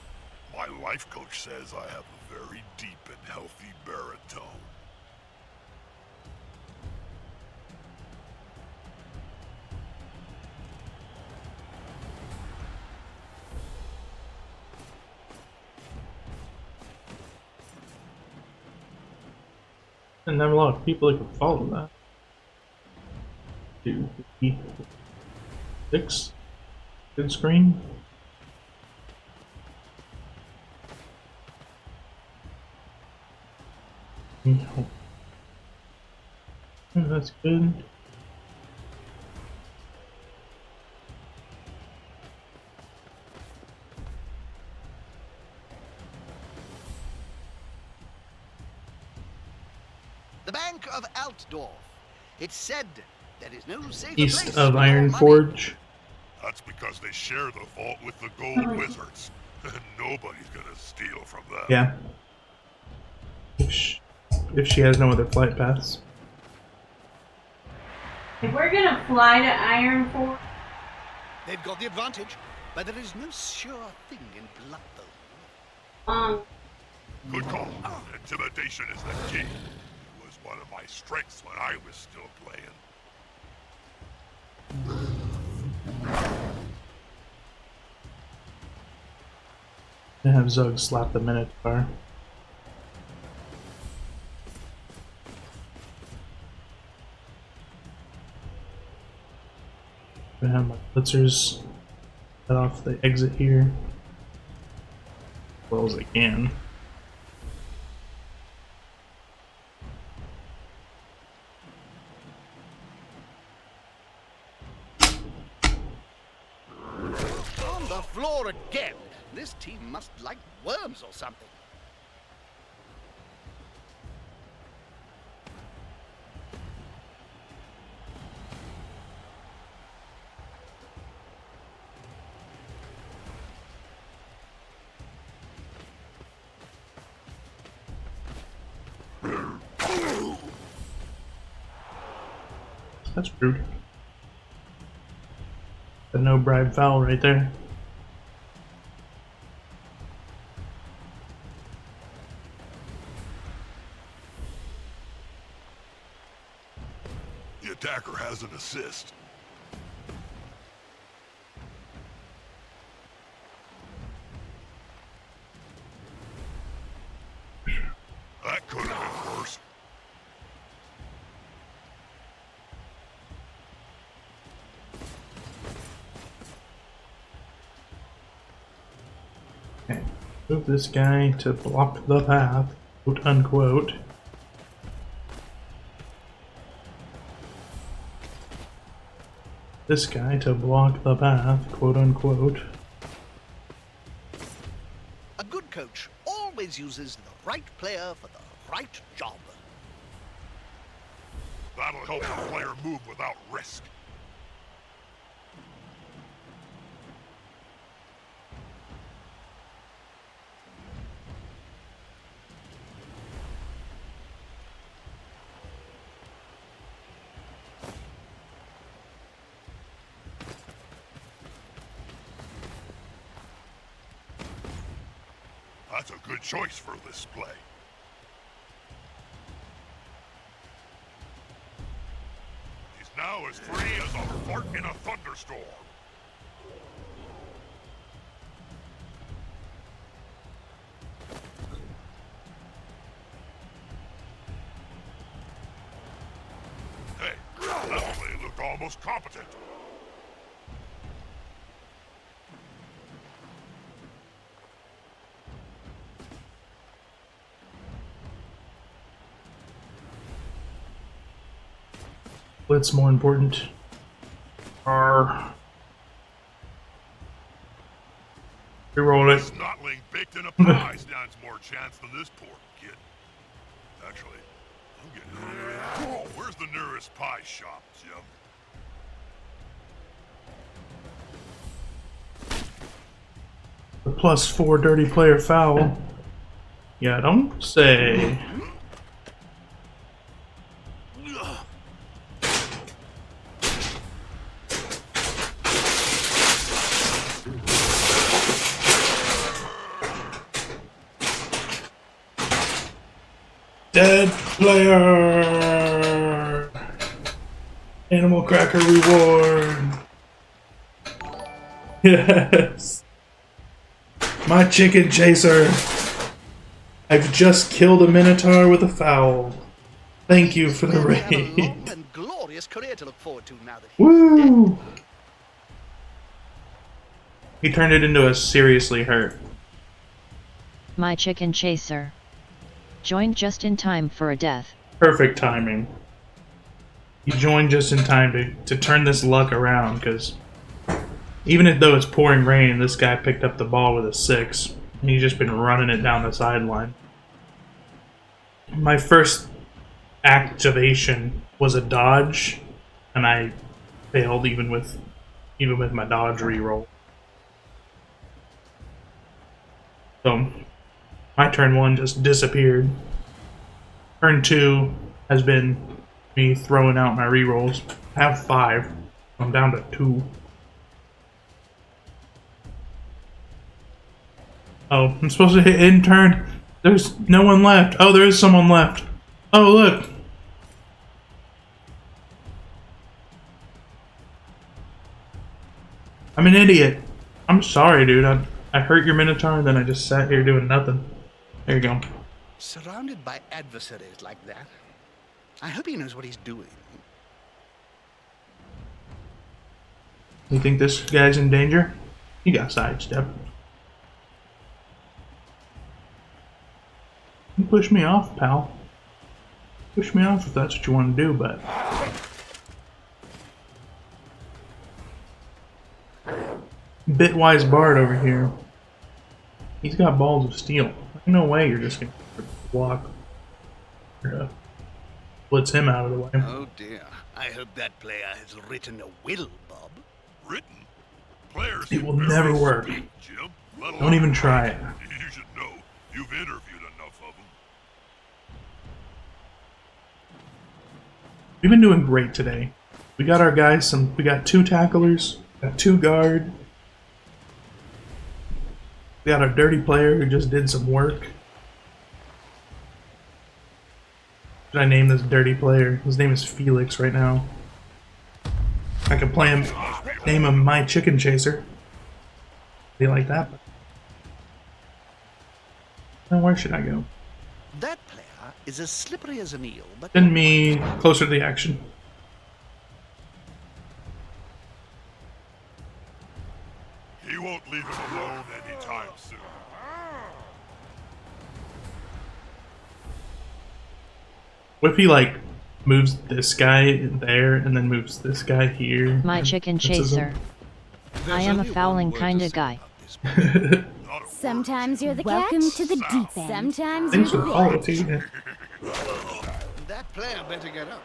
My life coach says I have a very deep and healthy baritone. And there are a lot of people that can follow that. 2, 3, 6. Good screen. Oh, that's good. The Bank of Altdorf. It's said there is no safer East place of for Iron your money. Forge. That's because they share the vault with the Gold Wizards. And nobody's gonna steal from them. Yeah. If she has no other flight paths. If we're gonna fly to Iron Forge, They've got the advantage, but there is no sure thing in Bloodbowl. Good call. Intimidation is the key. It was one of my strengths when I was still playing. And have Zug slap the Minotaur. Gonna have my blitzers cut off the exit here as well as I can. On the floor again. This team must like worms or something. That's rude. A no bribe foul right there. The attacker has an assist. That could have been worse. Okay. Move this guy to block the path, quote unquote. This guy to block the path, quote unquote. A good coach always uses the right player for the right job. That'll help the player move without risk. That's a good choice for this play. He's now as free as a fart in a thunderstorm. Hey, that play looked almost competent. What's more important? Reroll it. Snotling baked in a pie stands more chance than this poor kid. Actually, I'm getting hungry. Oh, where's the nearest pie shop, Jim? The +4 dirty player foul. Yeah, don't say. Dead player! Animal cracker reward! Yes! My chicken chaser! I've just killed a minotaur with a foul. Thank you for the Well, we have a raid. long and glorious career to look forward to now that he's Woo! dead. He turned it into a seriously hurt. My chicken chaser. Joined just in time for a death. Perfect timing. You joined just in time to turn this luck around, because even though it's pouring rain, this guy picked up the ball with a 6, and he's just been running it down the sideline. My first activation was a dodge, and I failed even with my dodge reroll. So my turn 1 just disappeared. Turn 2 has been me throwing out my rerolls. I have 5. I'm down to 2. Oh, I'm supposed to hit end turn. There's no one left. Oh, there is someone left. Oh, look. I'm an idiot. I'm sorry, dude. I hurt your minotaur and then I just sat here doing nothing. There you go. Surrounded by adversaries like that, I hope he knows what he's doing. You think this guy's in danger? He got sidestepped. You push me off, pal. Push me off if that's what you want to do, but... Bitwise Bard over here. He's got balls of steel. There's no way you're just gonna walk. Blitz him out of the way. Oh dear. I hope that player has written a will, Bob. Written? Players It will barely never work. speak, Jim, let Don't alone even try it. You should know. You've interviewed enough of them. We've been doing great today. We got our guys we got 2 tacklers, got 2 guard. We got our dirty player who just did some work. Should I name this dirty player? His name is Felix right now. I can play him, name him My Chicken Chaser. Do you like that? Now where should I go? That player is as slippery as an eel, but Send me closer to the action. He won't leave him alone anytime soon. What if he like moves this guy there and then moves this guy here? My and chicken fences him? chaser. I am a only fouling one word to kinda say guy. about this. Not a Sometimes you're the Welcome cat. to the deep end. Sometimes Thanks you're for the follow rat. too. That player better get up.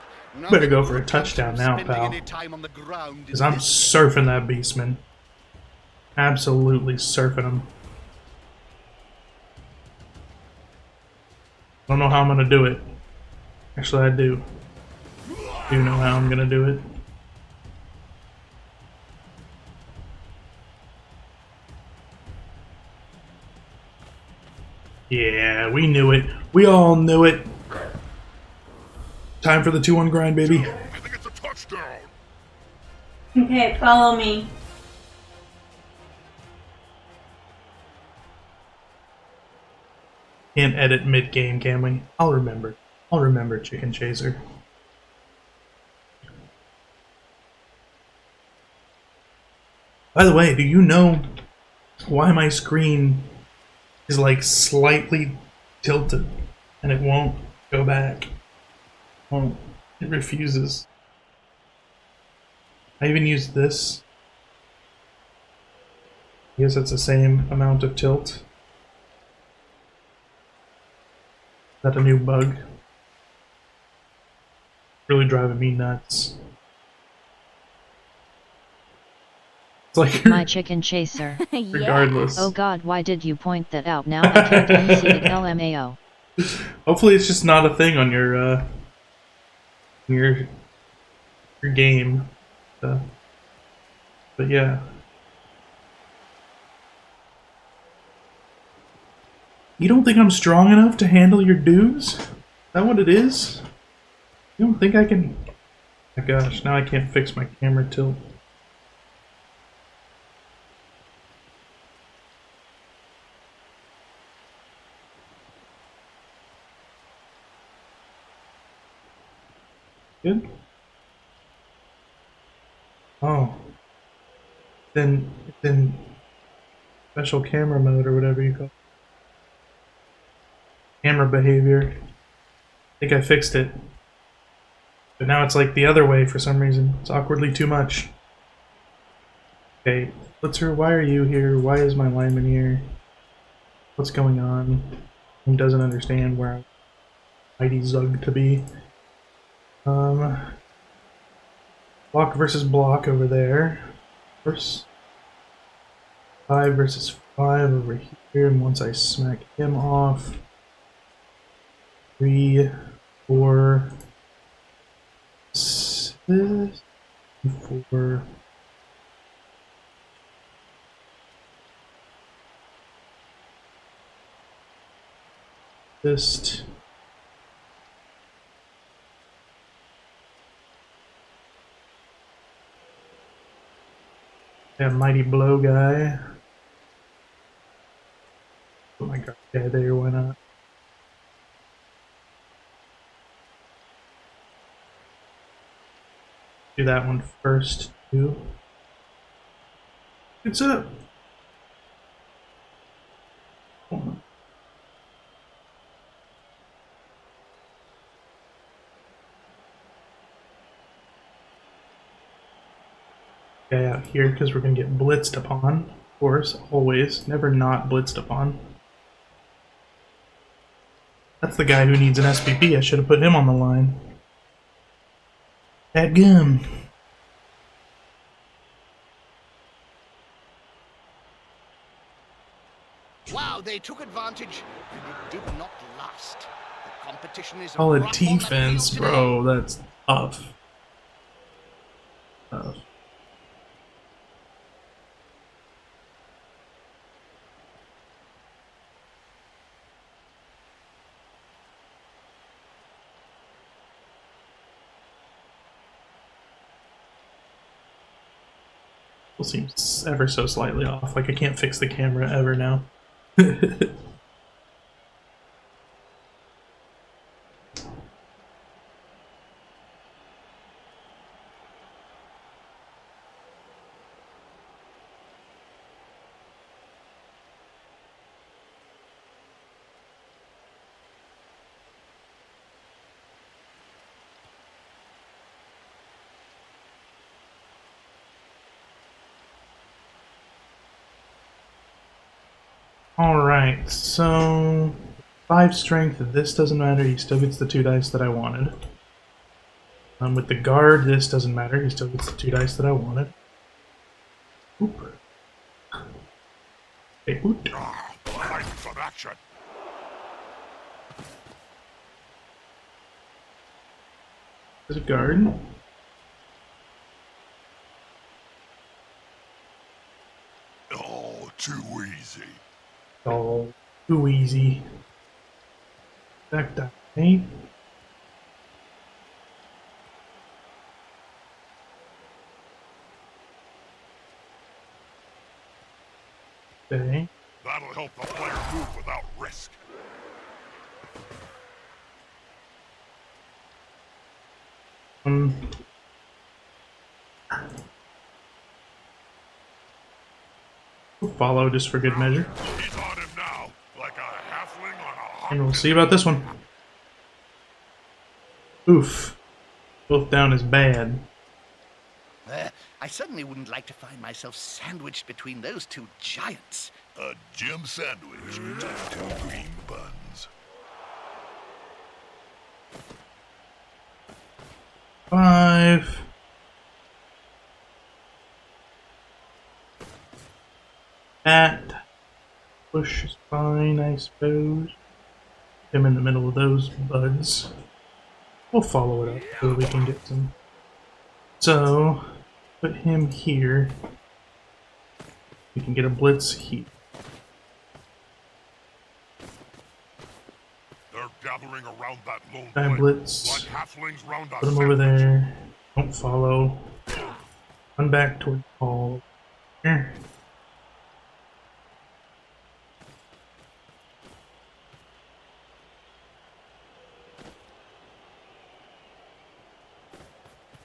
Better go for a Nothing comes touchdown from now, spending pal. any time on the ground Because in I'm this surfing that beastman. Absolutely surfing him. I don't know how I'm gonna do it. Actually, I do. Do know how I'm gonna do it. Yeah, we knew it. We all knew it. Time for the 2-1 grind, baby. I think it's a touchdown. Okay, follow me. Can't edit mid-game, can we? I'll remember. I'll remember, Chicken Chaser. By the way, do you know why my screen is like slightly tilted and it won't go back? Won't. It refuses. I even used this. I guess it's the same amount of tilt. Is that a new bug? Really driving me nuts. It's like My chicken chaser. regardless. Oh god, why did you point that out? Now I can't unsee it, LMAO. Hopefully it's just not a thing on your game. But yeah. You don't think I'm strong enough to handle your dudes? Is that what it is? You don't think I can... My gosh, now I can't fix my camera tilt. Good? Oh. Then special camera mode or whatever you call it. Camera behavior. I think I fixed it. But now it's like the other way for some reason. It's awkwardly too much. Okay, Blitzer, why are you here? Why is my lineman here? What's going on? He doesn't understand where I'm mighty Zug to be. Block versus block over there. First. 5 versus 5 over here, and once I smack him off. 3, 4, 6, 4. Fist. That mighty blow guy. Oh my god, yeah, there, why not? Do that one first, too. What's up? Guy out here because we're gonna get blitzed upon. Of course, always, never not blitzed upon. That's the guy who needs an SPP. I should have put him on the line. That gum. Wow, they took advantage, and it did not last. The competition is Solid rough on the defense, field bro. That's tough. Tough. Seems ever so slightly off. Like I can't fix the camera ever now. Alright, so 5 strength, this doesn't matter, he still gets the 2 dice that I wanted. With the guard, this doesn't matter, he still gets the 2 dice that I wanted. Oop. Hey, oot. Time for action. There's a guard. Oh, too easy. Oh, too easy. Back that, eh? Okay. That'll help the player move without risk. We'll follow just for good measure. He's on him now, like a halfling on a hot And we'll see about this one. Oof. Both down is bad. I certainly wouldn't like to find myself sandwiched between those two giants. A Jim sandwich between 2 green buns. 5. That push is fine, I suppose. Him in the middle of those buds. We'll follow it up so we can get some. So, put him here. We can get a blitz here. They're gathering around that lone Guy player, blitz. like halflings round a Put him over sandwich. there. Don't follow. Run back toward Paul. Here.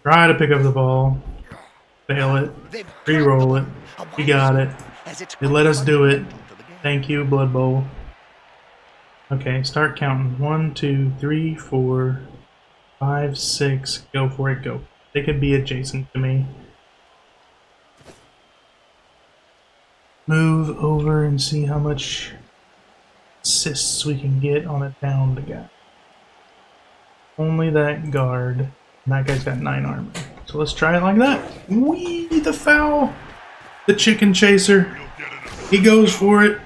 Try to pick up the ball. Fail it. Re-roll it. You got it. They let us do it. Thank you, Blood Bowl. Okay, start counting. 1, 2, 3, 4, 5, 6. Go for it, go. They could be adjacent to me. Move over and see how much assists we can get on a downed guy. Only that guard. And that guy's got 9 armor. So let's try it like that. Whee! The foul! The chicken chaser. He goes for it.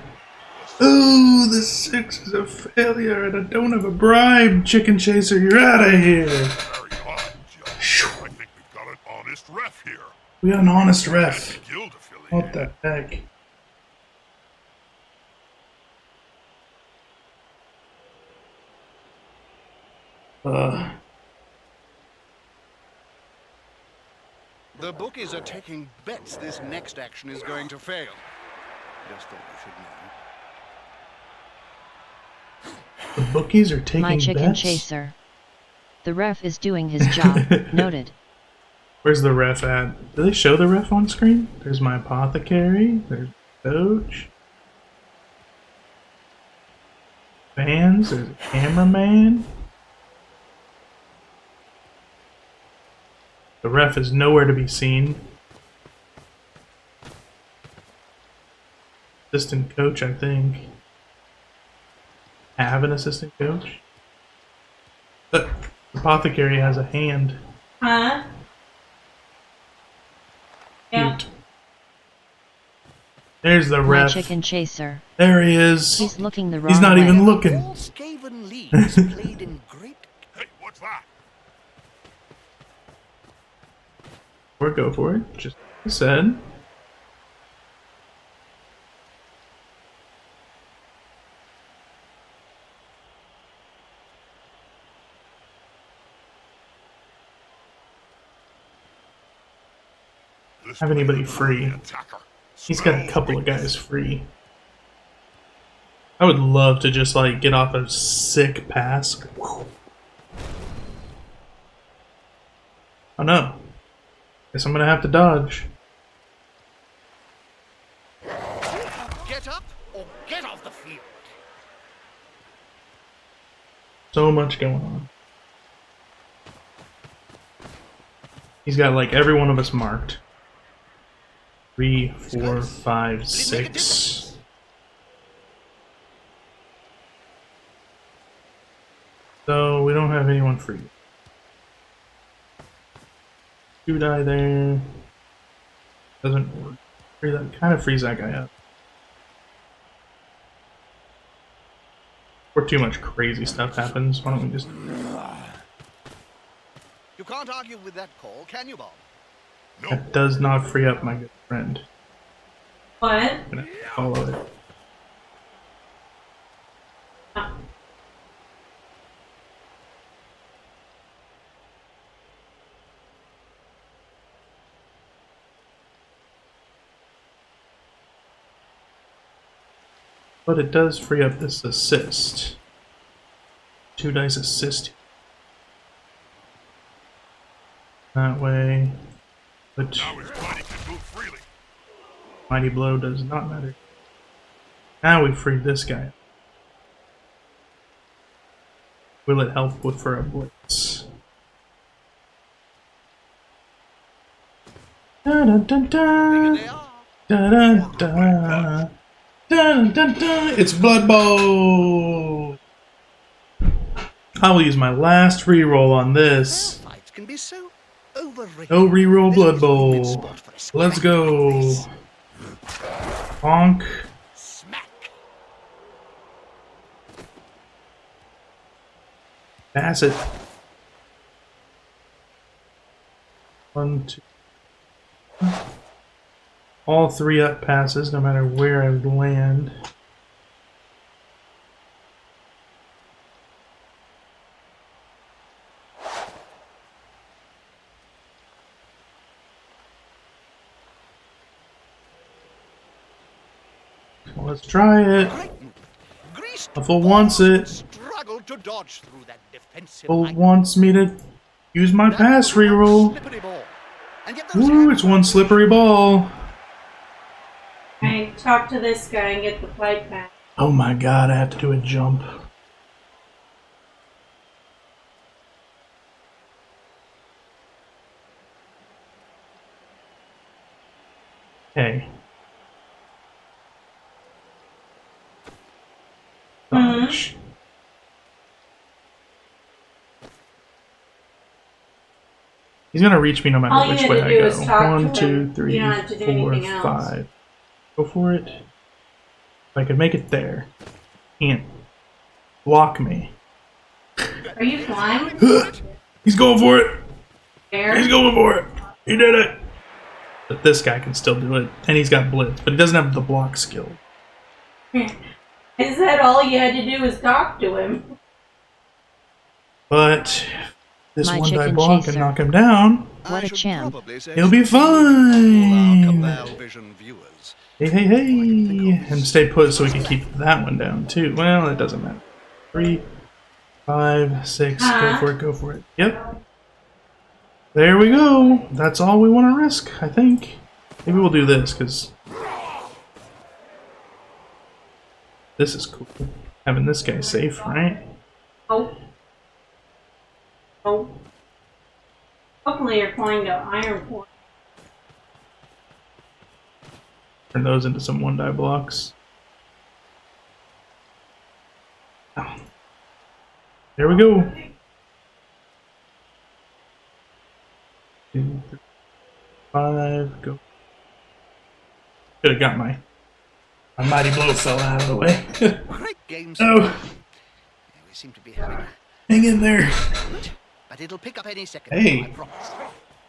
Ooh, the 6 is a failure, and I don't have a bribe. Chicken chaser, you're out of here. Very odd, Joe. I think we've got an honest ref here. We got an honest ref. Guild affiliate. What the heck? The bookies are taking bets this next action is going to fail. Just thought you should know. The bookies are taking My chicken bets? chaser. The ref is doing his job. Noted. Where's the ref at? Do they show the ref on screen? There's my apothecary. There's coach. Fans. There's a cameraman. The ref is nowhere to be seen. Assistant coach, I think. Have an assistant coach? The apothecary has a hand. Huh? Yeah. Cute. There's the My ref. chicken chaser. There he is. He's looking the wrong He's not way. even looking. All Skaven leagues played in great. Hey, what's that? Or go for it. Just like I said. This Have anybody player's free? an attacker. He's got a Smells couple of weakness. guys free. I would love to just like get off a sick pass. Oh no. Guess I'm gonna have to dodge. Get up or get off the field. So much going on. He's got like every one of us marked. 3, 4, 5, 6. we don't have anyone free. 2 die there. Doesn't work. That kind of frees that guy up. Before too much crazy stuff happens, why don't we just... You can't argue with that call, can you, Bob? That does not free up my good friend. What? I'm gonna follow it. But it does free up this assist. 2 dice assist. That way. Which Now his body can move freely. mighty blow does not matter. Now we freed this guy. Will it help with for a blitz? Da da da da. They are. Da da da. Dun, dun, dun. It's Blood Bowl! I will use my last reroll on this. Fights can be so overrated. No reroll This Blood is a good Bowl. spot for a scrap Let's go. like this. Bonk. Smack. Pass it. 1, 2. All 3 up passes, no matter where I land. So let's try it. Greased Buffle wants it. struggled to dodge through that defensive Bull line. wants me to use my That pass was one reroll. slippery ball. And yet those Ooh, hands it's one were- slippery ball. I talk to this guy and get the flight back. Oh my god, I have to do a jump. Okay. Dodge. He's gonna reach me no matter All you which had way to I do go. is talk to 1, him. 2, 3, You don't have to do 4, anything else. 5. Go for it. If I could make it there. Can't block me. Are you flying? He's going for it! There? He's going for it! He did it! But this guy can still do it. And he's got blitz, but he doesn't have the block skill. Is that all you had to do was talk to him? But this My one die chicken block chaser. and knock him down. What I a should champ. probably say He'll be something to all our fine. Cabal Vision viewers. Hey, hey, hey! And stay put so we can keep that one down too. Well, it doesn't matter. 3, 5, 6. Go for it, go for it. Yep. There we go. That's all we want to risk, I think. Maybe we'll do this, because this is cool. Having this guy safe, right? Oh. Oh. Hopefully you're flying to Ironport. Turn those into some one-die blocks. Oh. There we go. 2, 3, 5, go. Could have got my mighty blow fell out of the way. Great games. Oh, We seem to be having a... hang in there. But it'll pick up any second. Hey. I promise.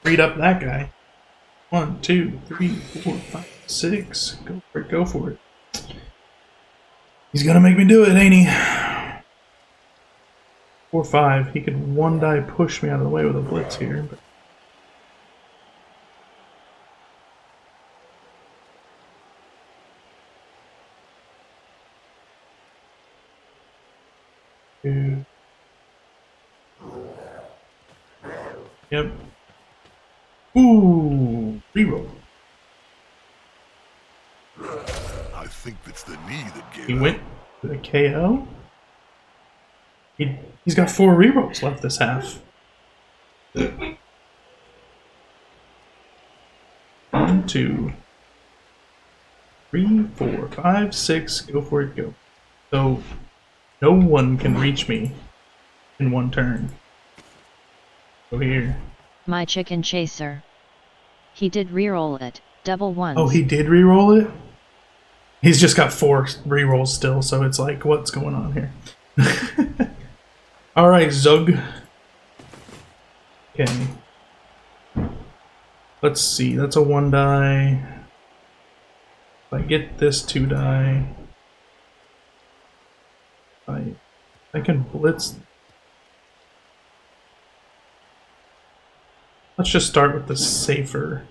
Read up that guy. 1, 2, 3, 4, 5, 6. Go for it, go for it. He's gonna make me do it, ain't he? 4, 5. He could one die push me out of the way with a blitz here, but two. Yep. Ooh, reroll. I think it's the knee that gave He out. went to the KO. He's got 4 rerolls left this half. 1, 2, 3, 4, 5, 6. Go for it, go. So no one can reach me in one turn. Go here. My chicken chaser. He did reroll it, double ones. Oh, he did reroll it? He's just got 4 rerolls still, so it's like, what's going on here? Alright, Zug. Okay. Let's see, that's a 1 die. If I get this 2 die, I can blitz. Let's just start with the safer.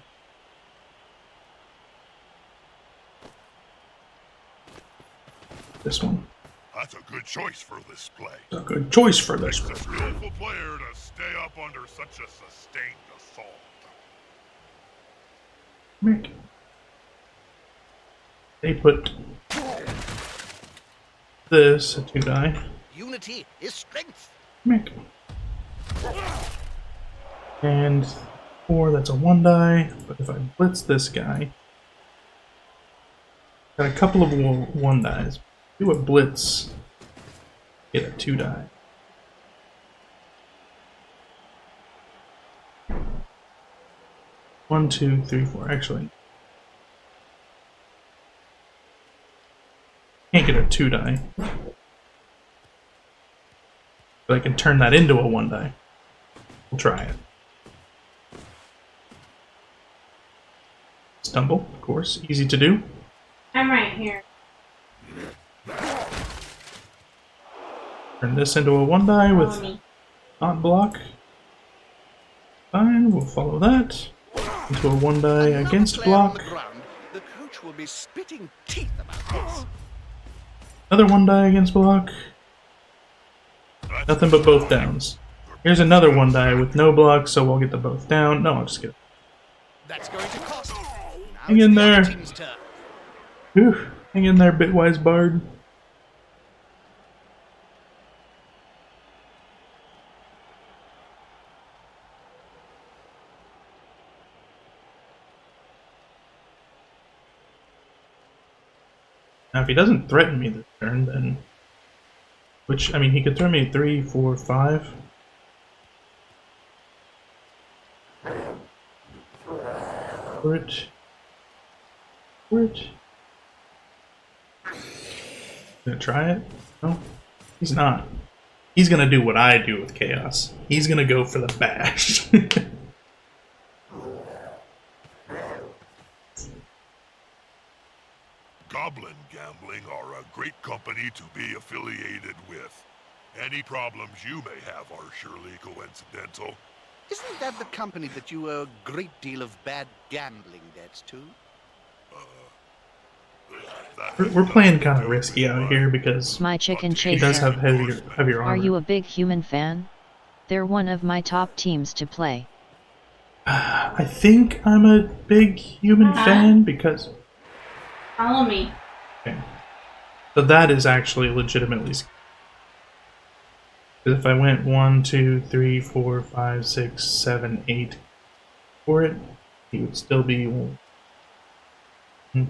This one. That's a good choice for this play. A good choice for this Takes one. a skillful player to stay up under such a sustained assault. Mick. They put this a 2 die. Unity is strength. Mick. And 4, that's a 1 die. But if I blitz this guy, got a couple of 1 dies. Do a blitz, get a 2 die. One, 2, 3, 4. Actually, can't get a 2 die, but I can turn that into a 1 die. We'll try it. Stumble, of course, easy to do. I'm right here. Turn this into a 1 die Follow with me. not block. Fine, we'll follow that. Into a 1 die Another against player on block. the ground, the coach will be spitting teeth about this. Another 1 die against block. Nothing but both downs. Here's another 1 die with no block, so we'll get the both down. No, I'll just get it. That's going to cost. Now Hang it's in the other there. team's turn. Whew. Hang in there, Bitwise Bard. Now, if he doesn't threaten me this turn, then... Which, I mean, he could throw me 3, 4, 5. Word. Gonna try it? No? He's not. He's gonna do what I do with Chaos. He's gonna go for the bash. Goblin Gambling are a great company to be affiliated with. Any problems you may have are surely coincidental. Isn't that the company that you owe a great deal of bad gambling debts to? We're playing kind of risky out here because My chicken he does chaser. have heavier armor. Are you a big human fan? They're one of my top teams to play. I think I'm a big human fan because... Follow me. Okay. So that is actually legitimately... Because if I went 1, 2, 3, 4, 5, 6, 7, 8 for it, he would still be 1,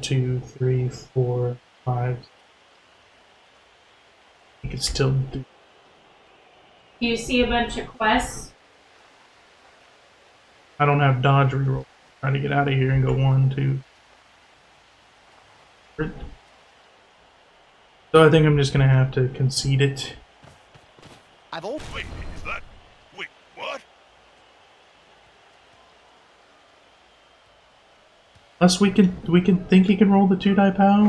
2, 3, 4, 5. He could still do... Do you see a bunch of quests? I don't have dodge reroll. Trying to get out of here and go 1, 2. 3. So I think I'm just gonna have to concede it. I've all Wait, is that... Wait, what? Unless we can think he can roll the 2 die POW.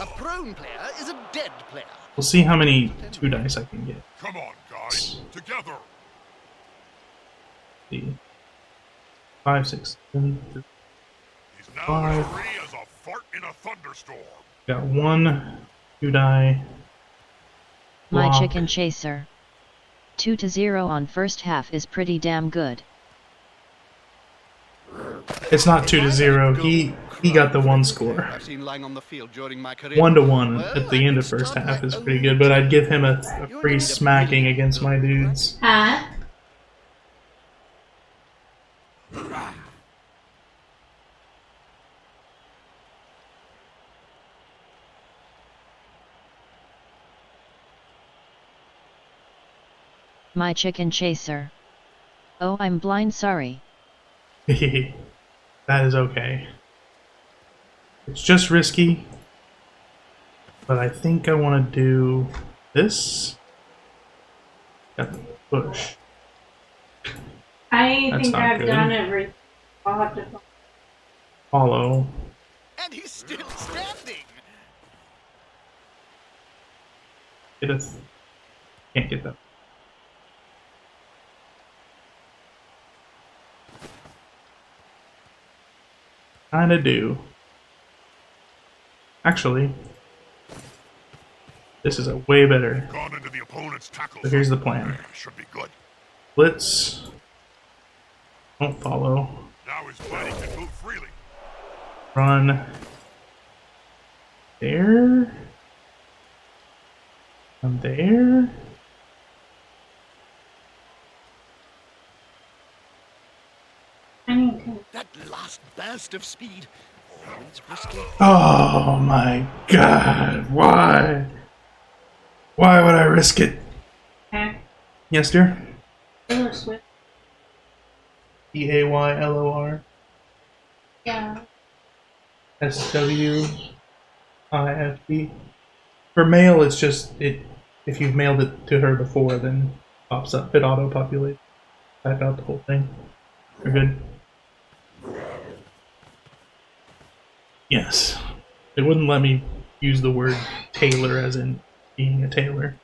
a prone player is a dead player. We'll see how many 2 dice I can get. Come on, guys. Together. See. 5, 6, 7, 8. He's now Five. as free as a fart in a thunderstorm. Got 1 2 die. My Block. chicken chaser. 2-0 on first half is pretty damn good. It's not 2-0. He got the 1 score. I've seen lying on the field during my career. 1-1 at the end of first half is pretty good, but I'd give him a free smacking against my dudes. Huh? My chicken chaser. Oh, I'm blind, sorry. That is okay. It's just risky. But I think I want to do this. Got the push. I That's think not I've good. done everything. I'll have to. Follow. And he's still standing. Get a. Can't get that. Kinda do. Actually, this is a way better. Gone into the opponent's tackle. So here's the plan. Should be good. Blitz. Don't follow. Now his body can move freely. Run. There. And there. I need to. That last burst of speed. Always risky. Oh my god. Why? Why would I risk it? Okay. Yes, dear? Taylor Swift. Paylor. Yeah. SWIFT. For mail, it's just it. If you've mailed it to her before, then pops up. It auto populates. Type out the whole thing. You're good. Yes. It wouldn't let me use the word tailor as in being a tailor.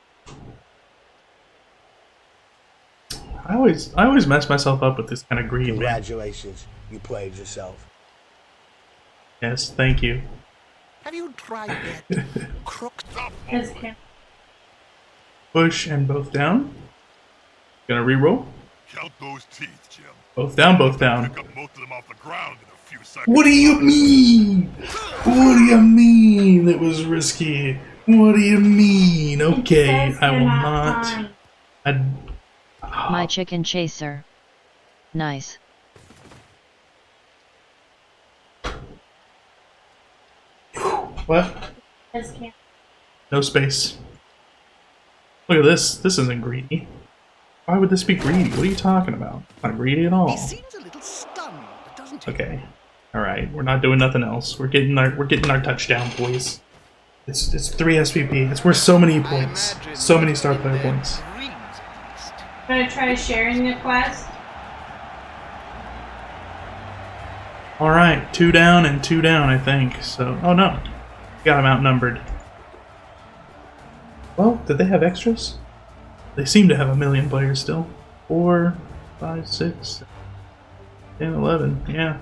I always mess myself up with this kind of greed, man. Congratulations, you played yourself. Yes, thank you. Have you tried that crook? This can. Push and both down. Gonna reroll. Count those teeth, Jim. Both down, both down. Pick up most of them off the ground in a few seconds. What do you mean? What do you mean it was risky? What do you mean? Okay, It says I will they're not. fine. My chicken chaser. Nice. What? This can. No space. Look at this. This isn't greedy. Why would this be greedy? What are you talking about? Not greedy at all. He seems a little stunned, doesn't he? Okay. All right. We're not doing nothing else. We're getting our touchdown, boys. It's 3 SPP. It's worth so many points. So many star player points. Gonna try sharing the quest. All right, 2 down and 2 down, I think. So, oh no, got them outnumbered. Well, did they have extras? They seem to have a million players still. 4, 5, 6, 10, 11. Yeah,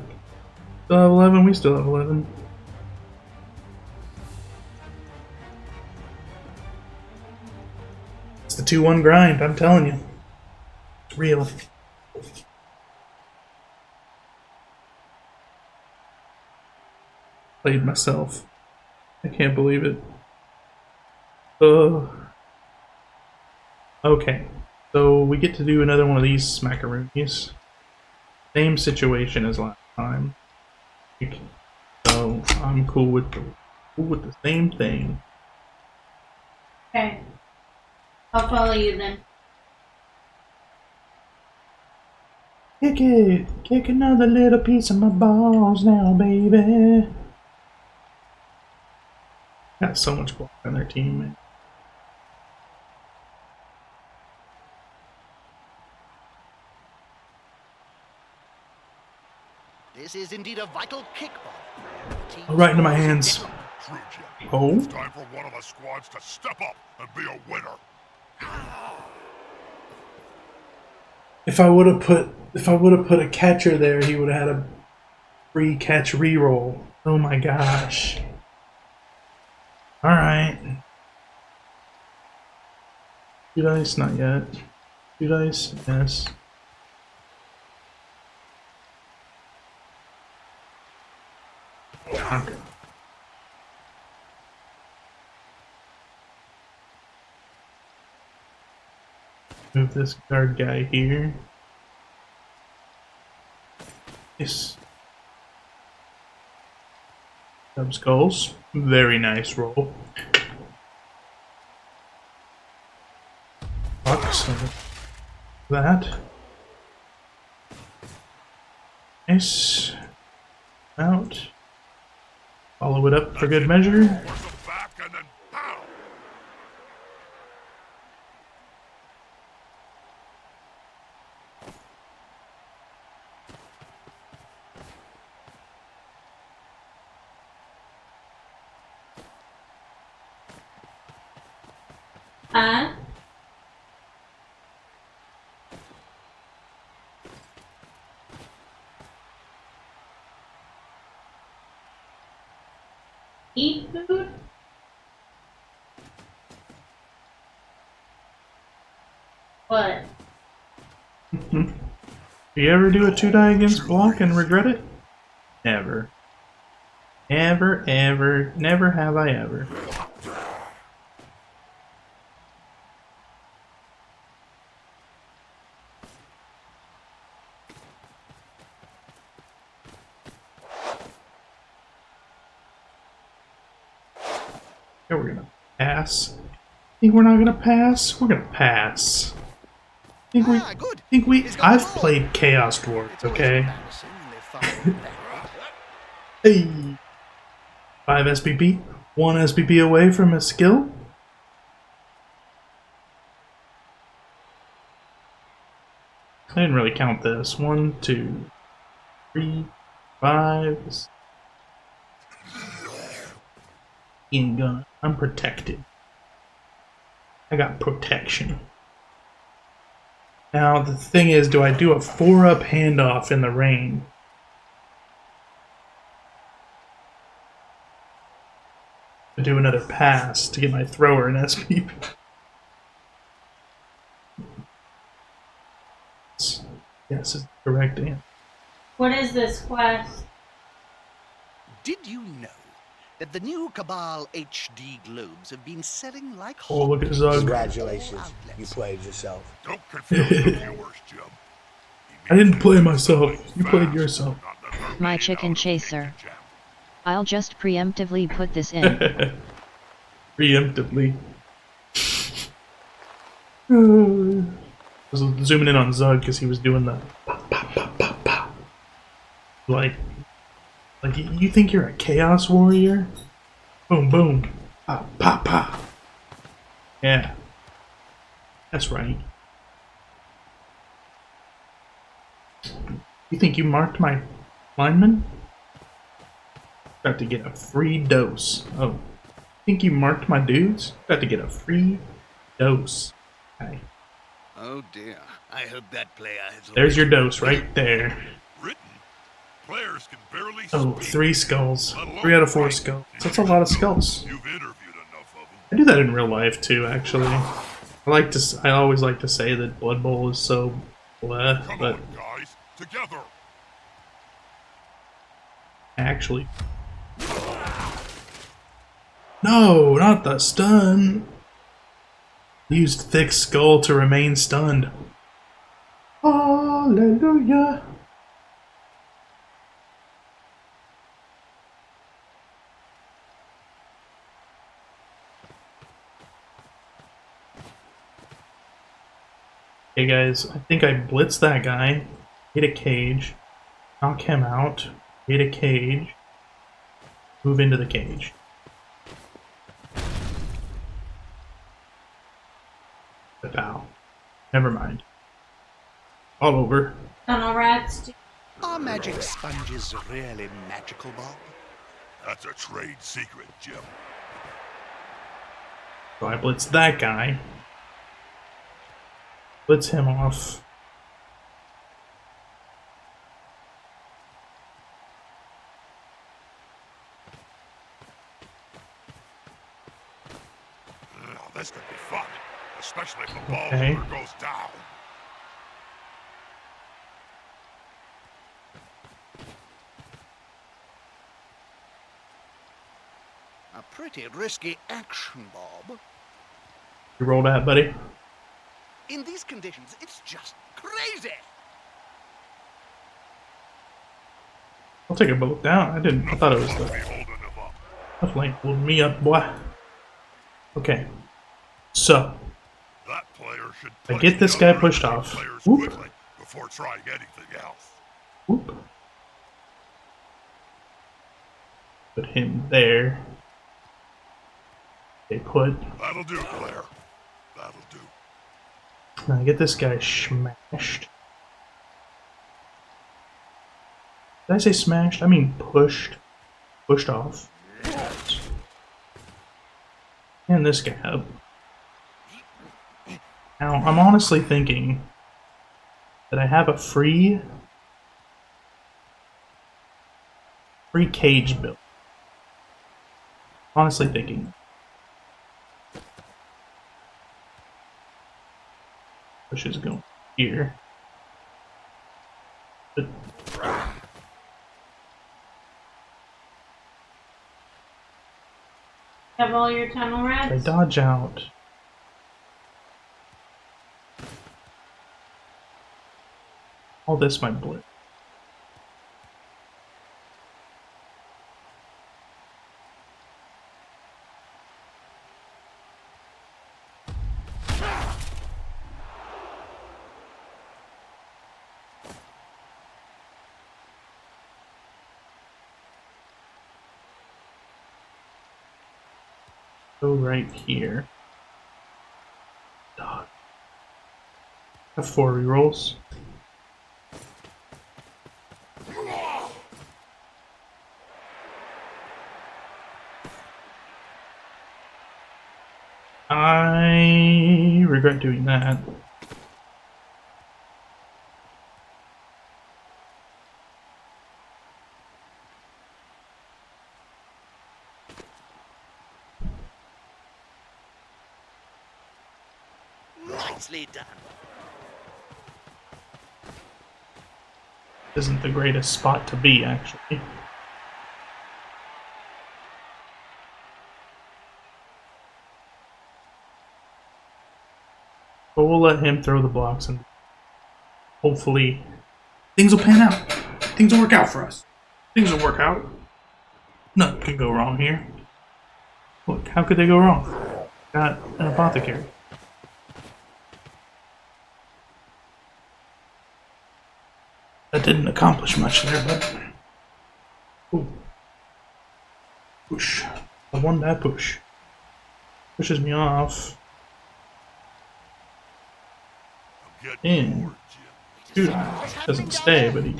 still have 11. We still have 11. It's the 2-1 grind. I'm telling you, it's real. Played myself. I can't believe it. Okay, so we get to do another one of these smackaroonies. Same situation as last time. So I'm cool with the same thing. Okay. I'll follow you then. Kick it, kick another little piece of my balls now, baby. Got so much block on their team, man. This is indeed a vital kick ball. Right into my hands. True, Jim. Oh. It's time for one of the squads to step up and be a winner. If I would have put a catcher there, he would have had a free catch reroll. Oh my gosh. All right. 2 dice, not yet. 2 dice, yes. Okay. Move this guard guy here. Yes. Skulls. Very nice roll. Fuck, so that. Nice. Out. Follow it up for good measure. Force 'em back and then pow! Huh? Eat food? What? Do you ever do a 2-die against block and regret it? Never. Ever, ever, never have I ever. Yeah, we're gonna pass. Think we're not gonna pass? We're gonna pass. Think we? Good. Think we? He's got I've the ball. played Chaos Dwarf, It's always okay? embarrassing when they fumble back. Hey, 5 SBB, 1 SBB away from a skill. I didn't really count this. 1, 2, 3, 5. In gun. I'm protected. I got protection. Now the thing is, do I do a 4-up handoff in the rain? To do another pass to get my thrower in SPP? Yes, is the correct answer. What is this quest? Did you know that the new Cabal HD globes have been selling like Oh, look at Zug. Congratulations, you played yourself. Don't confuse the viewers, Jim. I didn't play myself. You played yourself. My chicken chaser. I'll just preemptively put this in. Preemptively. I was zooming in on Zug because he was doing the pop, pop, pop, pop, pop. Like you think you're a Chaos Warrior? Boom, boom, pop, pop, pop. Yeah, that's right. You think you marked my lineman? Got to get a free dose. Oh, think you marked my dudes? Got to get a free dose. Okay. Oh dear. I hope that player has. There's your dose right there. Written, players can barely Oh, speak. 3 skulls. 3 out of 4 skulls. That's a lot of skulls. You've interviewed enough of them. I do that in real life too, actually. I always like to say that Blood Bowl is so bleh, Come but on, guys, together. actually, no, not the stun. Used thick skull to remain stunned. Hallelujah. Okay guys, I think I blitzed that guy, hit a cage, knock him out, hit a cage, move into the cage. Pow. Never mind. All over. Tunnel rats. Are magic sponges really magical, Bob? That's a trade secret, Jim. So I blitz that guy. Blitz him off. This could be fun, especially if the ball Okay. holder goes down. A pretty risky action, Bob. You roll that, buddy. In these conditions, it's just crazy. I'll take a boat down. I thought it was Be the holding him up. definitely pulled me up, boy. Okay. So That player should I punish get this the guy other pushed enemy off. players Whoop. quickly before trying anything else. Whoop. Put him there. They put. That'll do, Claire. That'll do. Now get this guy smashed. Did I say smashed? I mean pushed. Pushed off. And this guy up. Now, I'm honestly thinking that I have a free cage built. Honestly thinking. Push is going here. But Have all your tunnel if I rats? dodge out. All this might blip. Go right here. Dog. Have 4 rerolls. I regret doing that. Nicely done. Isn't the greatest spot to be, actually. But we'll let him throw the blocks and hopefully things will pan out. Things will work out for us. Things will work out. Nothing can go wrong here. Look, how could they go wrong? Got an apothecary. That didn't accomplish much there, but... Ooh. Push. I won that push. Pushes me off. In. Dude, doesn't stay, but he...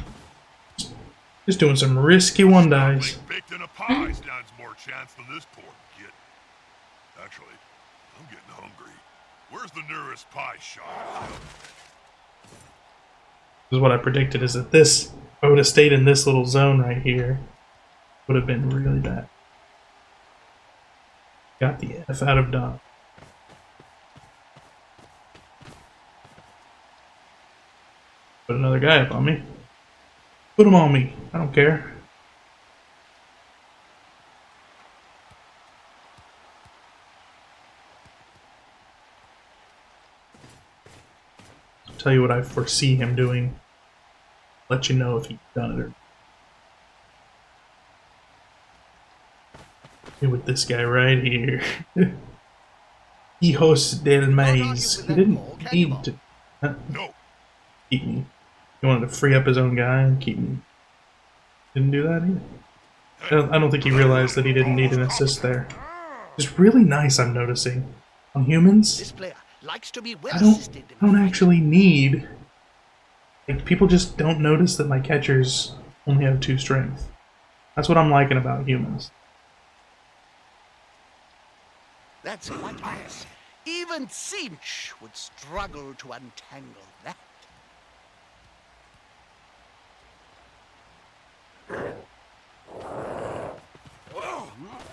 Just doing some risky one-dies. Baked in a pie stands more chance than this poor git. Actually, I'm getting hungry. Where's the nearest pie shop? This is what I predicted, is that this, if I would have stayed in this little zone right here, would have been really bad. Got the F out of Dodge. Put another guy up on me. Put him on me. I don't care. I'll tell you what I foresee him doing. Let you know if he's done it or not. With this guy right here. Hijos del Maíz. He didn't need to keep me. He wanted to free up his own guy and keep me. Didn't do that either. I don't think he realized that he didn't need an assist there. It's really nice, I'm noticing. On humans, This player likes to be well I assisted. don't actually need... Like, people just don't notice that my catchers only have 2 strength. That's what I'm liking about humans. That's quite nice. Even Cinch would struggle to untangle that.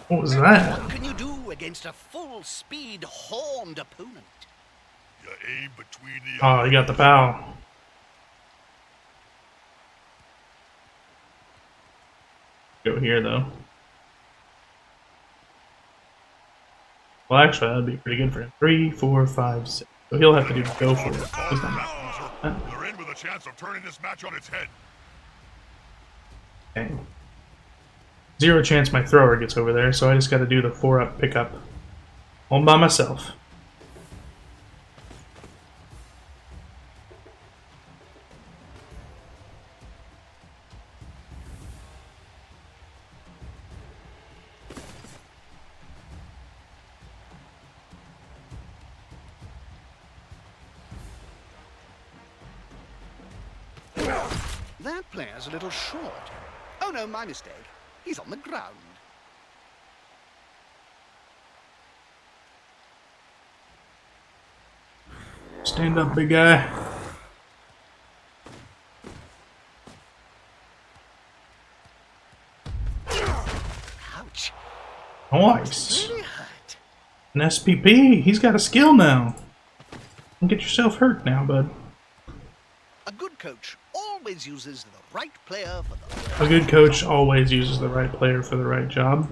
What was that? What can you do against a full-speed horned opponent? You aim between the Oh, you got the POW. Go here, though. Well, actually, that'd be pretty good for him. 3, 4, 5, 6. So he'll have to do go for it. He's not. They're in with a chance of turning this match on its head. Okay. 0 chance my thrower gets over there, so I just gotta do the 4-up pickup. All by myself. that player's a little short. Oh no, my mistake. He's on the ground. Stand up, big guy. Ouch. Nice. Really hurt. An SPP. He's got a skill now. Don't get yourself hurt now, bud. A good coach always uses the right player for the... A good coach always uses the right player for the right job.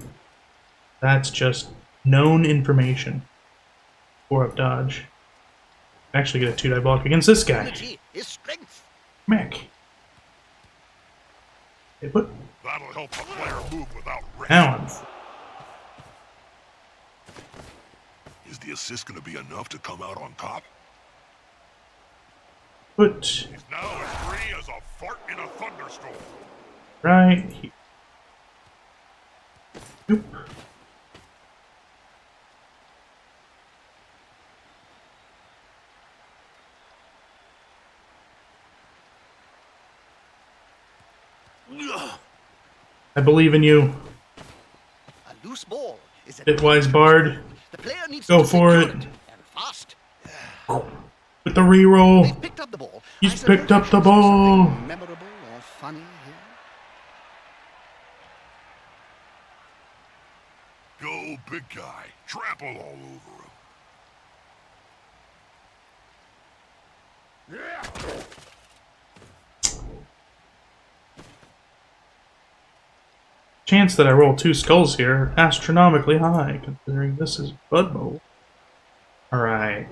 That's just known information. 4-up dodge. Actually get a 2-die block against this guy. Unity is strength. Mac. Hey, put That'll help the player move without risk. down. Is the assist gonna be enough to come out on top? Put He's now as free as a fart in a thunderstorm. right here. Oop. I believe in you. A loose ball is a Bitwise Bard. The player needs Go to for secure it. And fast. With the reroll. They've picked up the ball. He's I suppose picked up I the should say ball. something memorable or funny here. Go, big guy. Trample all over him. Chance that I roll 2 skulls here, astronomically high, considering this is Blood Bowl. Alright.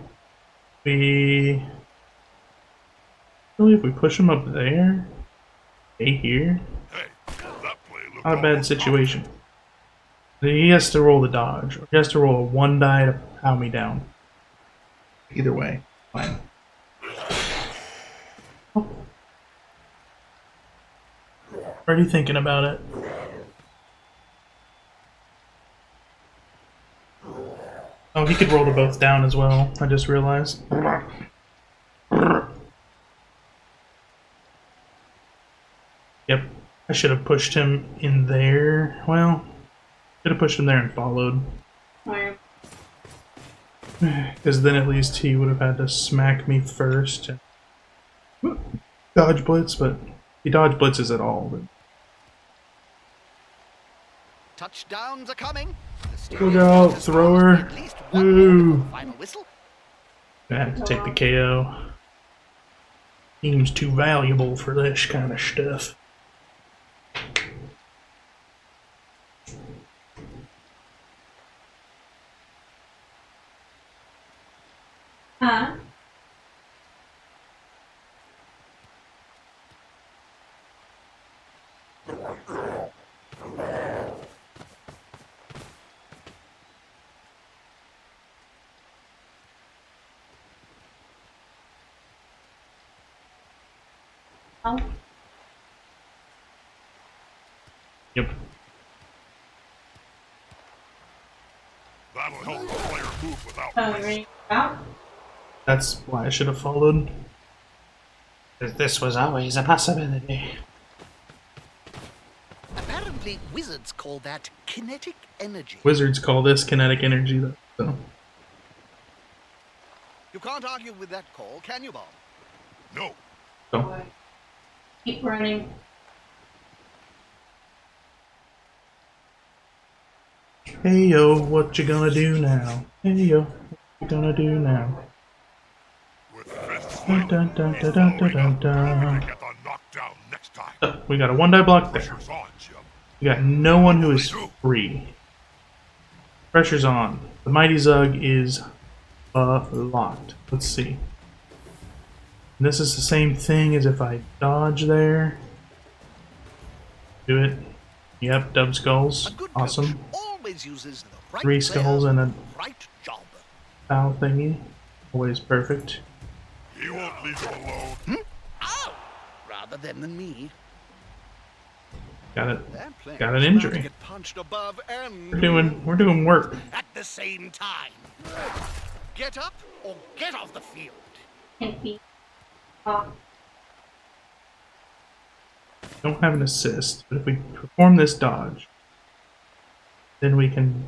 Really, if we push him up there? Stay here? Hey, that play looked Not a all bad situation. He has to roll the dodge, or he has to roll a 1 die to pow me down. Either way, fine. Oh. Already thinking about it. Oh, he could roll the both down as well, I just realized. Yep, I should have pushed him in there. Well, should have pushed him there and followed. Where? Because then at least he would have had to smack me first. And dodge blitz, but he dodge blitzes at all. But Touchdowns are coming. The look out, Steelers thrower. at least one more Ooh. before the final whistle. I have to take the KO. Seems too valuable for this kind of stuff. Huh? Oh, Yep. That'll help the player move without so you risk. ready to go out? That's why I should have followed. Because this was always a possibility. Apparently, wizards call that kinetic energy. Wizards call this kinetic energy, though. So. You can't argue with that call, can you, Bob? No. So. Keep running. Hey yo, what you gonna do now? Hey yo, what you gonna do now? With fists Dun like dun dun he's dun dun following dun up. dun. Get the knockdown next time. Oh, we got a 1 die block there. Pressure's on, Jim. We got no one who is free. Pressure's on. The Mighty Zug is locked. Let's see. And this is the same thing as if I dodge there. Do it. Yep, dub A skulls. good Awesome. coach always uses the right 3 player skulls for and a the right job. foul thingy. Always perfect. He won't leave you alone. Ow! Rather them than me. Got it. That player Got an is about injury. to get punched above and We're doing work. at the same time. Get up or get off the field. Can be off. don't have an assist, but if we perform this dodge, then we can...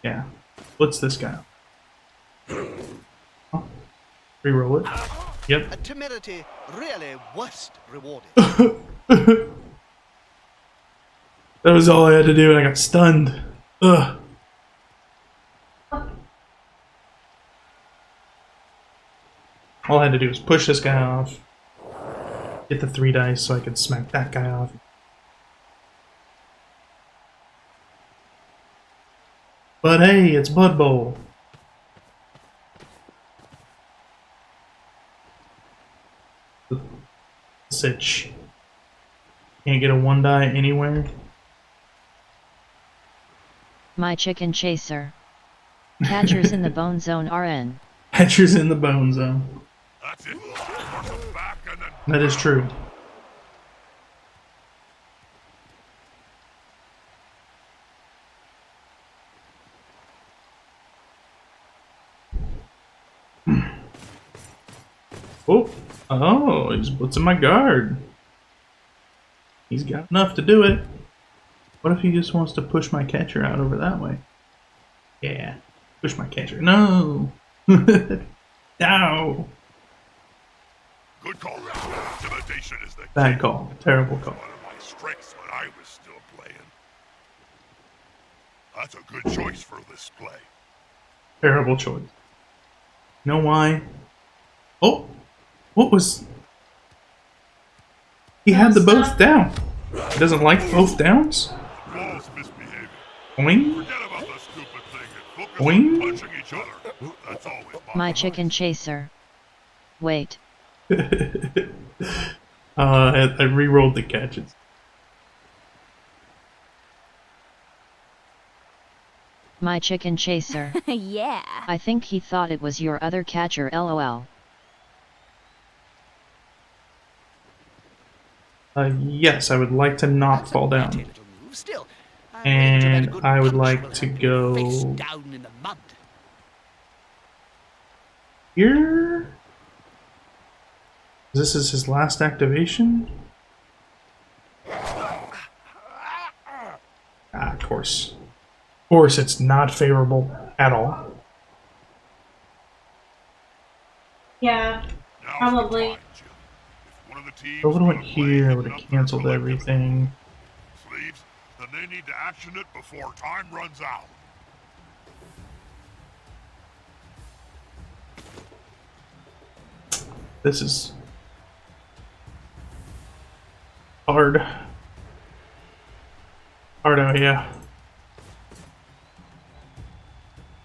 Yeah. What's this guy? Oh, reroll it. Yep. A temerity really worst rewarded. That was all I had to do, and I got stunned. Ugh. All I had to do was push this guy off, get the 3 dice so I could smack that guy off. But hey, it's Blood Bowl. Sitch. Can't get a 1 die anywhere. My chicken chaser. Catchers in the bone zone RN. Catchers in the bone zone. That's it. March 'em back and then That is true. Oh, he's blitzing my guard. He's got enough to do it. What if he just wants to push my catcher out over that way? Yeah, push my catcher. No! No! good call. Intimidation is the Bad call. Terrible call. one of my strengths when I was still playing. That's a good choice for this play. Terrible choice. You know why? Oh! What was... He had the both down. He doesn't like both downs? Ball's misbehaving. Boing? Forget about the stupid thing and focus Boing. on punching each other. That's always My chicken chaser. Wait. I re-rolled the catches. My chicken chaser. Yeah. I think he thought it was your other catcher, lol. Yes, I would like to not That's a fall pretty down. little move. Still, I'm willing to bet a And good I would punch like will to have your face go down in the mud. here. This is his last activation. Ah, of course. Of course, it's not favorable at all. Yeah, Now's Probably. the time, Jim. If one of the teams If I would have went gonna play here, I hidden would have up their canceled collective everything. sleeves, then they need to action it before time runs out. This is hard. Hard out here.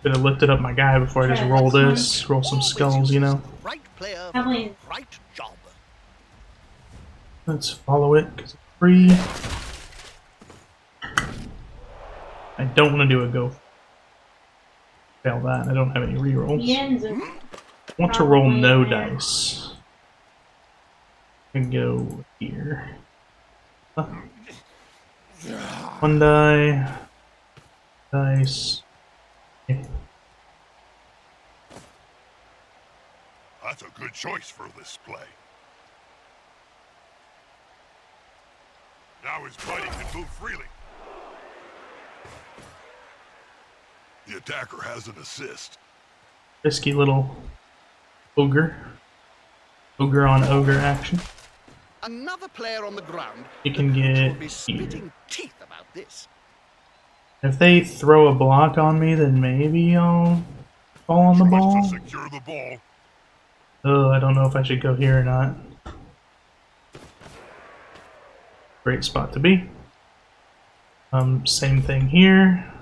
Could have lifted up my guy before I just Okay, roll that's this, roll some Always skulls, you uses know. the right player for Probably. the right job. Let's follow it because it's free. I don't want to do a go. Fail that. I don't have any rerolls. The ends of I want to roll probably no there. dice. And go here. One die. Dice. Okay. That's a good choice for this play. Now his buddy can move freely. The attacker has an assist. Risky little ogre. Ogre on ogre action. Another player on the ground. You can The coach get will be here. spitting teeth about this. If they throw a block on me, then maybe I'll fall on the Tries ball. to secure the ball. Oh, I don't know if I should go here or not. Great spot to be. Same thing here.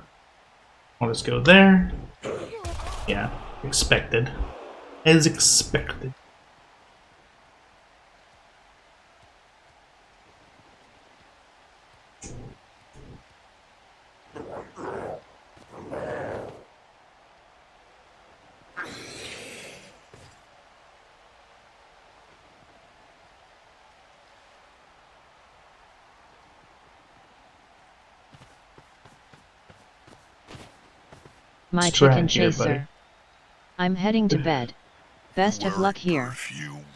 I'll just go there. Yeah, expected. As expected. My Let's try chicken it here, chaser. buddy. I'm heading to bed. Best of luck here.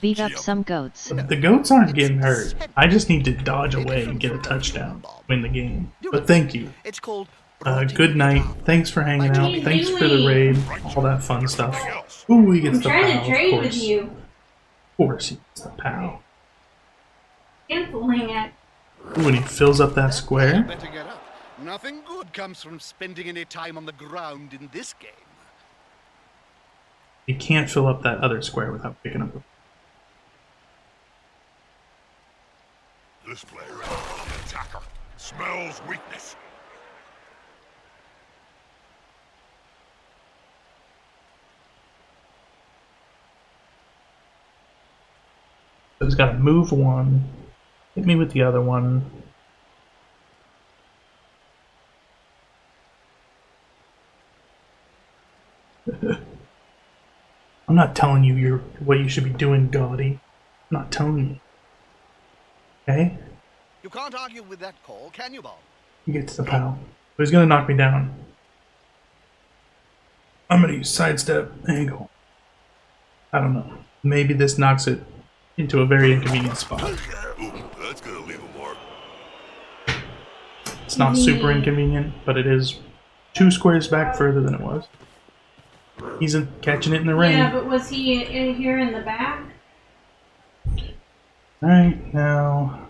Beat up some goats. The goats aren't getting hurt. I just need to dodge away and get a touchdown. Win the game. But thank you. It's called Good night. Thanks for hanging out. Thanks for the raid. All that fun stuff. Ooh, he gets I'm the trying POW, to trade of with course. you. Of course he gets the POW. Canceling it. Ooh, and he fills up that square. Better get up. Nothing good comes from spending any time on the ground in this game. You can't fill up that other square without picking up the... This player, the attacker, smells weakness. So he's got to move one. Hit me with the other one. I'm not telling you what you should be doing, Gaudy. I'm not telling you. Okay? You can't argue with that call, can you, Bob? He gets the POW. But he's gonna knock me down. I'm gonna use sidestep angle. I don't know. Maybe this knocks it into a very inconvenient spot. Ooh, that's gonna leave a mark. It's not super inconvenient, but it is 2 squares back further than it was. He's catching it in the rain. Yeah, but was he in here in the back? Alright, now...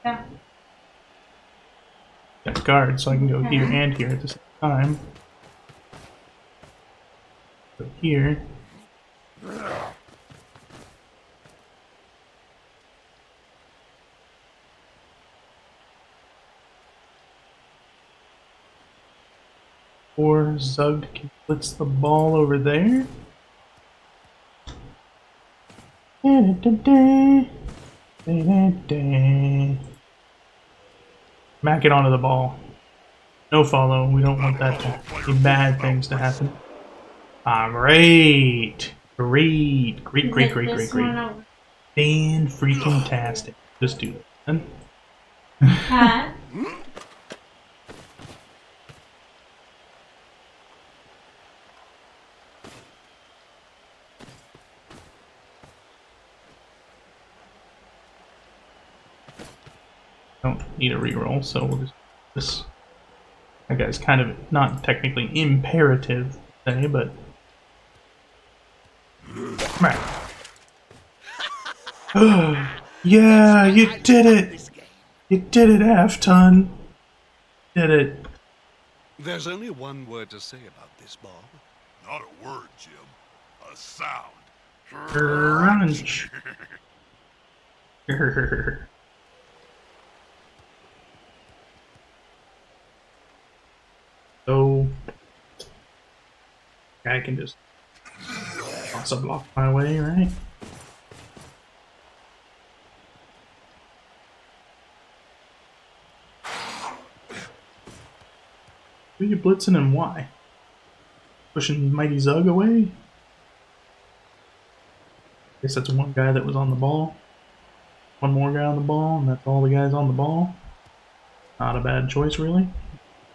Yeah. Got guard, so I can go here and here at the same time. Go here. Or Zug can blitz the ball over there. Mack it onto the ball. No follow. We don't want that to be bad things to happen. Great. Great. Great. Fan freaking tastic. Just do that. Huh? Don't need a reroll, so we'll just this. That guy's kind of not technically imperative today, but right. Yeah, you did it. You did it, Afton. Did it. There's only one word to say about this, Bob. Not a word, Jim. A sound. Crunch. So I can just toss a block my way, right? Who are you blitzing and why? Pushing Mighty Zug away? Guess that's one guy that was on the ball. One more guy on the ball, and that's all the guys on the ball. Not a bad choice, really.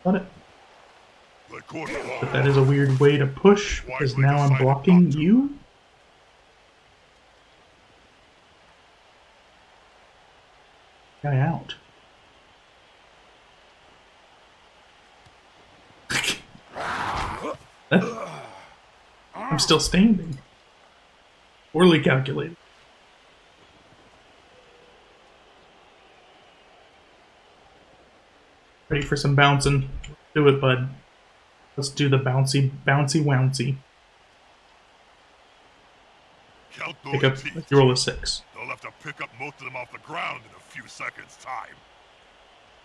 Got it. But that is a weird way to push, because now I'm blocking you? Guy out. I'm still standing. Poorly calculated. Ready for some bouncing. Do it, bud. Let's do the bouncy wouncy. Count those Pick up, teeth. you roll a 6. They'll have to pick up most of them off the ground in a few seconds' time.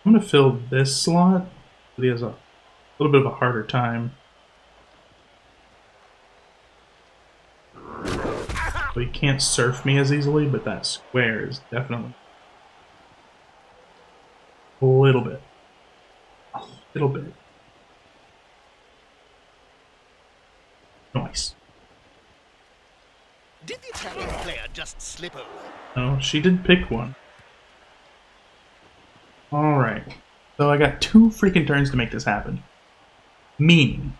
I'm gonna fill this slot, but he has a little bit of a harder time. So he can't surf me as easily, but that square is definitely a little bit. little bit. Nice. Did the attacking player just slip over? Oh, she did pick one. Alright. So I got 2 freaking turns to make this happen. Meaning,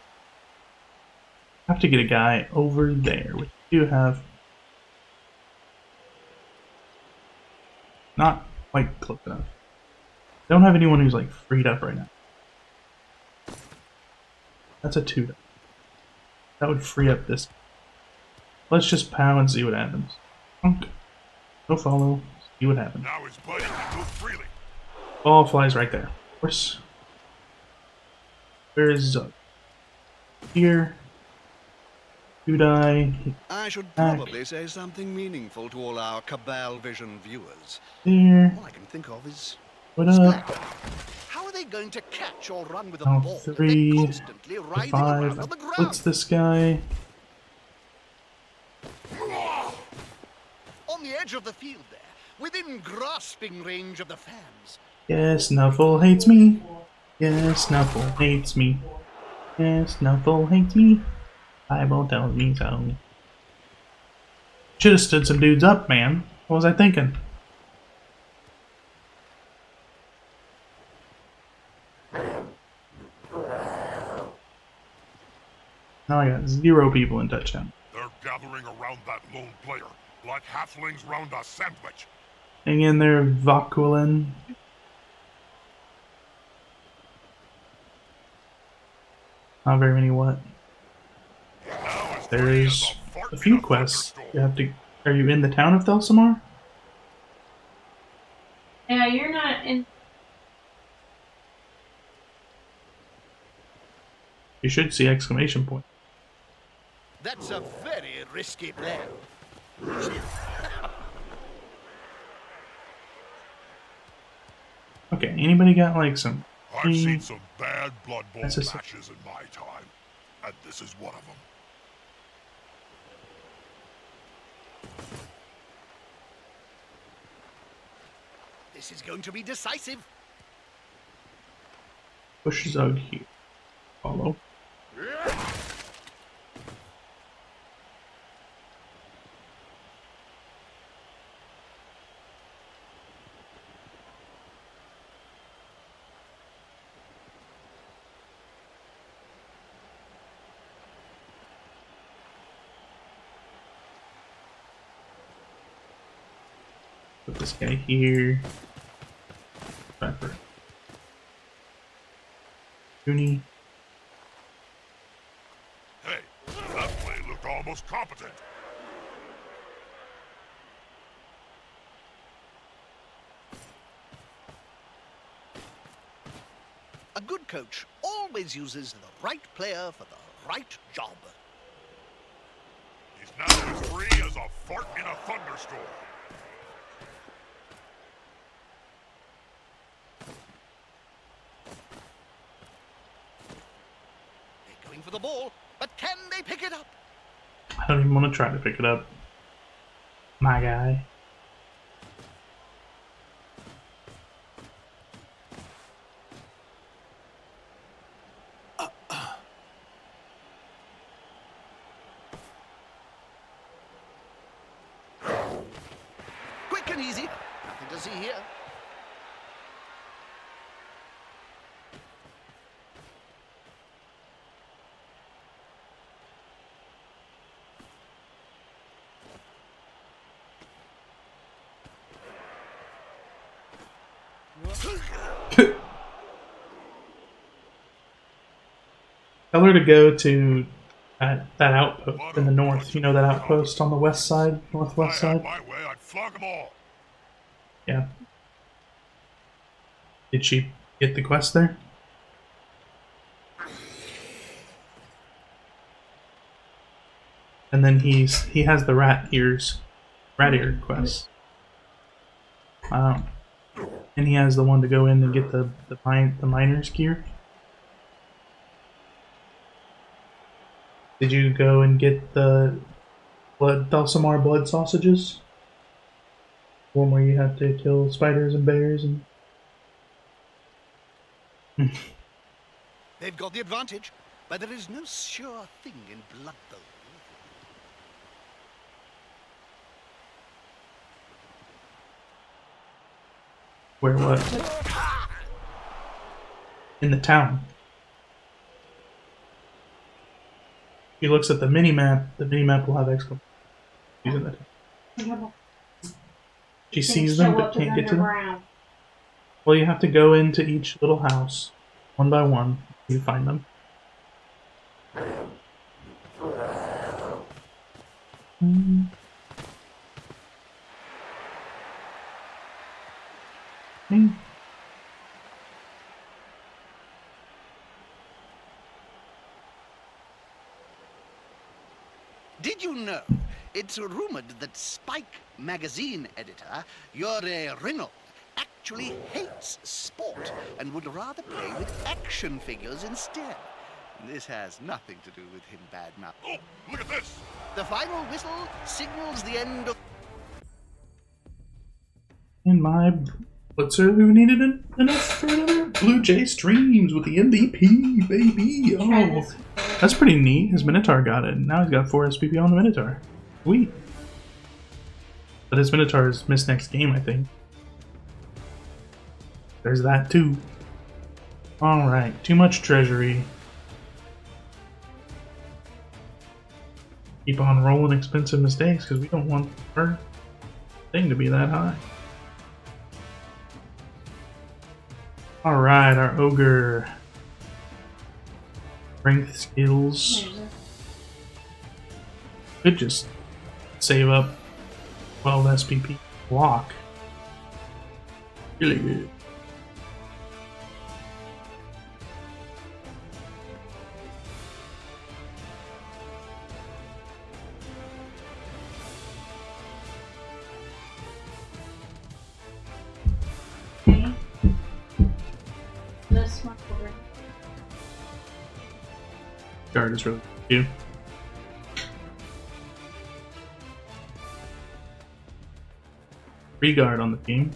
I have to get a guy over there, which I do have. Not quite close enough. I don't have anyone who's like freed up right now. That's a 2. That would free up this. Let's just pow and see what happens. Go follow. See what happens. Now his buddy can move freely. Ball flies right there. Of course. Where is Zug? Here. You die. I should probably say something meaningful to all our Cabal Vision viewers. There. All I can think of is... What up? How are they going to catch or run with a Now ball if 3 they're constantly to writhing around 5. on the ground? What's this guy? On the edge of the field there, within grasping range of the fans. Yes, Snuffle hates me. Yes, Snuffle hates me. Yes, Snuffle hates me. Bible tells me so. Should have stood some dudes up, man. What was I thinking? Now I got 0 people in touchdown. They're gathering around that lone player, like halflings round a sandwich. Hang in there, Vakulin. Not very many what? There's a few quests. You have to. Are you in the town of Thelsamar? Yeah, you're not in. You should see exclamation point. That's a very risky plan. Okay, anybody got like some? I've seen some bad Blood Bowl That's just- matches in my time, and this is one of them. This is going to be decisive. Push Zug here. Follow. Put this guy here. Pepper. Goonie. Hey, that play looked almost competent. A good coach always uses the right player for the right job. He's now as free as a fart in a thunderstorm. They're going for the ball, but can they pick it up? I don't even want to try to pick it up. My guy. Quick and easy. Nothing to see here. Tell her to go to that outpost in the north. You know that outpost on the west side, northwest If I had side? my way, I'd flog them all. Yeah. Did she get the quest there? And then he has the rat ear quest. And he has the one to go in and get the miner's gear. Did you go and get the Thelsamar blood sausages? One where you have to kill spiders and bears and They've got the advantage, but there is no sure thing in Blood Bowl. Where what? In the town. He looks at the mini-map. The mini-map will have exclamation in it. She sees them but can't get to them. Well, you have to go into each little house, one by one. You find them. Did you know? It's rumored that Spike magazine editor Yuri Reynolds actually hates sport and would rather play with action figures instead. This has nothing to do with him bad-mouthing. Oh, look at this! The final whistle signals the end of... And my blitzer who needed enough for another Blue Jay streams with the MVP, baby. Oh, that's pretty neat. His Minotaur got it. Now he's got 4 SPP on the Minotaur. Sweet. But his Minotaur is missed next game, I think. There's that too. Alright, too much treasury. Keep on rolling expensive mistakes because we don't want our thing to be that high. Alright, our ogre. Strength skills. Could just save up 12 SPP block. Really good. This one over. Guard is really cute. Free guard on the team.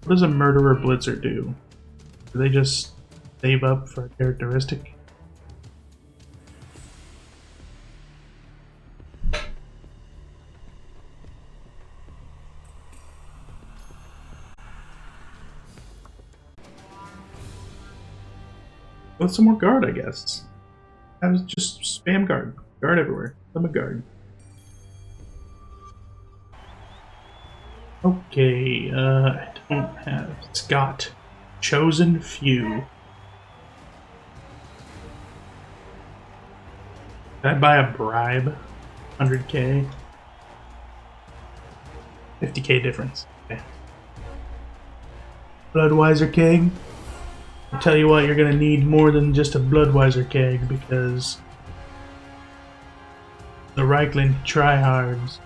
What does a murderer blitzer do? Do they just save up for a characteristic? With some more guard, I guess. I was just spam guard. Guard everywhere. I'm a guard. Okay, I don't have Scott. Chosen few. Did I buy a bribe? 100k? 50k difference. Okay. Bloodweiser keg. I'll tell you what, you're gonna need more than just a Bloodweiser keg because the Reikland Tryhards.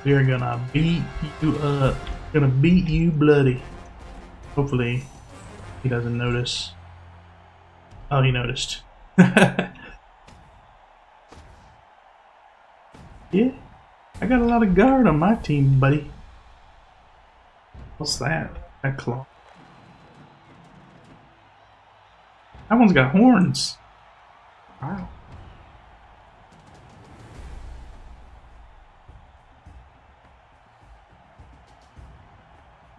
We are gonna beat you up. Gonna beat you bloody. Hopefully, he doesn't notice. Oh, he noticed. Yeah, I got a lot of guard on my team, buddy. What's that? That claw. That one's got horns. Wow.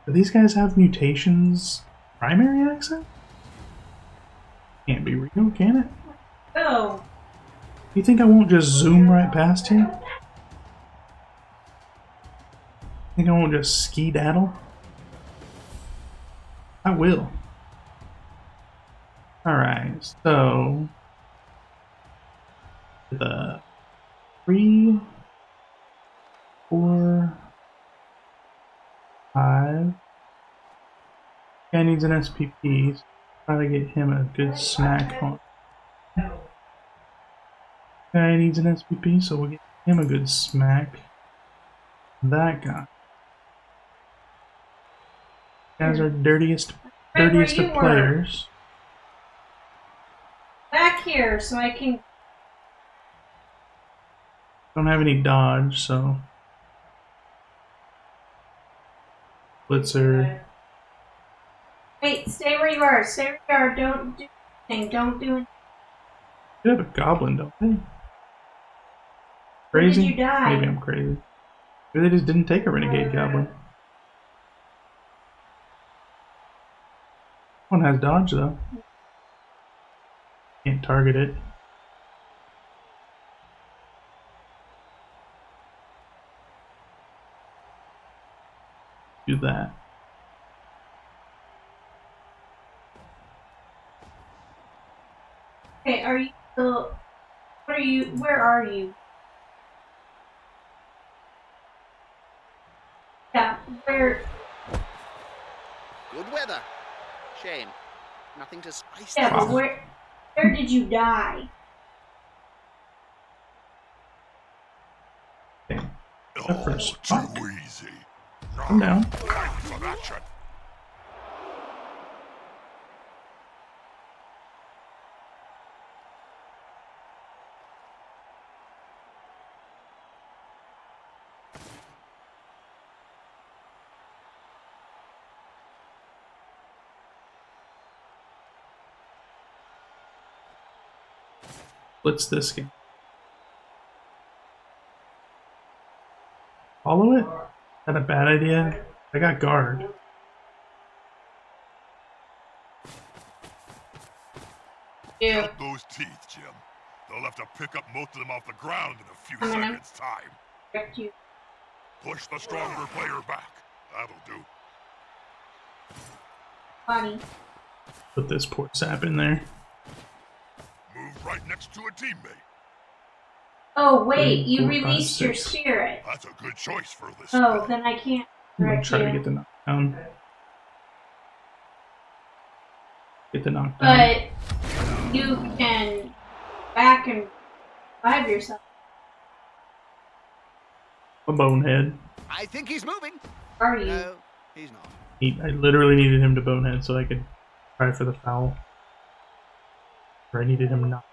Do these guys have mutations? Primary accent? Can't be real, can it? Oh. You think I won't just zoom right past him? Think I won't just ski-daddle? I will. Alright, so... the 3, 4... 5. Guy needs an SPP. So try to get him a good snack on. Guy needs an SPP, so we'll get him a good smack. That guy. Guys are dirtiest of players. Back here so I can. Don't have any dodge, so. Blitzer. you are. Stay where you are. Don't do anything. Don't do anything. They have a goblin, don't they? Crazy? When did you die? Maybe I'm crazy. Maybe they just didn't take a renegade goblin. One has dodge though. Can't target it. Do that. Okay, are you still... What are you... Where are you? Yeah, where... Good weather. Shame. Nothing to spice Yeah, things but up. where did you die? Okay. That first too spot. easy. Come down. Time for some action. Blitz this game. Follow it? Is that a bad idea? I got guard. Yeah. Cut those teeth, Jim. They'll have to pick up most of them off the ground in a few I'm gonna- seconds' time. Correct you. Push the stronger player back. That'll do. Funny. Put this poor sap in there. Move right next to a teammate. Oh, wait, 3, you 4, 5, released your 6. spirit. That's a good choice for this. Oh, spot. then I can't I'm gonna correct try to you. get the knockdown. Get the knockdown. But you can back and revive yourself. A bonehead. I think he's moving. Are you? No, he's not. I literally needed him to bonehead so I could try for the foul. Or I needed him not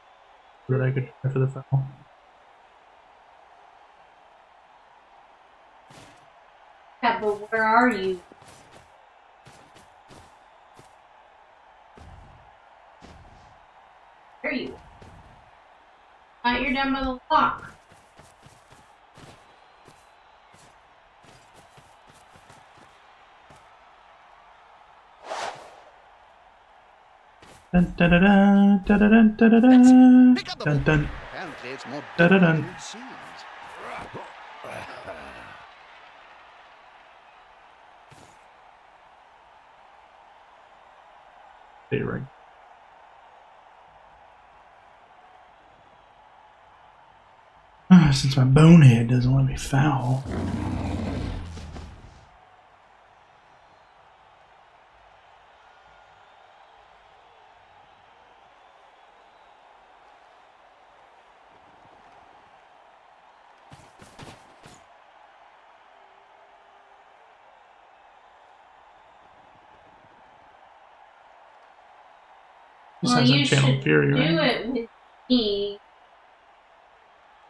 so that I could try for the foul. Yeah, but where are you? Where are you? You're down by the lock. Dun dun dun dun dun dun dun dun That's dun it. Pick up the dun ball. dun. Apparently it's more Da-da-dun. difficult than it seems. Stay right. Since my bonehead doesn't let me foul. This Well, has you a channel should Fury, do right? it with me.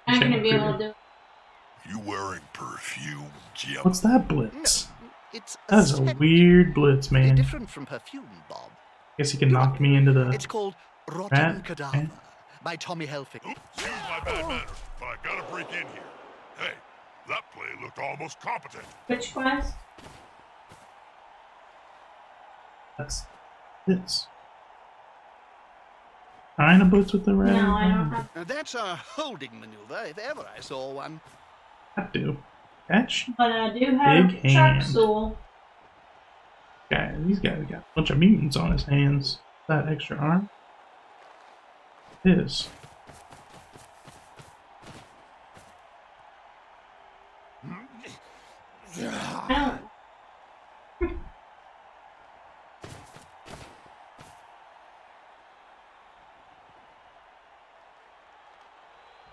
I'm not Channel gonna be able Fury. to do it. You wearing perfume, Jim? What's that blitz? It's That's a scent. weird blitz, man. Different from perfume, Bob. Guess he can knock me into the. It's called Rotten Rat? Cadaver Eh? by Tommy Hilfiger. Excuse my bad manners, but I gotta break in here. Hey, that play looked almost competent. Which quest? That's blitz. Kinda blitz with the red. No, I don't have. Now that's a holding maneuver, if ever I saw one. I do. Catch. But I do have Big Shark hand. Soul. These guys got a bunch of mutants on his hands. That extra arm. Is. I don't.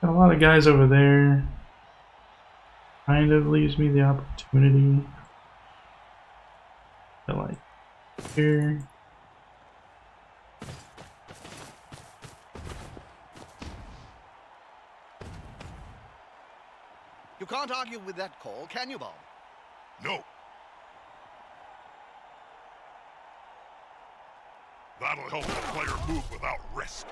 Got a lot of guys over there. Kind of leaves me the opportunity to like here. You can't argue with that call, can you, Bob? No. That'll help the player move without risk.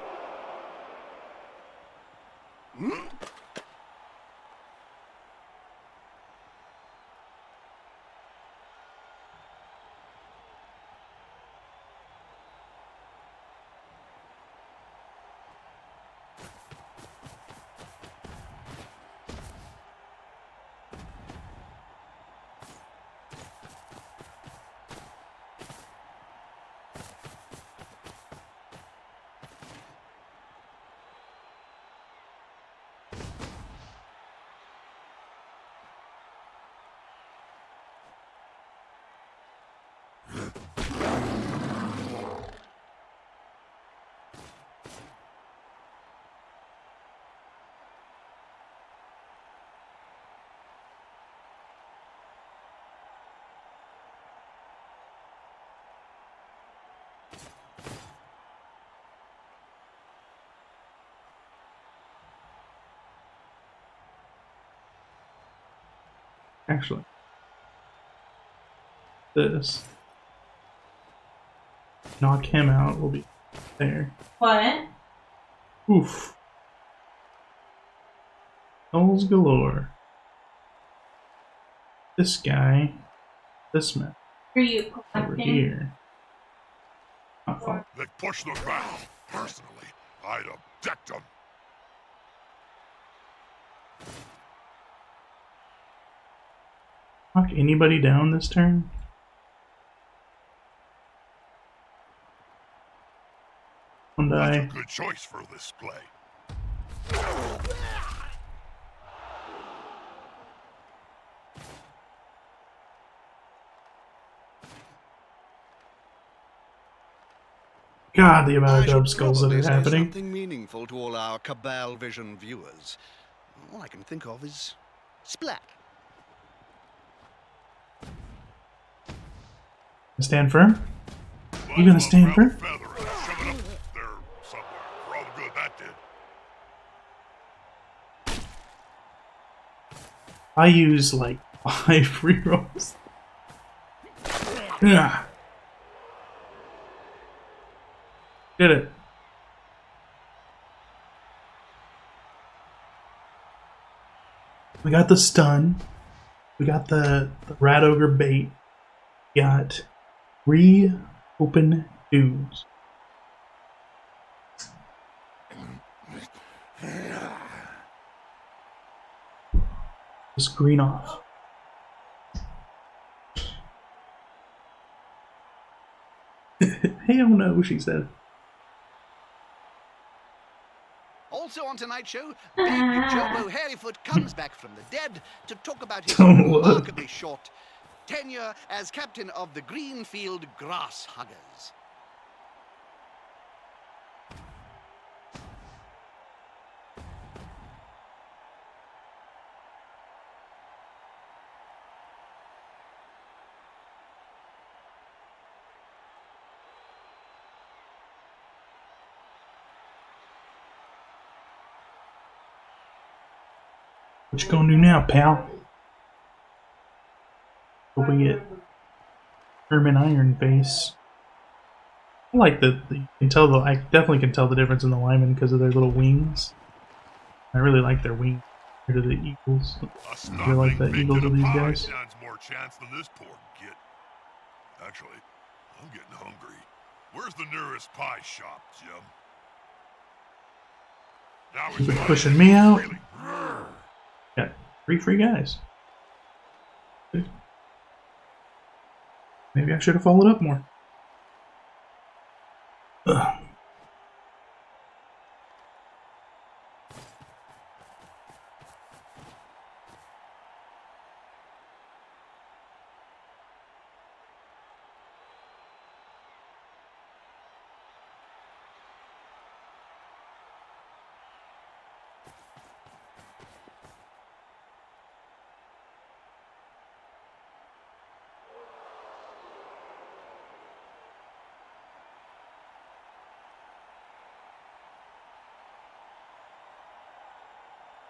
Actually, this. Knock him out, we'll be there. What? Oof. Skulls galore. This guy, this man, Are you over collecting? here. Not far. They push them back. Personally, I'd have decked them. Knock anybody down this turn? One That's a die. good choice for this play. God, the amount I of dub should skulls that probably are say happening. something meaningful to all our Cabal Vision viewers. All I can think of is splat. Stand firm? Might You gonna as well stand grab a firm? feather and shove it up there somewhere. For all the good that did. I use like 5 rerolls. Yeah. Did it. We got the stun. We got the rat ogre bait. We got 3 open dudes. Just green off. Hell no, she said. Also on tonight's show, Big Jobo Hairyfoot comes back from the dead to talk about his Don't look. remarkably short tenure as captain of the Greenfield Grass Huggers. What you gonna do now, pal? Hope we get Herman Iron Face. I like you can tell I definitely can tell the difference in the linemen because of their little wings. I really like their wings compared to the eagles. A I like the snuggling eagles bacon of these pie guys. stands more chance than this poor git. Actually, I'm getting hungry. Where's the nearest pie shop, Jim? Now You've been pushing me out. Really? Got 3 free guys. Maybe I should have followed up more. Ugh.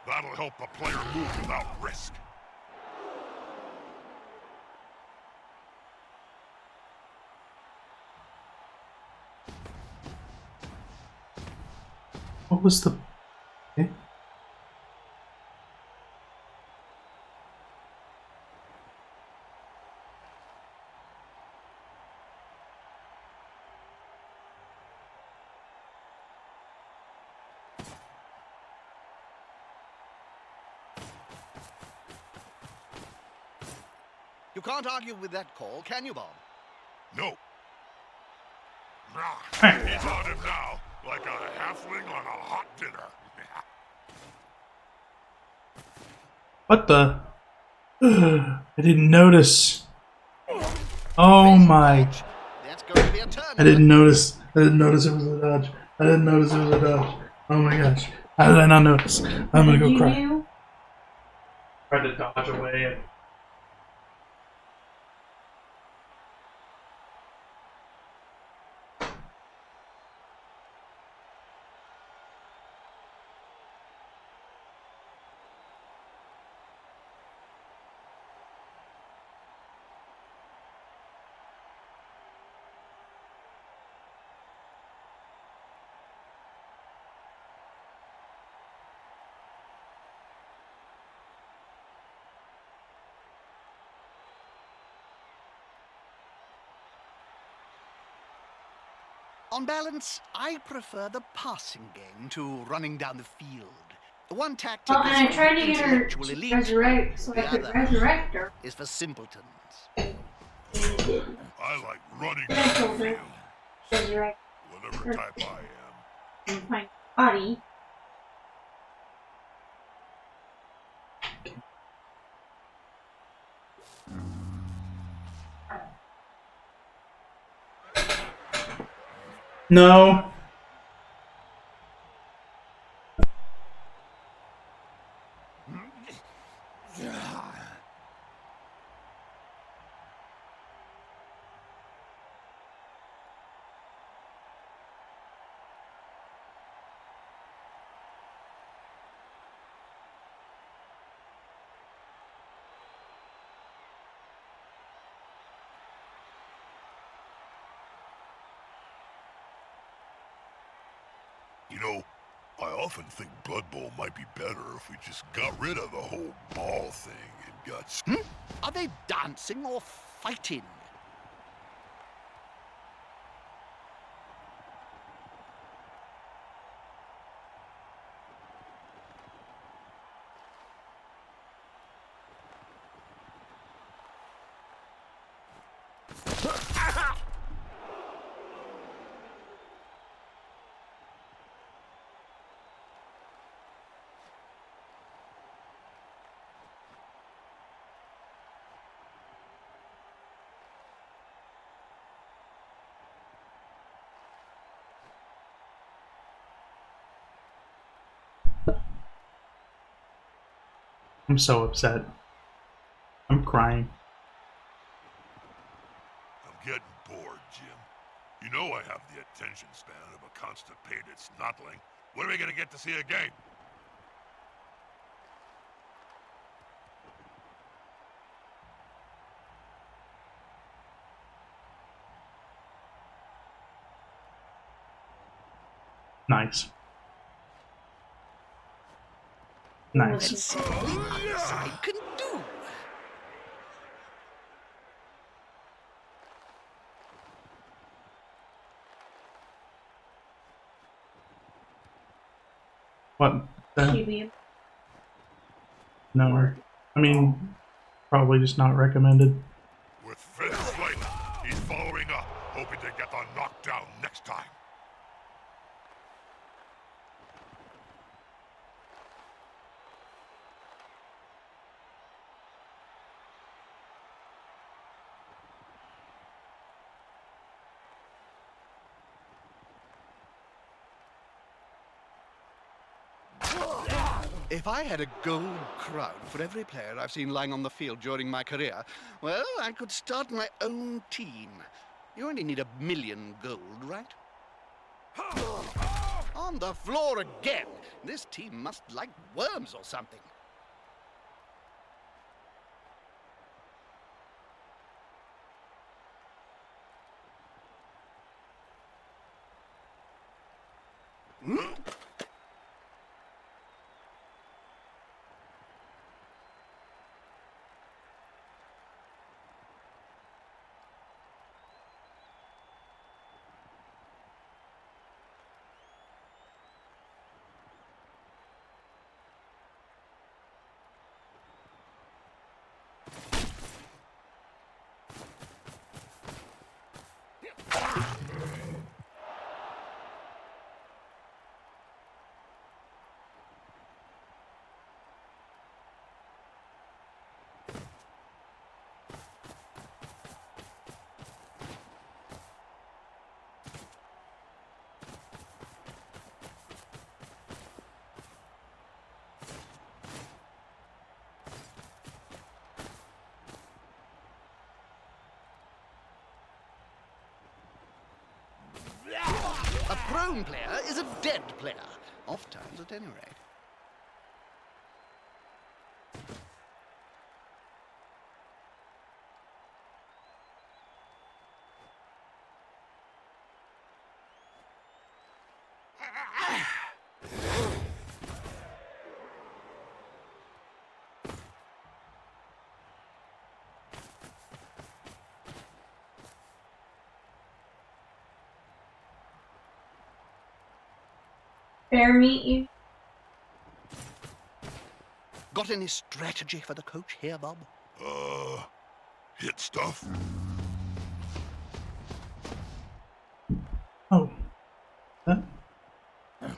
That'll help the player move without risk. was the... Okay. You can't argue with that call, can you, Bob? No. He's on him now, like a halfling on a hot dinner. What the? I didn't notice. Oh my. That's going to be a turn. I didn't notice. I didn't notice it was a dodge. I didn't notice it was a dodge. Oh my gosh. How did I not notice? I'm gonna go cry. You Tried to dodge away. On balance, I prefer the passing game to running down the field. One tactic well, and I is tried for to get her intellectual to elite, resurrect so I the could other resurrect her. is for simpletons. I like running Then I down told the her field. resurrect Whatever type I am. and find body. No. You know, I often think Blood Bowl might be better if we just got rid of the whole ball thing and got... Are they dancing or fighting? I'm so upset. I'm crying. I'm getting bored, Jim. You know I have the attention span of a constipated snotling. When are we gonna get to see a game? Nice. Nice. Let's see what the other side can do. What? QB. No. I mean, probably just not recommended. With fifth slate, he's following up, hoping to get the knockdown next time. If I had a gold crown for every player I've seen lying on the field during my career, well, I could start my own team. You only need 1 million gold, right? On the floor again! This team must like worms or something. A prone player is a dead player, oft times at any rate. Fair meet you. Got any strategy for the coach here, Bob? Hit stuff. Oh. Huh? I'm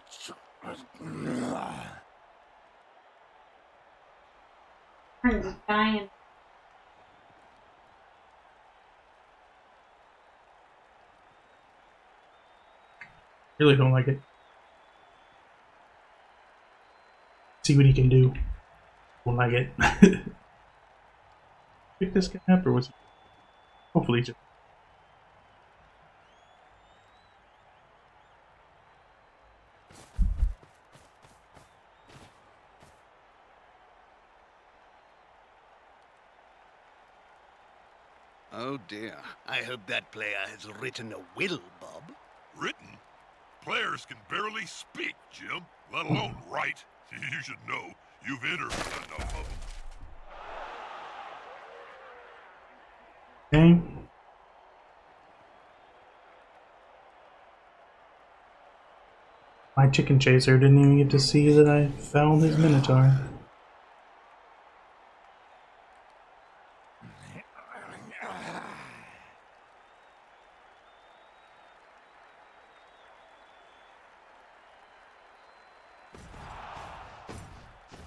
just dying. Really don't like it. See what he can do. Won't like it. Pick this guy up, or was he? Hopefully, just. Oh dear. I hope that player has written a will, Bob. Written? Players can barely speak, Jim, let alone write. You should know. You've interviewed enough of them. Okay. My chicken chaser didn't even get to see that I found his minotaur.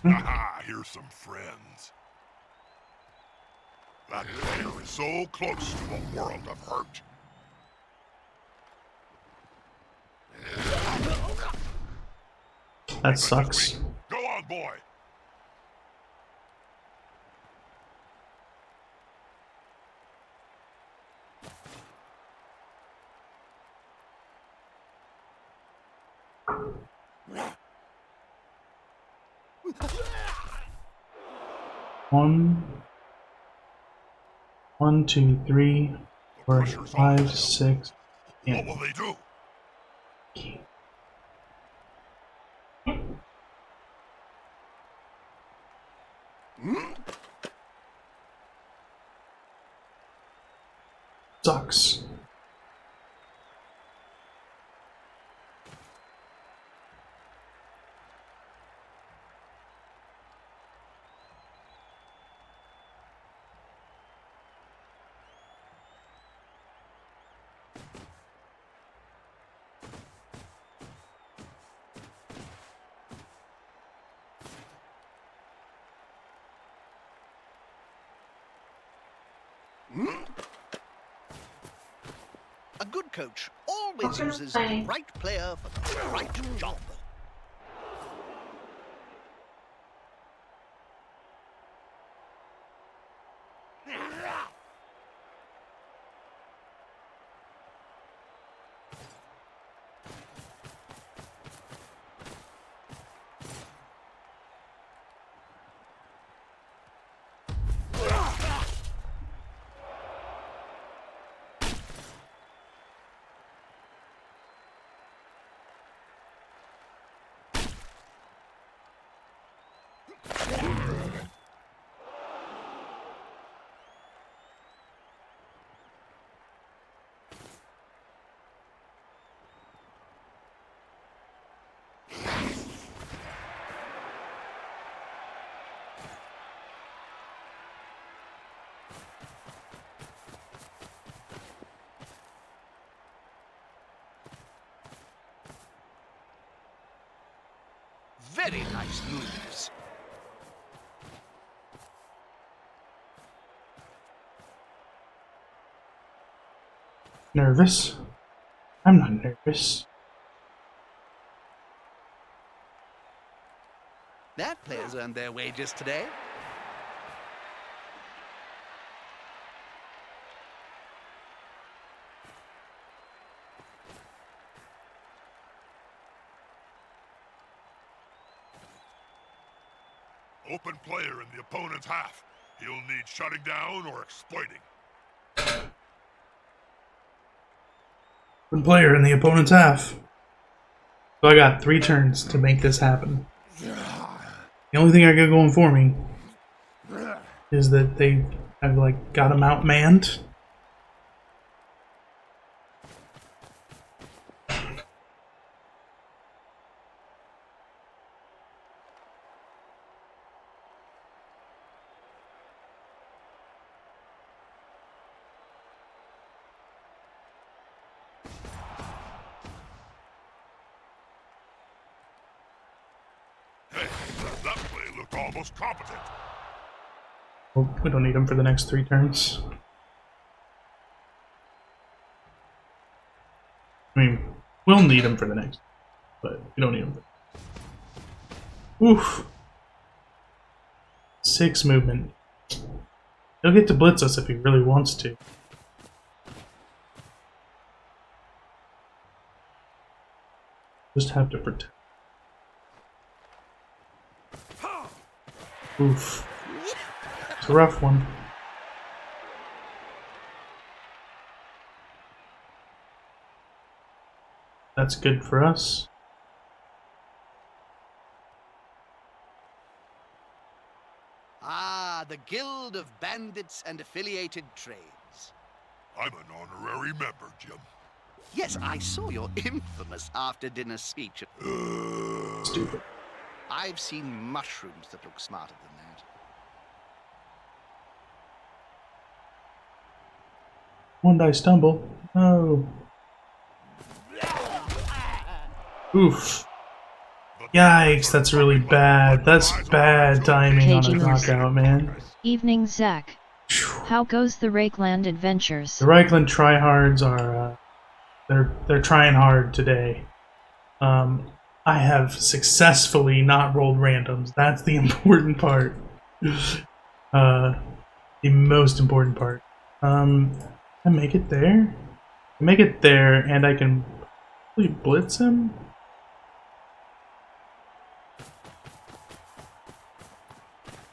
Aha, here's some friends. That player is so close to a world of hurt. That sucks. Go on, boy. One, two, three, four, five, 6. What Yeah. will they do? Sucks. A good coach always uses the right player for the right job. Very nice moves. Nervous? I'm not nervous. That player's earned their wages today. Open player in the opponent's half. He'll need shutting down or exploiting. One player in the opponent's half. So I got 3 turns to make this happen. The only thing I got going for me is that they have like got him outmanned. Hey, that play looked almost competent. Well, we don't need him for the next 3 turns. I mean, we'll need him for the next, but we don't need him. Oof. 6 movement. He'll get to blitz us if he really wants to. Just have to protect. Oof. It's a rough one. That's good for us. Ah, the Guild of Bandits and Affiliated Trades. I'm an honorary member, Jim. Yes, I saw your infamous after-dinner speech. Stupid. I've seen mushrooms that look smarter than that. One die stumble. Oh. Oof. Yikes, that's really bad. That's bad timing on a knockout, man. Evening, Zach. How goes the Reikland adventures? The Reikland Tryhards are, they're trying hard today. I have successfully not rolled randoms. That's the important part. The most important part. I make it there? I make it there, and I can really blitz him?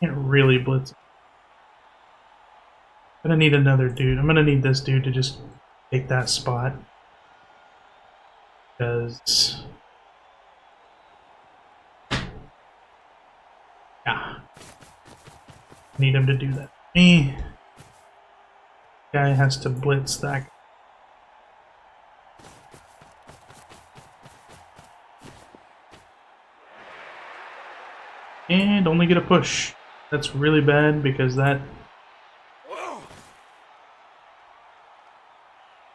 Can't really blitz him. I'm gonna need another dude. I'm gonna need this dude to just take that spot. Because... yeah. Need him to do that. Me. Guy has to blitz that. And only get a push. That's really bad because that...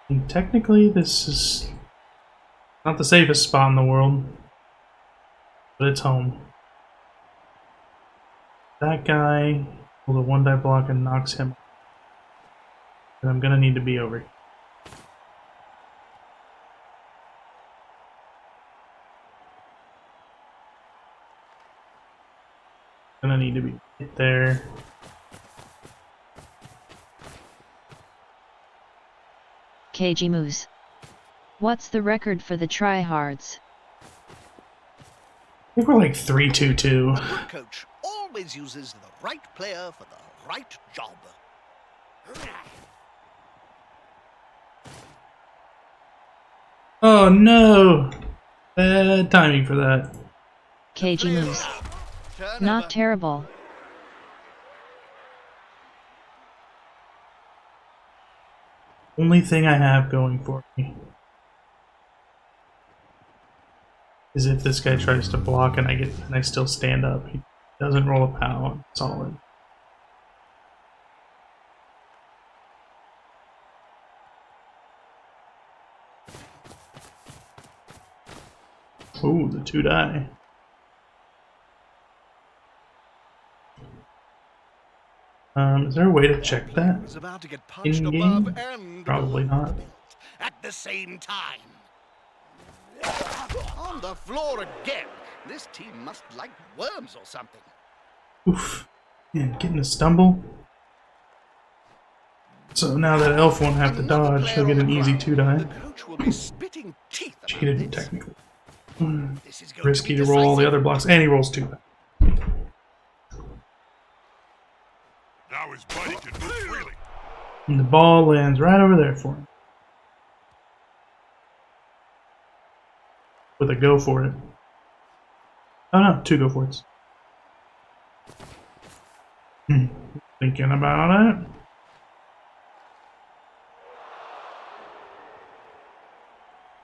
and technically this is not the safest spot in the world. But it's home. That guy pulls a 1-die block and knocks him. And I'm gonna need to be over here. Gonna need to be right there. KG Moose. What's the record for the Tryhards? I think we're like 3-2-2. A good coach always uses the right player for the right job. Oh no! Bad timing for that. KG Moose. Turnover. Not terrible. Only thing I have going for me is if this guy tries to block and I still stand up. He doesn't roll a POW. Solid. Ooh, the 2-die. Is there a way to check that? Was about to get punched In-game? above and Probably below not. the belt at the same time. On the floor again. This team must like worms or something. Oof. Man, getting a stumble. So now that elf won't have to Another dodge, he'll player get on an the easy ground. 2-die. The coach will be spitting teeth about Cheated, this. technically. This is going Risky to to be roll all the decisive. other blocks, and he rolls 2. Now his buddy can move freely. And the ball lands right over there for him. With a go for it. Oh no, 2 go for it. Thinking about it.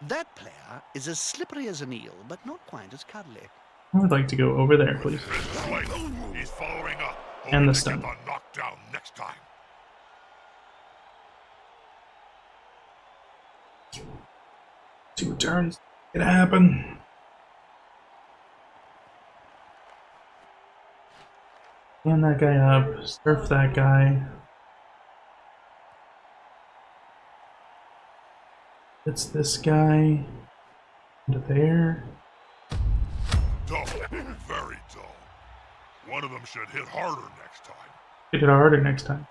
That player is as slippery as an eel, but not quite as cuddly. I would like to go over there, please. Right. He's following up. And the hoping to stun. get the knockdown next time. 2 turns. It happen. Stand that guy up. Surf that guy. It's this guy. Into there. Dull. Very dull. One of them should hit harder next time. Hit it harder next time.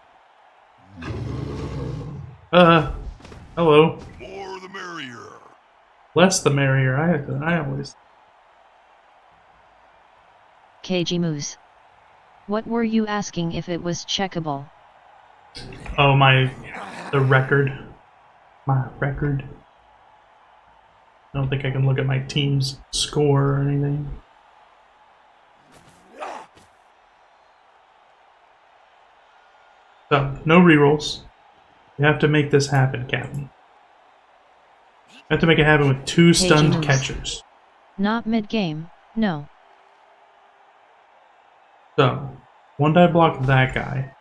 Hello. More the merrier. Less the merrier. I always. KG Moose. What were you asking if it was checkable? Oh, the record. My record. I don't think I can look at my team's score or anything. So, no rerolls. You have to make this happen, Captain. You have to make it happen with 2 stunned Moose. catchers. Not mid-game, no. So, 1-die block that guy.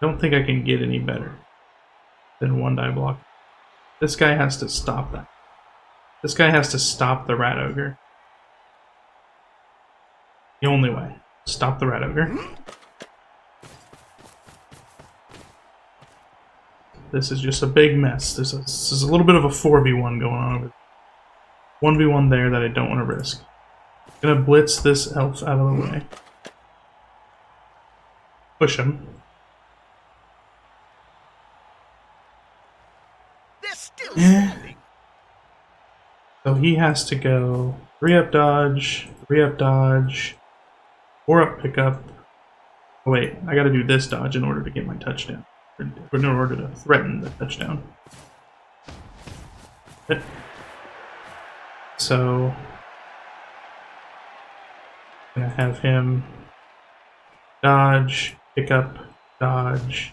I don't think I can get any better than 1-die block. This guy has to stop that. This guy has to stop the Rat Ogre. The only way. Stop the Rat Ogre. This is just a big mess. This is a little bit of a 4v1 going on over there. 1v1 there that I don't want to risk. Gonna blitz this elf out of the way. Push him. They're still Yeah. standing. So he has to go 3-up dodge, 3-up dodge, 4-up pickup. Oh wait, I gotta do this dodge in order to get my touchdown. Or in order to threaten the touchdown. Okay. So I'm gonna have him dodge, pickup, dodge,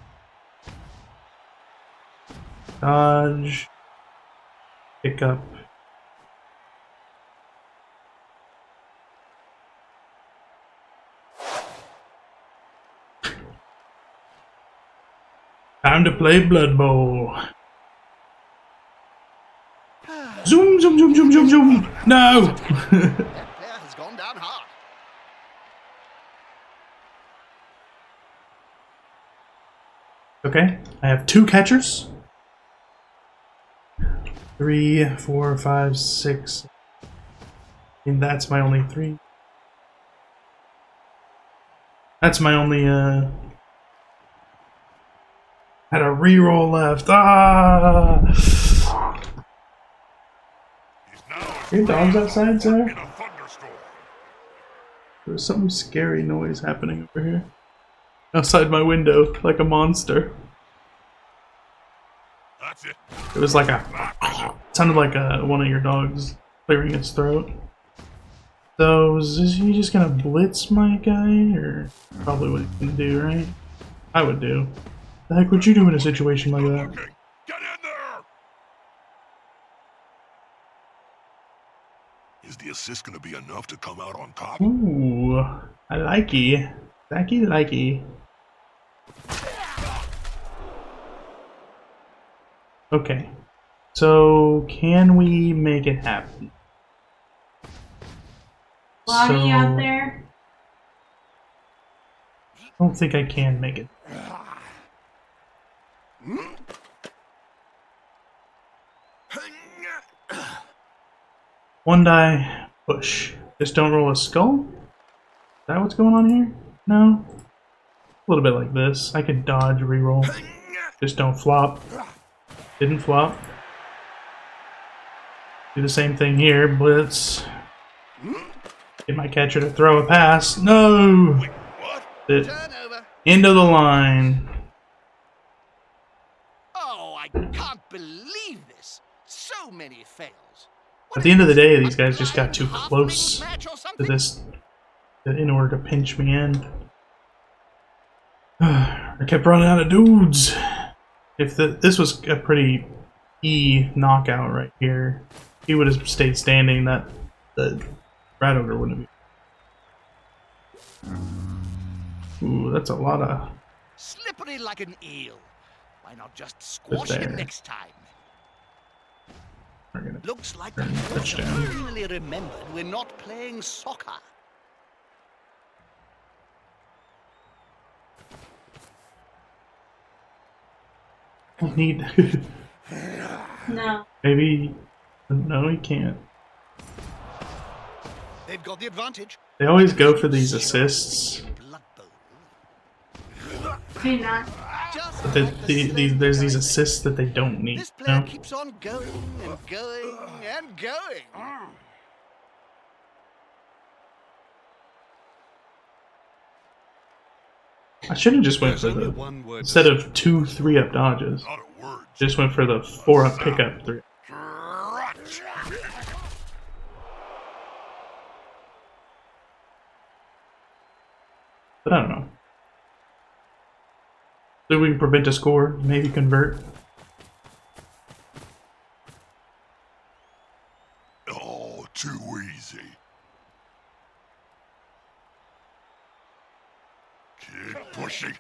dodge, pickup. Time to play Blood Bowl. Zoom, zoom, zoom, zoom, zoom, zoom. No! That player has gone down hard. Okay, I have 2 catchers. 3, 4, 5, 6. And that's my only 3. That's my only, had a reroll left. Ah! He's now Your dogs outside, in sir? a thunderstorm. There's some scary noise happening over here. Outside my window, like a monster. That's it. It was like a... It sounded like one of your dogs clearing its throat. So, is he just gonna blitz my guy? Or probably what he's gonna do, right? I would do. The heck would you do in a situation like that? Looking. Get in there! Is the assist going to be enough to come out on top? Ooh, I likey. Likey, likey. Okay. So, can we make it happen? Loggy out So there. I don't think I can make it. One die, push. Just don't roll a skull? Is that what's going on here? No? A little bit like this. I could dodge, reroll. Just don't flop. Didn't flop. Do the same thing here, blitz. Get my catcher to throw a pass. No! What? Turnover. Into the line. Oh, I can't believe this. So many fails. At the end of the day, these guys just got too close to this in order to pinch me in. I kept running out of dudes. If this was a pretty knockout right here, he would have stayed standing. That the rat ogre wouldn't have. Ooh, that's a lot of. Slippery like an eel. Why not just squash him next time? Looks like the coach finally remembered we're not playing soccer. Need. No. Maybe. No, he can't. They've got the advantage. They always go for these assists. Blood bowl. Hey, not. Just But like the there's these slender assists that they don't need. This player No? keeps on going and going and going. I should have just went for the instead of 2 3-up dodges. Not a word. Just went for the 4-up pickup 3. But I don't know. So we can prevent a score, maybe convert. Oh, too easy. Keep pushing.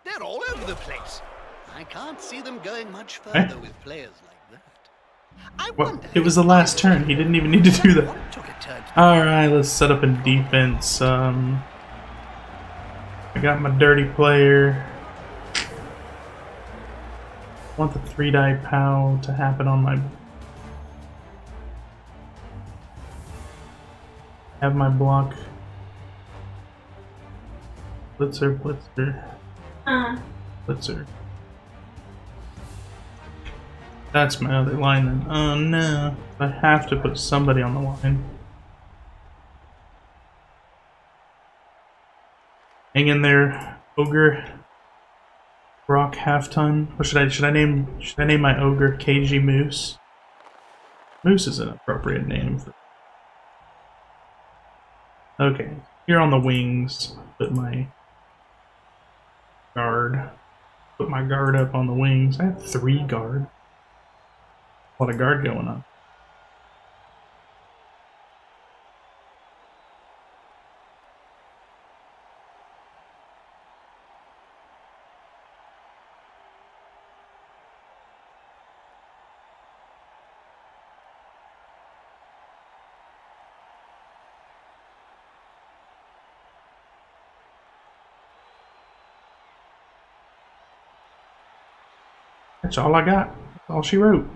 They're all over the place. I can't see them going much further with players like that. I Well, wonder it was the last turn. He didn't even need to do that. what took a turn to Alright, let's set up in defense. I got my dirty player. I want the 3-die pow to happen on my. Have my block. Blitzer, blitzer, blitzer. That's my other line then. Oh no. I have to put somebody on the line. Hang in there, ogre. Rock half ton. What should I name my ogre KG Moose? Moose is an appropriate name for. Okay. Here on the wings, put my guard. Put my guard up on the wings. I have 3 guard. A lot of guard going on. That's all I got. That's all she wrote.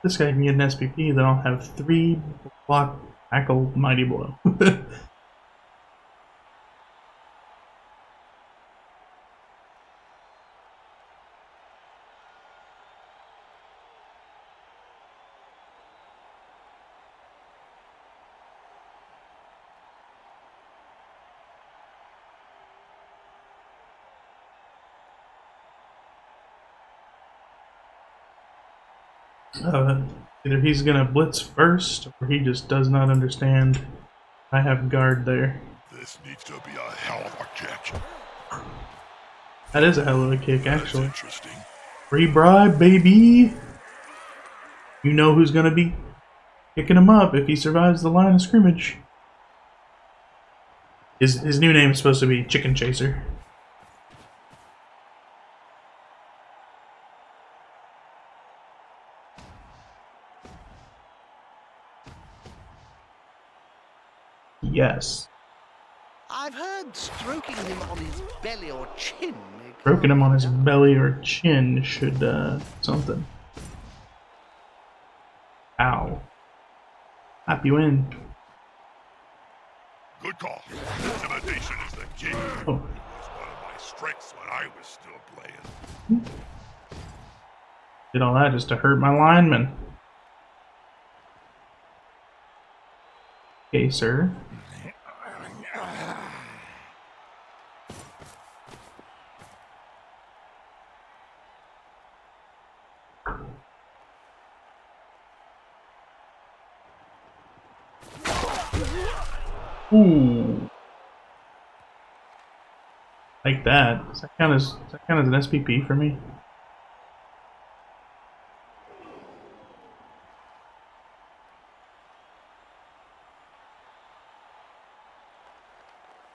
This guy can get an SPP, then I'll have 3 block tackle mighty blow. Either he's gonna blitz first, or he just does not understand I have guard there. This needs to be a hell of a kick. That is a hell of a kick, That's actually. interesting. Free bribe, baby! You know who's gonna be kicking him up if he survives the line of scrimmage. His new name is supposed to be Chicken Chaser. Yes. I've heard stroking him on his belly or chin. Broken him on his belly or chin should, something. Ow. Slap you in. Good call. Intimidation is the key. Oh. It was one of my strengths when I was still playing. Did all that just to hurt my lineman. Okay, sir. Ooh. Like that. Does that count as an SPP for me?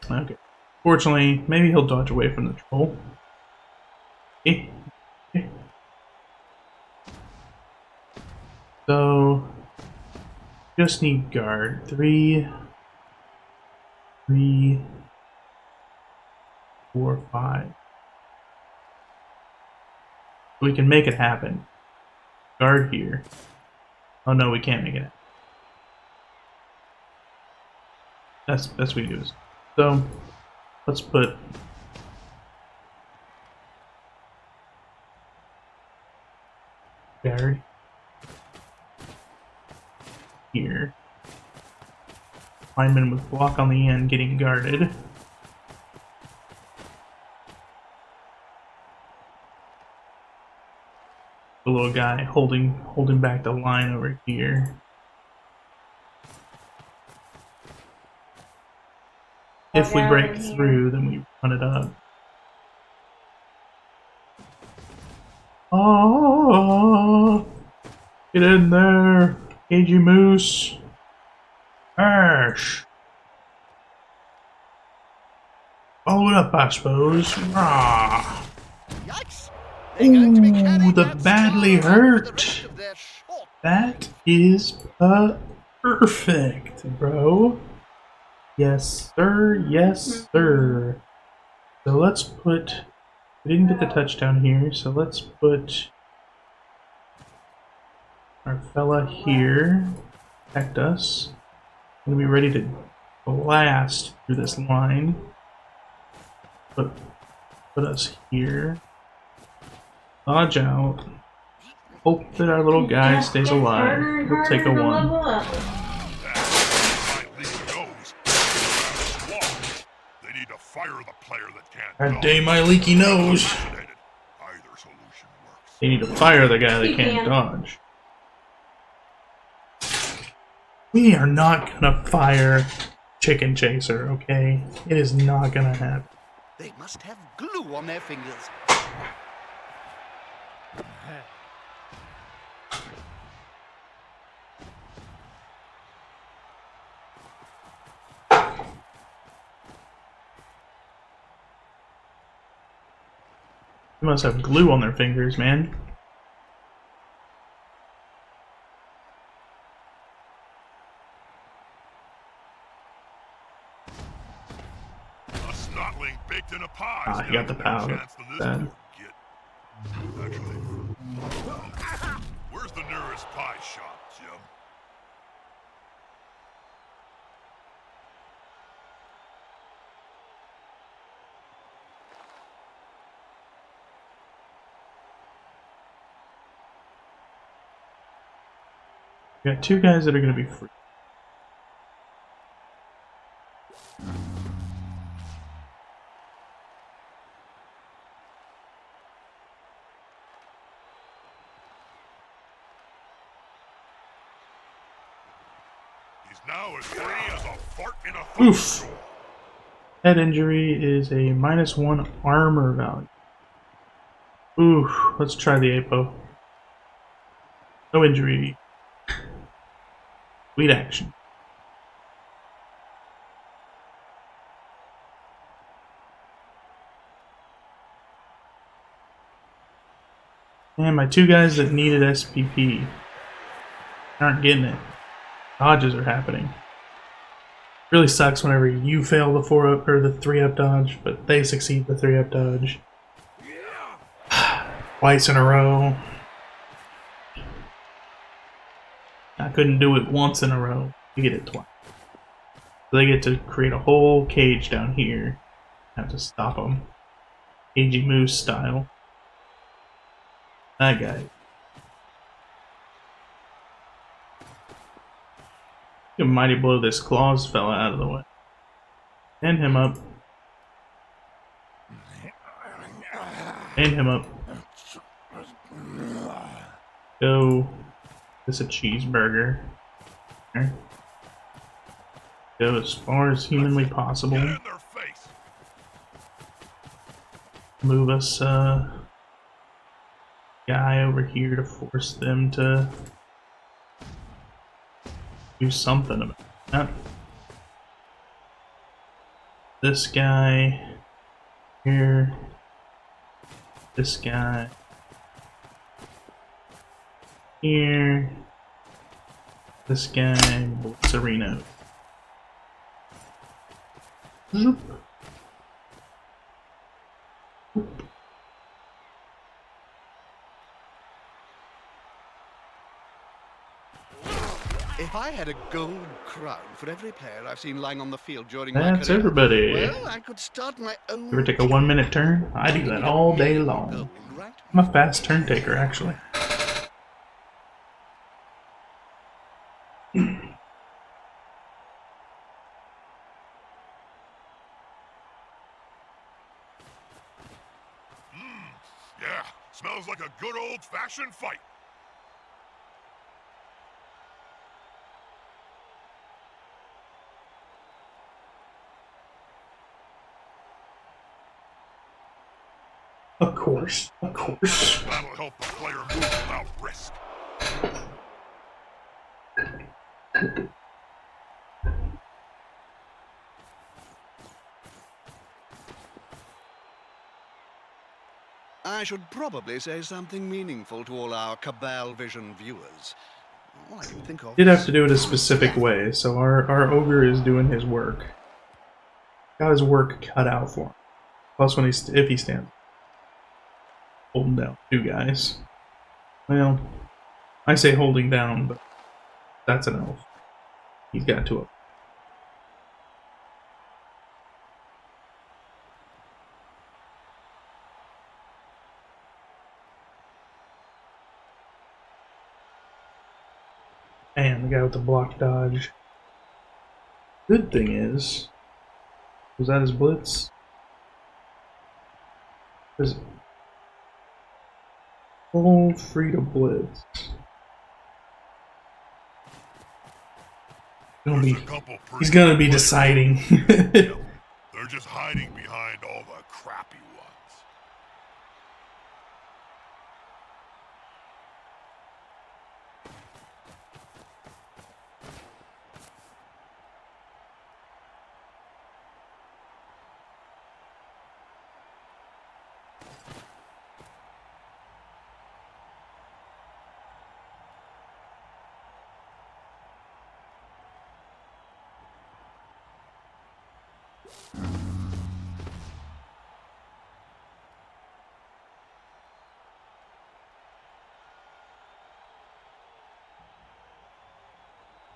Okay. Fortunately, maybe he'll dodge away from the troll. Okay. Okay. So, just need guard. 3, 4, 5. We can make it happen. Guard here. Oh no, we can't make it happen. That's what we do. So, let's put guard here. Lineman with block on the end getting guarded. The little guy holding back the line over here. If we break through, then we run it up. Oh, get in there, cagey moose. Ash. Follow it up, I suppose. Rah. Yikes! They're going to be Ooh, carrying the that badly star around for the hurt. rest of their short That is perfect, bro. Yes, sir. Yes, sir. So let's put... We didn't get the touchdown here, so let's put our fella here. Protect us. We're gonna be ready to blast through this line. Put us here. Dodge out. Hope that our little guy stays alive. We'll take a 1. They need to fire the player that can't God dang my leaky nose! Either solution works. They need to fire the guy that can't dodge. We are not gonna fire Chicken Chaser, okay? It is not gonna happen. They must have glue on their fingers. They must have glue on their fingers, man. A snotling baked in a pie. Ah, he got the power. Then. Actually, where's the nearest pie shop, Jim? We got 2 guys that are gonna be free. He's now as free as a fart in a Oof. thunderstorm. Head injury is a -1 armor value. Ooh, let's try the APO. No injury. Sweet action. And my two guys that needed SPP aren't getting it. Dodges are happening. Really sucks whenever you fail the 4-up or the 3-up dodge, but they succeed the 3-up dodge. Twice in a row. I couldn't do it once in a row. You get it twice. So they get to create a whole cage down here. Have to stop them. Cagey Moose style. That guy. You can mighty blow this claws fella out of the way. And him up. And him up. Go. This is a cheeseburger. There. Go as far as humanly possible. Get in their face. Move us guy over here to force them to do something about that. This guy here. This guy here. This guy, Blitzerino. Zoop. If I had a gold crown for every player I've seen lying on the field during my career, That's everybody. well, I could start my own. You ever take a 1-minute turn? I do that all day long. Right? I'm a fast turn taker, actually. Yeah, smells like a good old-fashioned fight. Of course, of course. That'll help the player move without risk. I should probably say something meaningful to all our Cabal Vision viewers. All I can think of Did have to do it a specific way, so our ogre is doing his work. Got his work cut out for him. Plus, when if he stands, holding down two guys. Well, I say holding down, but that's an elf. He's got two of them. And the guy with the block dodge. Good thing is, was that his blitz? Is full free to blitz. He's gonna be deciding. They're just hiding behind all the crappy ones.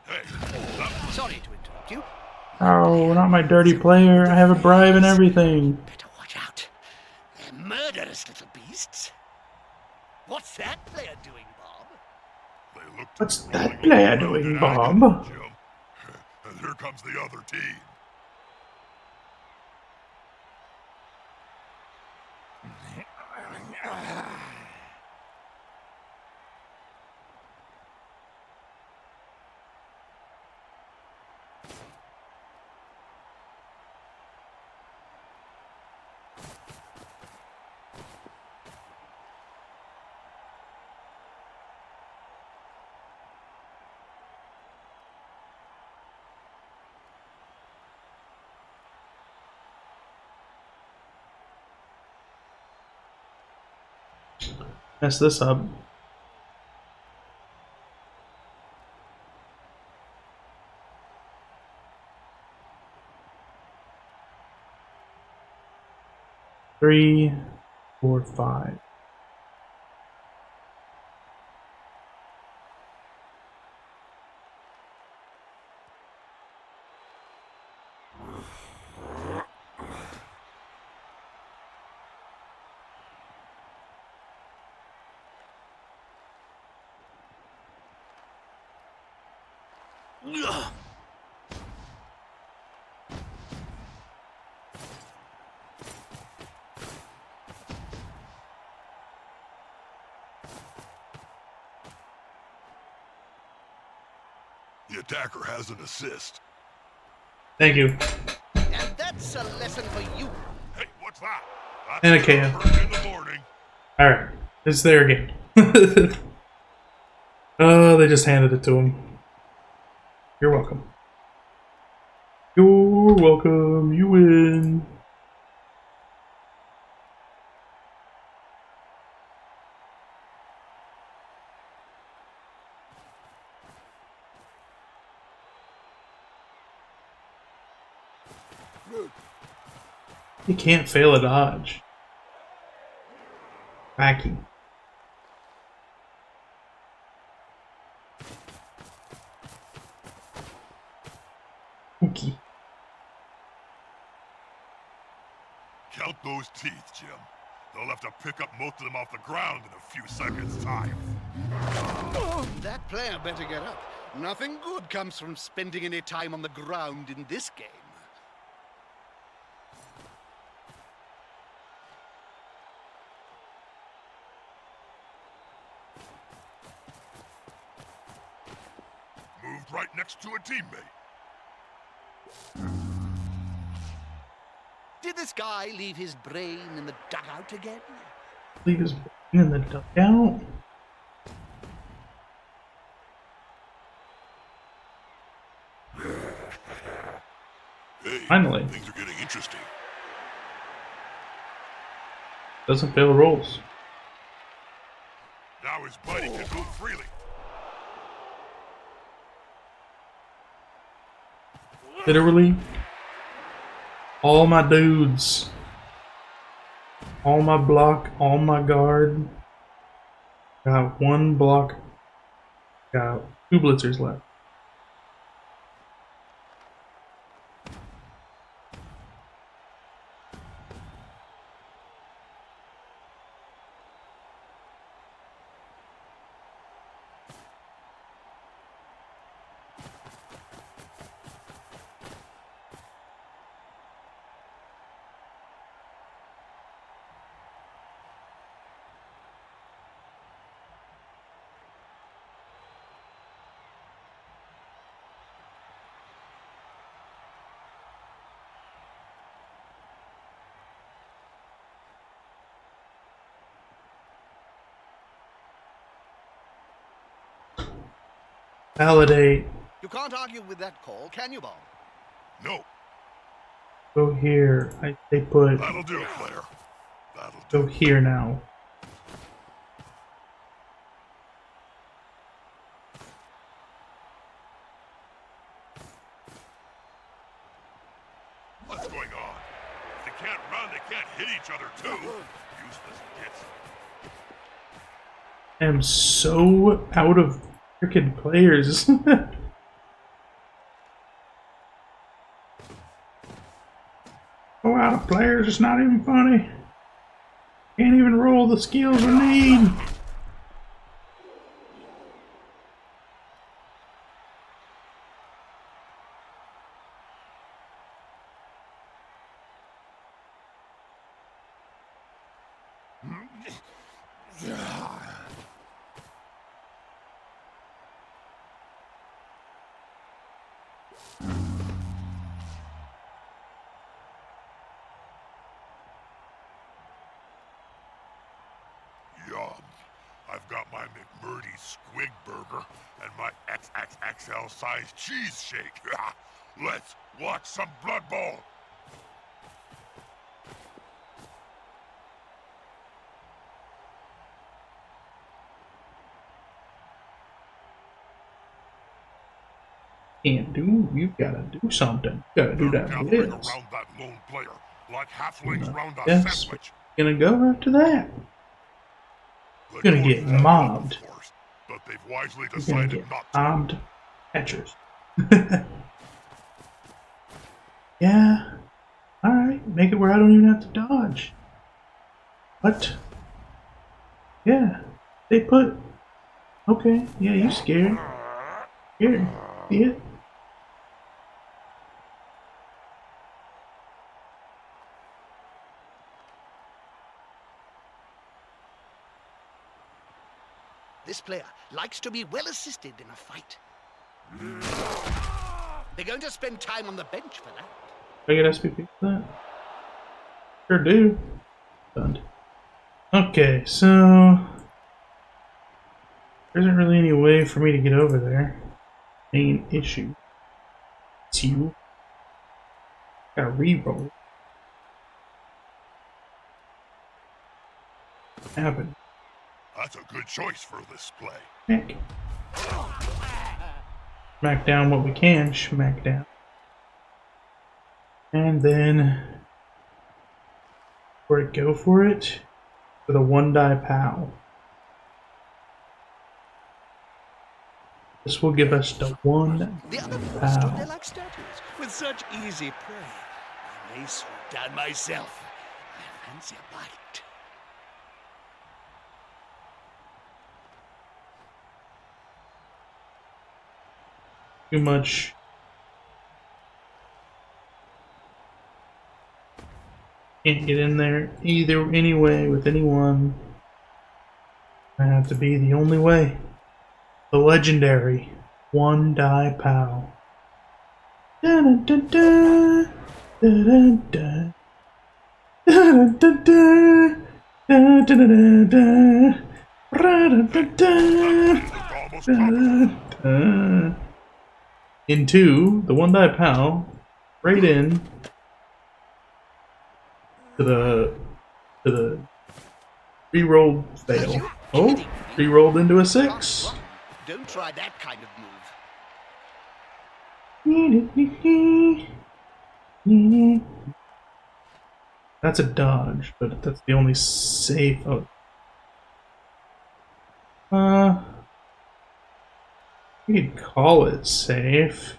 Hey, Sorry to interrupt you. Oh, not my dirty player. I have a bribe and everything. Better watch out. They're murderous little beasts. What's that player doing, Bob? they look to What's be that rolling player in doing, well-action, Bob? Jim. And here comes the other team. Mess this up. Three, 4, 5. The attacker has an assist. Thank you. And that's a lesson for you. Hey, what's that? That's And a the KO. number in the morning. Alright, it's there again. Oh, they just handed it to him. You're welcome. You're welcome. You win. You can't fail a dodge. Wacky. Ookie. Count those teeth, Jim. They'll have to pick up most of them off the ground in a few seconds' time. That player better get up. Nothing good comes from spending any time on the ground in this game. Moved right next to a teammate. Did this guy leave his brain in the dugout again? Leave his brain in the dugout. Hey, Finally. things are getting interesting. Doesn't fail rolls. Now his buddy can move freely. Literally, all my dudes, all my block, all my guard. Got one block. Got 2 blitzers left. Validate. You can't argue with that call, can you, Bob? No, Go here. They put that'll do it, player. That'll do. go here now. What's going on? If they can't run, they can't hit each other too. Useless gits. I am so out of freaking players. Oh, out of players, it's not even funny. Can't even roll the skills I need. Yum. I've got my McMurdy Squig Burger and my XXXL size cheese shake. Let's watch some Blood Bowl. Can't do. You gotta do something. You gotta do They're that gathering whiz. around that lone player, like halflings round a Yes, sandwich. gonna go after that. The You're gonna get Courts have mobbed. help, of course, but they've wisely You're gonna decided get not to. mobbed. Catchers. Yeah. Alright, make it where I don't even have to dodge. What? Yeah. They put. Okay, yeah, you scared. Scared. See it? This player likes to be well assisted in a fight. They're going to spend time on the bench for that. I get SPP for that? Sure do. Done. Okay, so there isn't really any way for me to get over there. Main issue. It's you. Gotta reroll. Happen. That's a good choice for this play. Heck. Smack down what we can. Smack down. And then where to go for it? For the one die pow. This will give us the one The other four pow. stood there like statues with such easy prey. I may swoop down myself. I fancy a bite. Too much. Can't get in there either anyway with anyone. I have to be the only way. The legendary one die pow. Da da da da da da da da da da da. Into the one die pow, right in to the re-rolled fail. Oh, re-rolled into a 6. Don't try that kind of move. That's a dodge, but that's the only safe. Oh. You could call it safe.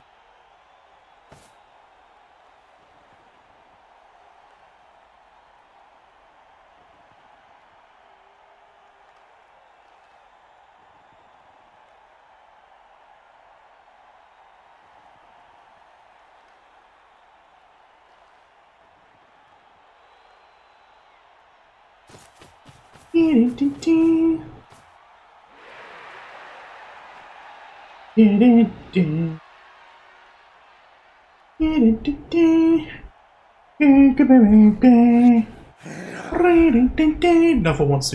Nuffle wants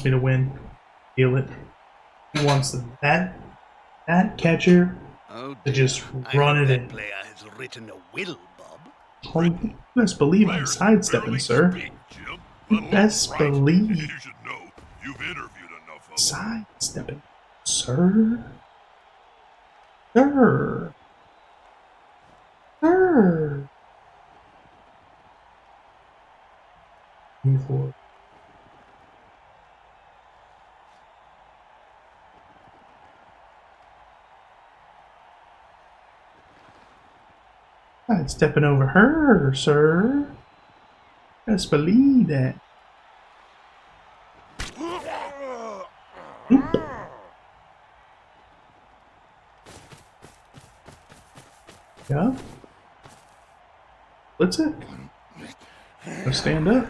me to win. Feel it. He wants that catcher to just run it in. Player has written a will, Bob. Oh, you best believe I'm sidestepping, sir. Speak, Jim. You Let best alone right. believe You should know. You've interviewed enough of them. sidestepping, sir. Sir. Sir. E4. Sidestepping over her, sir. Best believe that. Oop. Yeah. Blitz it. Go stand up.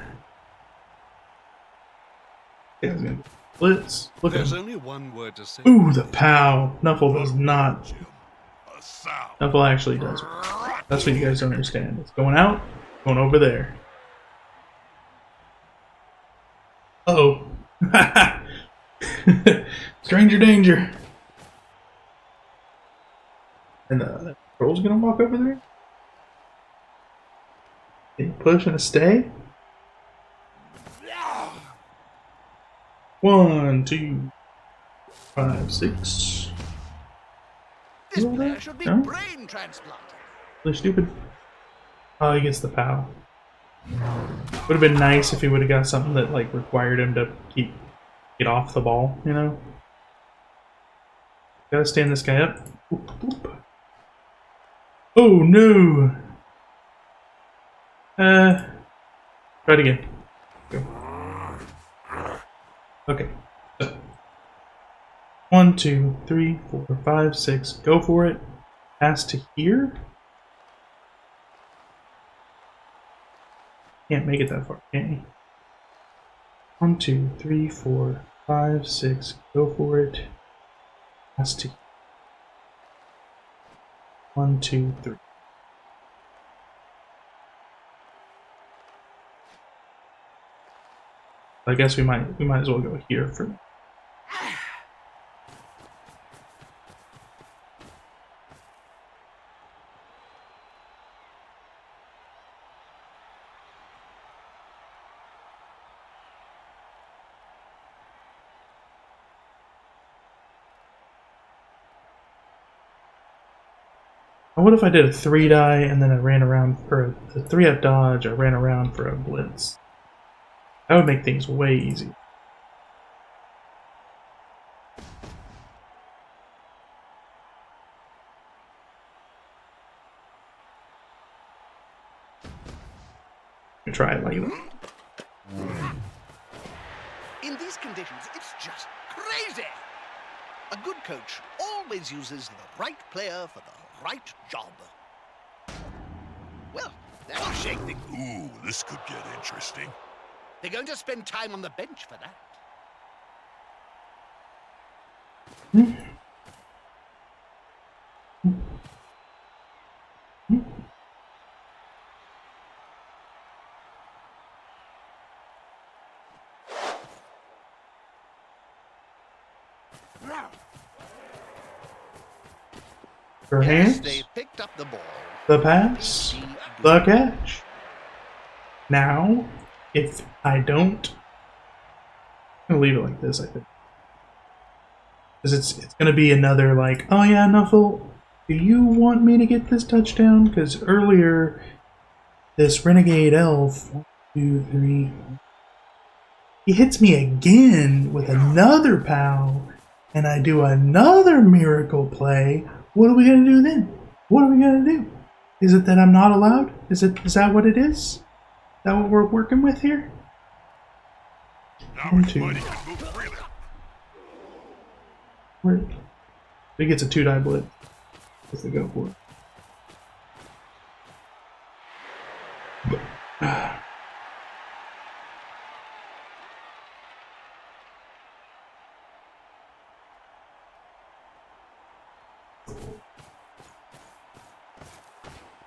Yeah, he's gonna blitz. Look at There's him. only one word to say. Ooh, the pow. Nuffle does not. Jim. A sound. Nuffle actually does. That's what you guys don't understand. It's going out, going over there. Uh-oh. Stranger danger. And the troll's gonna walk over there? Can you push and a stay? 1, 2, 5, 6. This do all player that? should be No? brain transplanted. Really stupid. Oh, he gets the POW. Would have been nice if he would have got something that like required him to get off the ball, you know? Gotta stand this guy up. Oop, oop. Oh no! Try it again. Go. Okay. So 1, 2, 3, 4, 5, 6. Go for it. Pass to here. Can't make it that far, can you? 1, 2, 3, 4, 5, 6. Go for it. Pass to 1, 2, 3. I guess we might as well go here for. What if I did a 3-die and then I ran around for a 3-up dodge? I ran around for a blitz. That would make things way easier. Try it like that. In these conditions, it's just crazy. A good coach always uses the right player for the right job. Well, that'll shake things. Ooh, this could get interesting. They're going to spend time on the bench for that. Her Yes, hands, they picked up the ball. the pass, the catch. Now, if I don't, I'm gonna leave it like this, I think. Because it's gonna be another like, oh yeah, Nuffle, do you want me to get this touchdown? Because earlier, this Renegade Elf, 1, 2, 3, he hits me again with another POW, and I do another miracle play. What are we gonna do then? What are we gonna do? Is it that I'm not allowed? Is that what it is? Is that what we're working with here? Now 1, his 2. buddy can move freely. Where? He gets a 2-die blitz. What's the go for it?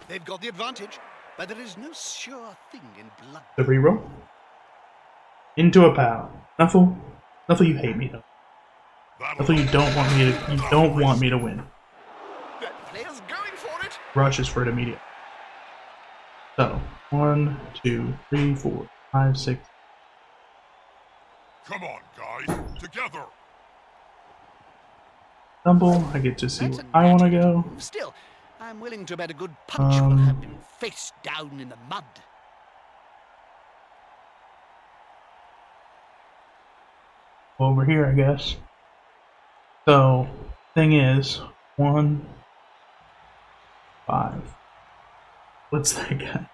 They've got the advantage, but there is no sure thing in blood. The reroll. Into a POW. Nuffle, you hate me though. Nuffle, you don't want me to win. That player's going for it. Rushes for it immediate. So 1, 2, 3, 4, 5, 6. Come on, guys, together. Stumble. I get to see That's where a I want to nasty go. move. Still, I'm willing to bet a good punch will have him face down in the mud. Over here, I guess. So, thing is, 1, 5. What's that guy?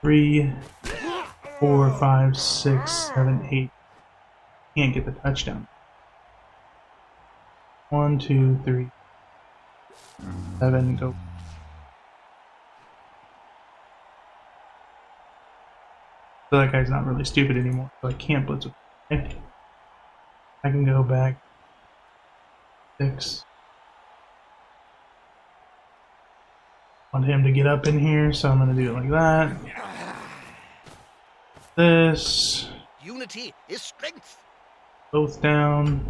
3, 4, 5, 6, 7, 8. Can't get the touchdown. 1, 2, 3, 7, go. So that guy's not really stupid anymore, so I can't blitz with him. Okay. I can go back 6. Want him to get up in here, so I'm going to do it like that. This. Unity is strength. Both down.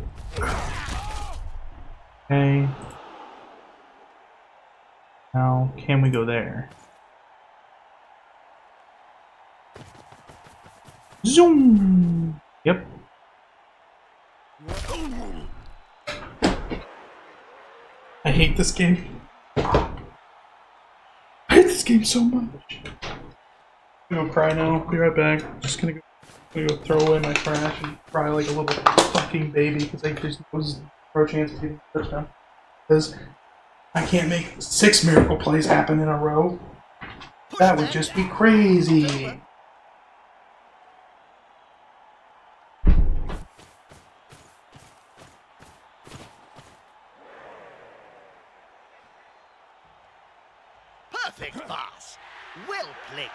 Okay. Now, can we go there? Zoom! Yep. I hate this game. I hate this game so much. I'm gonna go cry now. Be right back. Just gonna go throw away my trash and cry like a little fucking baby because there's no chance of getting a touchdown. Because I can't make 6 miracle plays happen in a row. That would just be crazy. Perfect pass. Well played.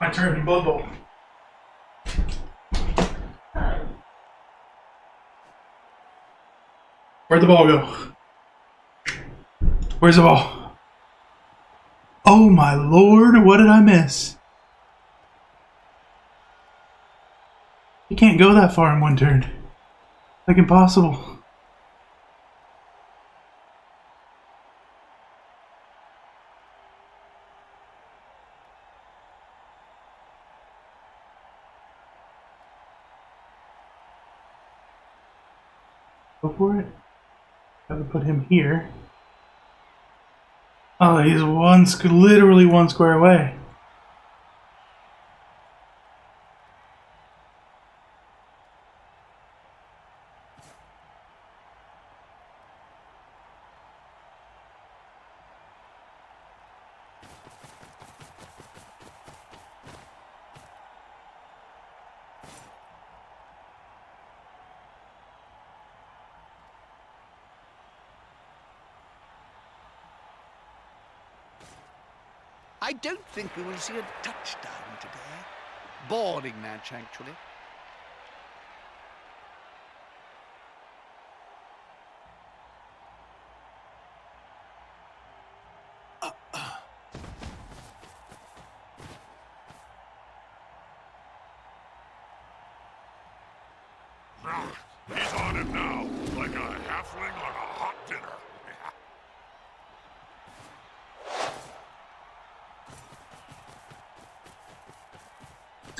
My turn, Blood Bowl. Where'd the ball go? Where's the ball? Oh my lord, what did I miss? You can't go that far in one turn. Like impossible. Go for it. Gotta put him here. Oh, he's literally one square away. I don't think we will see a touchdown today. Boring match, actually. He's on him now, like a halfling on a hot dinner.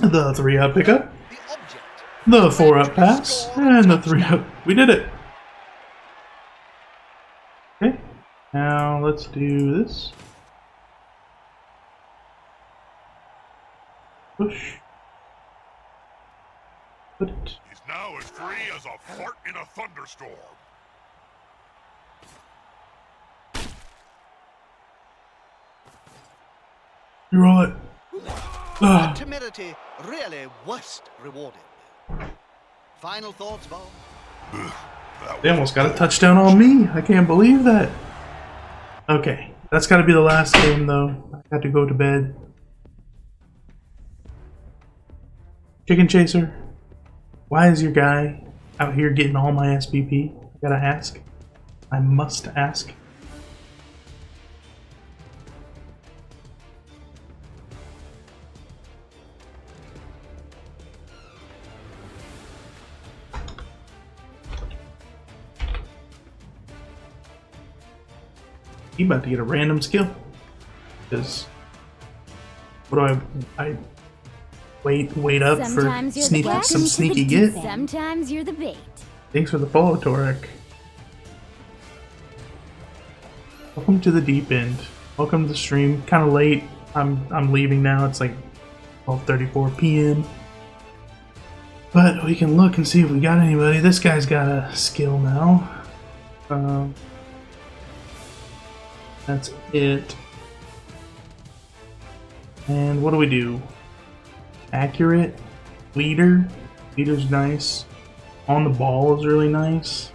The 3-up pickup, The object. the 4-up pass, and the 3-up. We did it. Okay, now let's do this. Push. Put it. He's now as free as a fart in a thunderstorm. You roll it. That temerity really worst rewarded. Final thoughts, Bob? They almost got a touchdown on me. I can't believe that. Okay, that's got to be the last game, though. I had to go to bed. Chicken Chaser, why is your guy out here getting all my SPP? I gotta ask. I must ask. He about to get a random skill. Because what do I wait up Sometimes for you're the some welcome sneaky to the get? deep end. Sometimes you're the bait. Thanks for the follow, Torek. Welcome to the deep end. Welcome to the stream. Kind of late. I'm leaving now. It's like 12:34 p.m. But we can look and see if we got anybody. This guy's got a skill now. That's it. And what do we do? Accurate. Leader. Leader's nice. On the ball is really nice.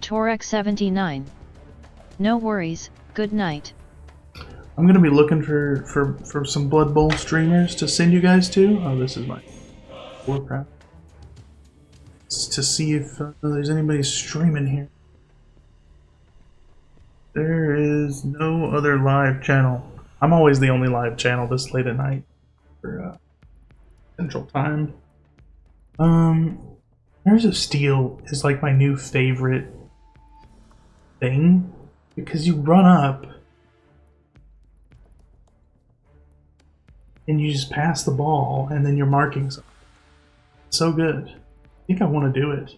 Torek 79. No worries, good night. I'm gonna be looking for some Blood Bowl streamers to send you guys to. Oh, this is my Warcraft. To see if there's anybody streaming here. There is no other live channel. I'm always the only live channel this late at night for Central Time. There's of Steel is like my new favorite thing because you run up and you just pass the ball and then you're marking something. It's so good. I think I want to do it.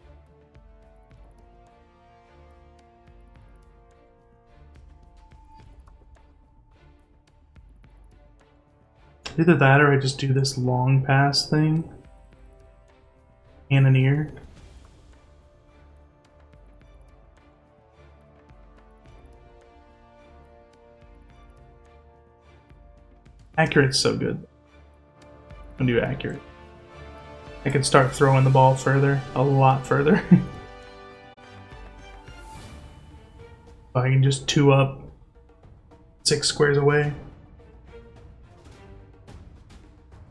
Either that or I just do this long pass thing. Cannoneer. Accurate's so good. I'm gonna do accurate. I can start throwing the ball further, a lot further. I can just 2 up 6 squares away.